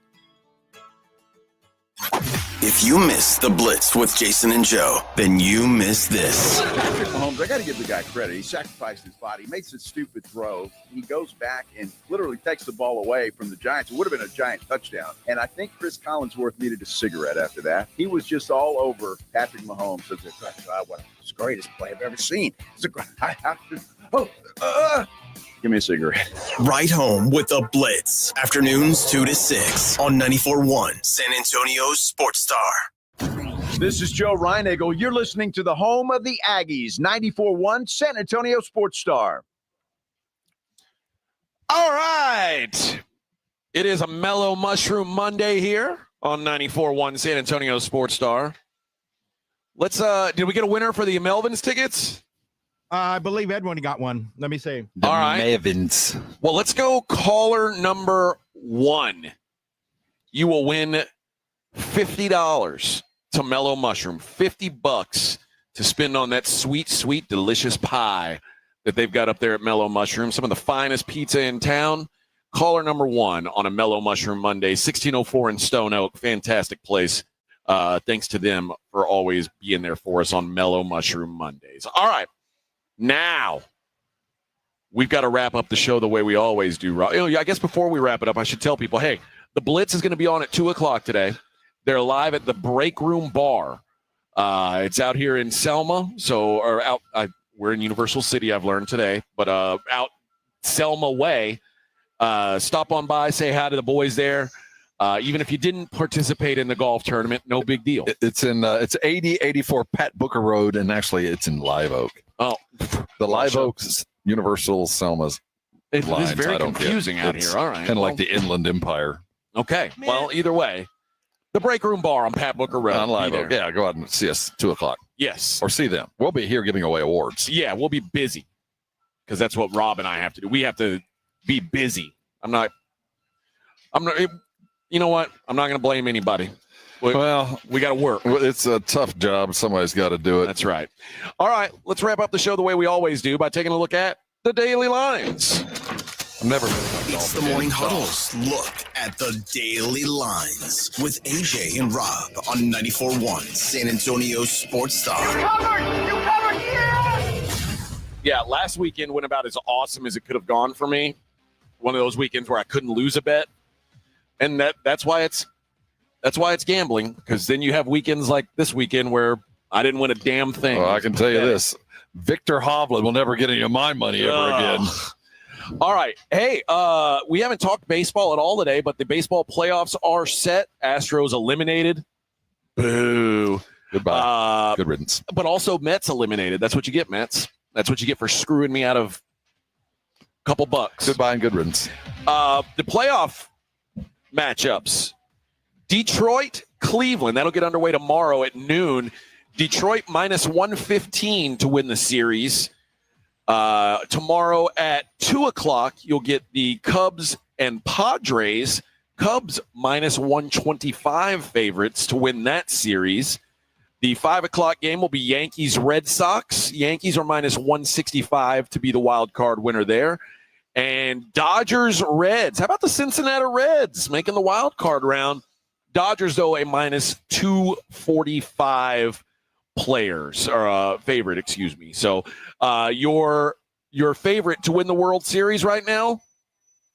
If you miss the Blitz with Jason and Joe, then you miss this. Patrick Mahomes, I got to give the guy credit. He sacrificed his body, makes a stupid throw. He goes back and literally takes the ball away from the Giants. It would have been a giant touchdown. And I think Chris Collinsworth needed a cigarette after that. He was just all over Patrick Mahomes. It's the greatest play I've ever seen. It's a great. Give me a cigarette. Right home with the Blitz. Afternoons 2 to 6 on 94.1 San Antonio's Sports Star. This is Joe Reinagel. You're listening to the home of the Aggies, 94.1 San Antonio Sports Star. All right. It is a Mellow Mushroom Monday here on 94.1 San Antonio Sports Star. Let's did we get a winner for the Melvins tickets? I believe Edwin got one. Let me see. All right. Mavins. Well, let's go caller number 1. You will win $50 to Mellow Mushroom. $50 to spend on that sweet, sweet, delicious pie that they've got up there at Mellow Mushroom. Some of the finest pizza in town. Caller number 1 on a Mellow Mushroom Monday, 1604 in Stone Oak. Fantastic place. Thanks to them for always being there for us on Mellow Mushroom Mondays. All right. Now, we've got to wrap up the show the way we always do. I guess before we wrap it up, I should tell people, hey, the Blitz is going to be on at 2 o'clock today. They're live at the Break Room Bar. It's out here in Selma. We're in Universal City, I've learned today. But out Selma way, stop on by, say hi to the boys there. Even if you didn't participate in the golf tournament, no big deal. It's 8084 Pat Booker Road, and actually it's in Live Oak. Oh, the Live Oak's Universal Selma's It lines. is very I don't confusing get. out It's here. All right. Kind of like the Inland Empire. Okay. Well, either way, the Break Room Bar on Pat Booker Road. On Live Oak. Yeah, go out and see us 2 o'clock. Yes. Or see them. We'll be here giving away awards. Yeah, we'll be busy because that's what Rob and I have to do. We have to be busy. I'm not. You know what? I'm not going to blame anybody. Well, we got to work. It's a tough job. Somebody's got to do it. That's right. All right, let's wrap up the show the way we always do by taking a look at the daily lines. I've never been. It's the Morning Huddle's look at the daily lines with AJ and Rob on 94.1 San Antonio Sports Star. You covered, yes! Yeah, last weekend went about as awesome as it could have gone for me. One of those weekends where I couldn't lose a bet, and that's why it's gambling, because then you have weekends like this weekend where I didn't win a damn thing. Well, I can tell you this: Victor Hovland will never get any of my money ever again. All right. Hey, we haven't talked baseball at all today, but the baseball playoffs are set. Astros eliminated. Boo. Goodbye. Good riddance. But also Mets eliminated. That's what you get, Mets. That's what you get for screwing me out of a couple bucks. Goodbye and good riddance. The playoff matchups. Detroit, Cleveland. That'll get underway tomorrow at noon. Detroit minus 115 to win the series. Tomorrow at 2 o'clock, you'll get the Cubs and Padres. Cubs minus 125 favorites to win that series. The 5 o'clock game will be Yankees Red Sox. Yankees are minus 165 to be the wild card winner there. And Dodgers Reds. How about the Cincinnati Reds making the wild card round? Dodgers, though, a minus 245 favorite, excuse me. So your favorite to win the World Series right now,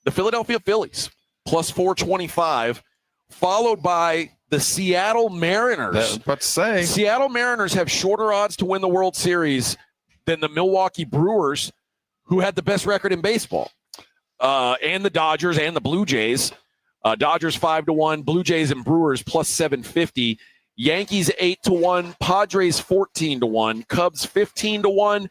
the Philadelphia Phillies, plus 425, followed by the Seattle Mariners. I was about to say. Seattle Mariners have shorter odds to win the World Series than the Milwaukee Brewers, who had the best record in baseball, and the Dodgers and the Blue Jays. Dodgers 5-1, Blue Jays and Brewers plus 750, Yankees 8-1, Padres 14-1, Cubs 15-1,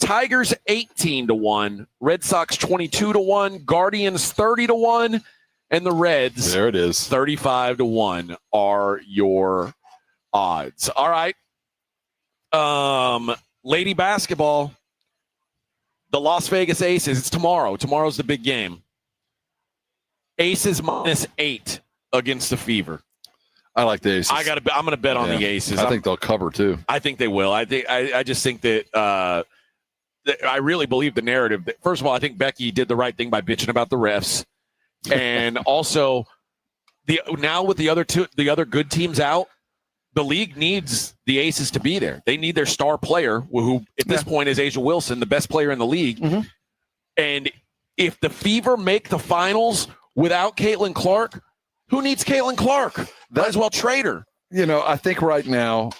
Tigers 18-1, Red Sox 22-1, Guardians 30-1, and the Reds, there it is, 35-1 are your odds. All right, lady basketball, the Las Vegas Aces. It's tomorrow. Tomorrow's the big game. Aces minus 8 against the Fever. I like the Aces. I'm going to bet on the Aces. I think they'll cover too. I think they will. I just think that I really believe the narrative. That, first of all, I think Becky did the right thing by bitching about the refs, and also now with the other good teams out, the league needs the Aces to be there. They need their star player, who at this point is Asia Wilson, the best player in the league. Mm-hmm. And if the Fever make the finals without Caitlin Clark, who needs Caitlin Clark? Might as well trade her. You know, I think right now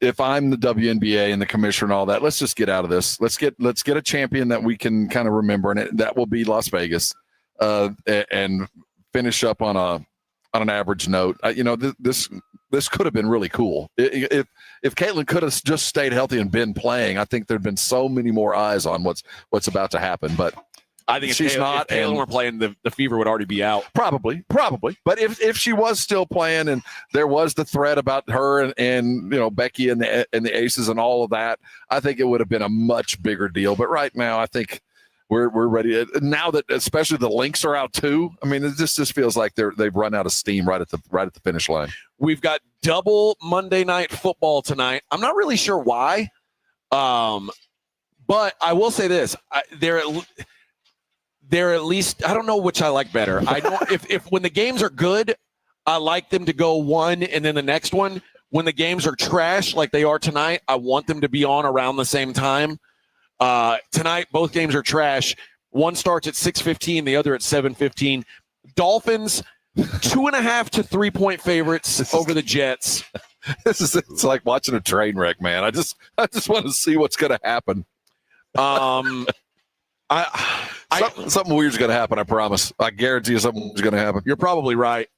if I'm the WNBA and the commissioner and all that, let's just get out of this. Let's get a champion that we can kind of remember, and that will be Las Vegas, and finish up on an average note. This could have been really cool. If Caitlin could have just stayed healthy and been playing, I think there'd been so many more eyes on what's about to happen. But I think she's not. If Caitlin were playing, the fever would already be out. Probably. But if she was still playing, and there was the threat about her and Becky and the Aces and all of that, I think it would have been a much bigger deal. But right now, I think we're ready. Now that especially the Lynx are out too. I mean, it just feels like they've run out of steam right at the finish line. We've got double Monday Night Football tonight. I'm not really sure why, but I will say this: they're at least, I don't know which I like better. I know if when the games are good, I like them to go one and then the next one. When the games are trash like they are tonight, I want them to be on around the same time. Tonight, both games are trash. One starts at 6:15, the other at 7:15. Dolphins 2.5 to 3 point favorites over the Jets. It's like watching a train wreck, man. I just want to see what's going to happen. Something weird's going to happen. I promise. I guarantee you something's going to happen. You're probably right.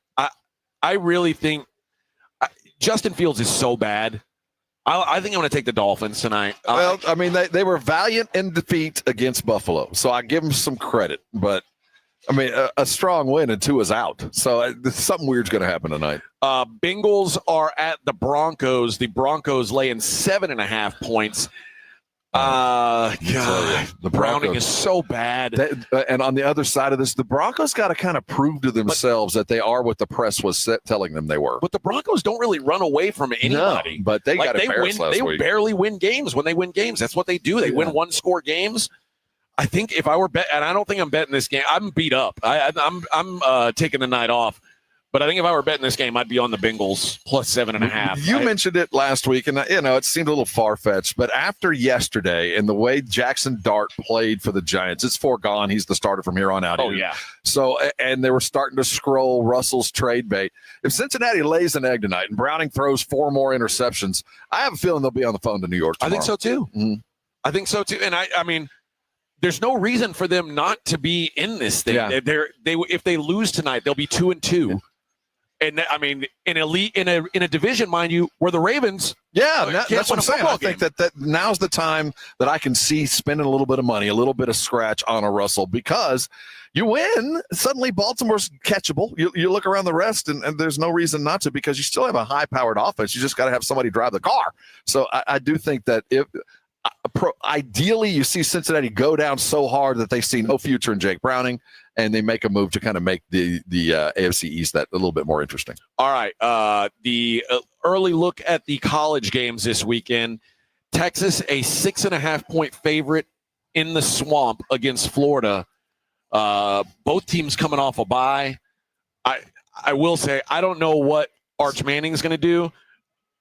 I really think Justin Fields is so bad. I think I'm going to take the Dolphins tonight. Well, I mean, they were valiant in defeat against Buffalo, so I give them some credit. But I mean, a strong win and Tua's out, so something weird's going to happen tonight. Bengals are at the Broncos. The Broncos laying 7.5 points. God, the Browning is so bad. And on the other side of this, the Broncos got to kind of prove to themselves that they are what the press was telling them they were. But the Broncos don't really run away from anybody. No, but they got embarrassed last week. They barely win games when they win games. That's what they do. They win one-score games. I think if I were and I don't think I'm betting this game. I'm beat up. I'm taking the night off. But I think if I were betting this game, I'd be on the Bengals plus 7.5. You mentioned it last week, and it seemed a little far-fetched. But after yesterday and the way Jackson Dart played for the Giants, it's foregone. He's the starter from here on out. Oh, yeah. So, and they were starting to scroll Russell's trade bait. If Cincinnati lays an egg tonight and Browning throws 4 more interceptions, I have a feeling they'll be on the phone to New York tomorrow. I think so, too. Mm-hmm. I think so, too. And I mean, there's no reason for them not to be in this thing. Yeah. If they lose tonight, they'll be 2-2. Yeah. And I mean, in a division, mind you, where the Ravens, that's what I'm saying. I think that now's the time that I can see spending a little bit of money, a little bit of scratch on a Russell, because you win. Suddenly, Baltimore's catchable. You look around the rest, and there's no reason not to, because you still have a high-powered offense. You just got to have somebody drive the car. So I do think that ideally, you see Cincinnati go down so hard that they see no future in Jake Browning, and they make a move to kind of make the AFC East that a little bit more interesting. All right. The early look at the college games this weekend. Texas, a 6.5 point favorite in the Swamp against Florida. Both teams coming off a bye. I will say, I don't know what Arch Manning's going to do.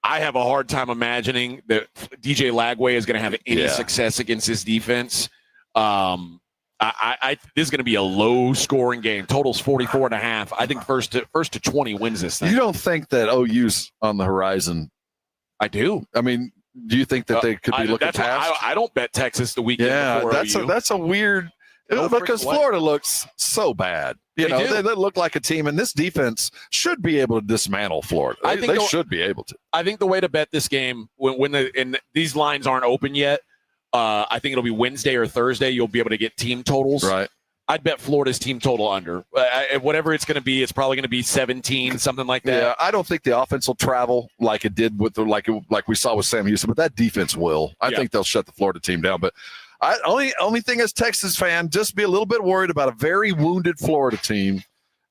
I have a hard time imagining that DJ Lagway is going to have any success against this defense. This is going to be a low-scoring game. Total's 44.5. I think first to 20 wins this thing. You don't think that OU's on the horizon? I do. I mean, do you think that they could be looking past? I don't bet Texas the weekend before OU. That's a weird – because Florida looks so bad. They look like a team, and this defense should be able to dismantle Florida. They should be able to. I think the way to bet this game, when these lines aren't open yet, I think it'll be Wednesday or Thursday. You'll be able to get team totals. Right. I'd bet Florida's team total under. Whatever it's going to be, it's probably going to be 17, something like that. Yeah, I don't think the offense will travel like it did with like we saw with Sam Houston, but that defense will. I think they'll shut the Florida team down. But only thing as Texas fan, just be a little bit worried about a very wounded Florida team,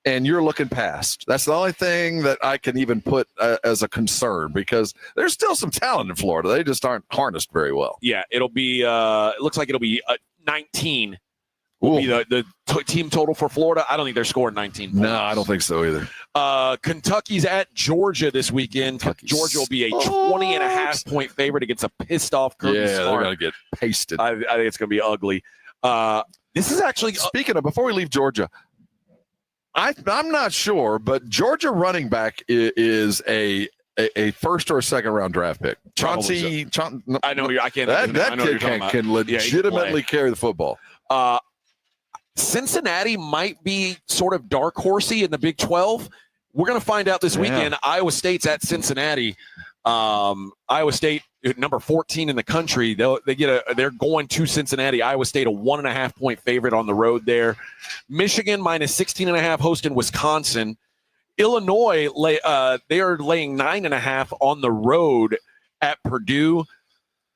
and you're looking past. That's the only thing that I can even put as a concern, because there's still some talent in Florida. They just aren't harnessed very well. Yeah, it'll be. It looks like it'll be 19. Will be the team total for Florida. I don't think they're scoring 19 points. No, I don't think so either. Kentucky's at Georgia this weekend. Georgia will be a 20.5 point favorite against a pissed off Kirby Smart. They're going to get pasted. I think it's going to be ugly. This is actually speaking of. Before we leave Georgia, I'm not sure, but Georgia running back is a a first or a second round draft pick. Chauncey, I know I can't. That kid can legitimately carry the football. Cincinnati might be sort of dark horsey in the Big 12. We're going to find out this weekend. Iowa State's at Cincinnati. Iowa State, number 14 in the country. They're going to Cincinnati. Iowa State, a 1.5 point favorite on the road there. Michigan minus 16.5 hosting Wisconsin. Illinois, they are laying 9.5 on the road at Purdue.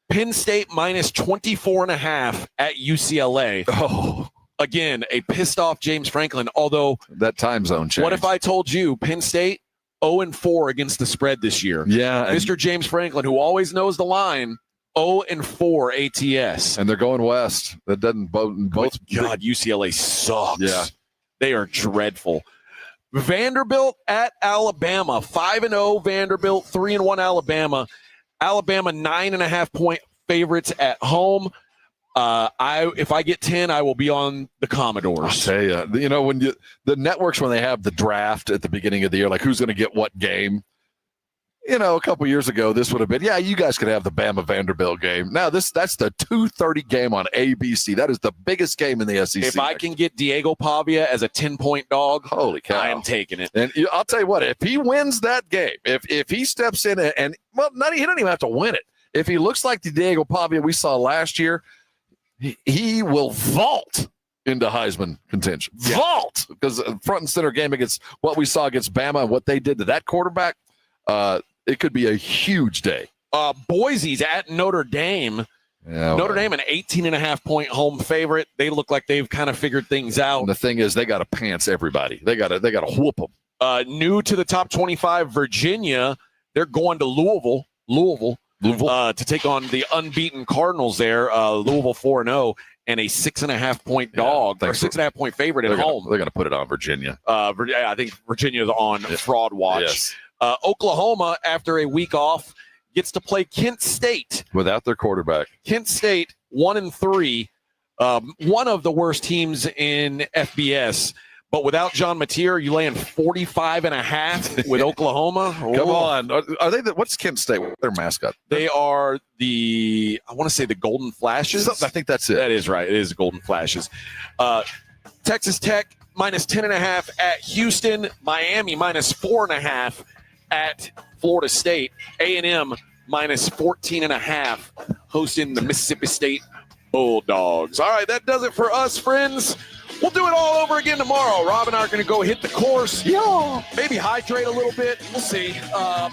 Penn State minus 24.5 at UCLA. Oh, again, a pissed off James Franklin. Although that time zone change. What if I told you Penn State 0-4 against the spread this year? Yeah, Mr. James Franklin, who always knows the line, 0-4 ATS, and they're going west. That doesn't both. God, UCLA sucks. Yeah, they are dreadful. Vanderbilt at Alabama, 5-0 Vanderbilt, 3-1 Alabama. Alabama 9.5 point favorites at home. If I get 10, I will be on the Commodores. I'll tell you, when the networks, when they have the draft at the beginning of the year, like who's going to get what game. A couple years ago, this would have been, you guys could have the Bama Vanderbilt game. Now that's the 2:30 game on ABC. That is the biggest game in the SEC. If I can get Diego Pavia as a 10-point dog, holy cow, I am taking it. And I'll tell you what, if he wins that game, if he steps in and he doesn't even have to win it. If he looks like the Diego Pavia we saw last year, he will vault into Heisman contention. Yeah. Vault, because front and center game against what we saw against Bama and what they did to that quarterback. It could be a huge day. Boise's at Notre Dame. Yeah, Notre Dame, an 18.5 point home favorite. They look like they've kind of figured things out. And the thing is, they got to pants everybody. They got to whoop them. New to the top 25, Virginia. They're going to Louisville to take on the unbeaten Cardinals there. Louisville 4-0 and a 6.5 point dog, or 6.5 point favorite at home. They're going to put it on Virginia. I think Virginia's on fraud watch. Yes. Oklahoma, after a week off, gets to play Kent State without their quarterback. Kent State 1-3, one of the worst teams in FBS. But without John Mateer, you laying 45.5 with Oklahoma. Come on, are they? What's Kent State? Their mascot? They are I want to say the Golden Flashes. I think that's it. That is right. It is Golden Flashes. Texas Tech minus 10.5 at Houston. Miami minus 4.5 at Florida State. A&M minus 14.5 hosting the Mississippi State Bulldogs. All right, that does it for us, friends. We'll do it all over again tomorrow. Rob and I are going to go hit the course. Yeah. Maybe hydrate a little bit. We'll see.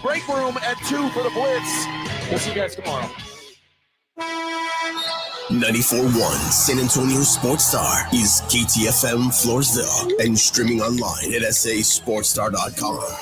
Break room at 2 for the Blitz. We'll see you guys tomorrow. 94.1 San Antonio Sports Star is KTFM Floresville and streaming online at sasportstar.com.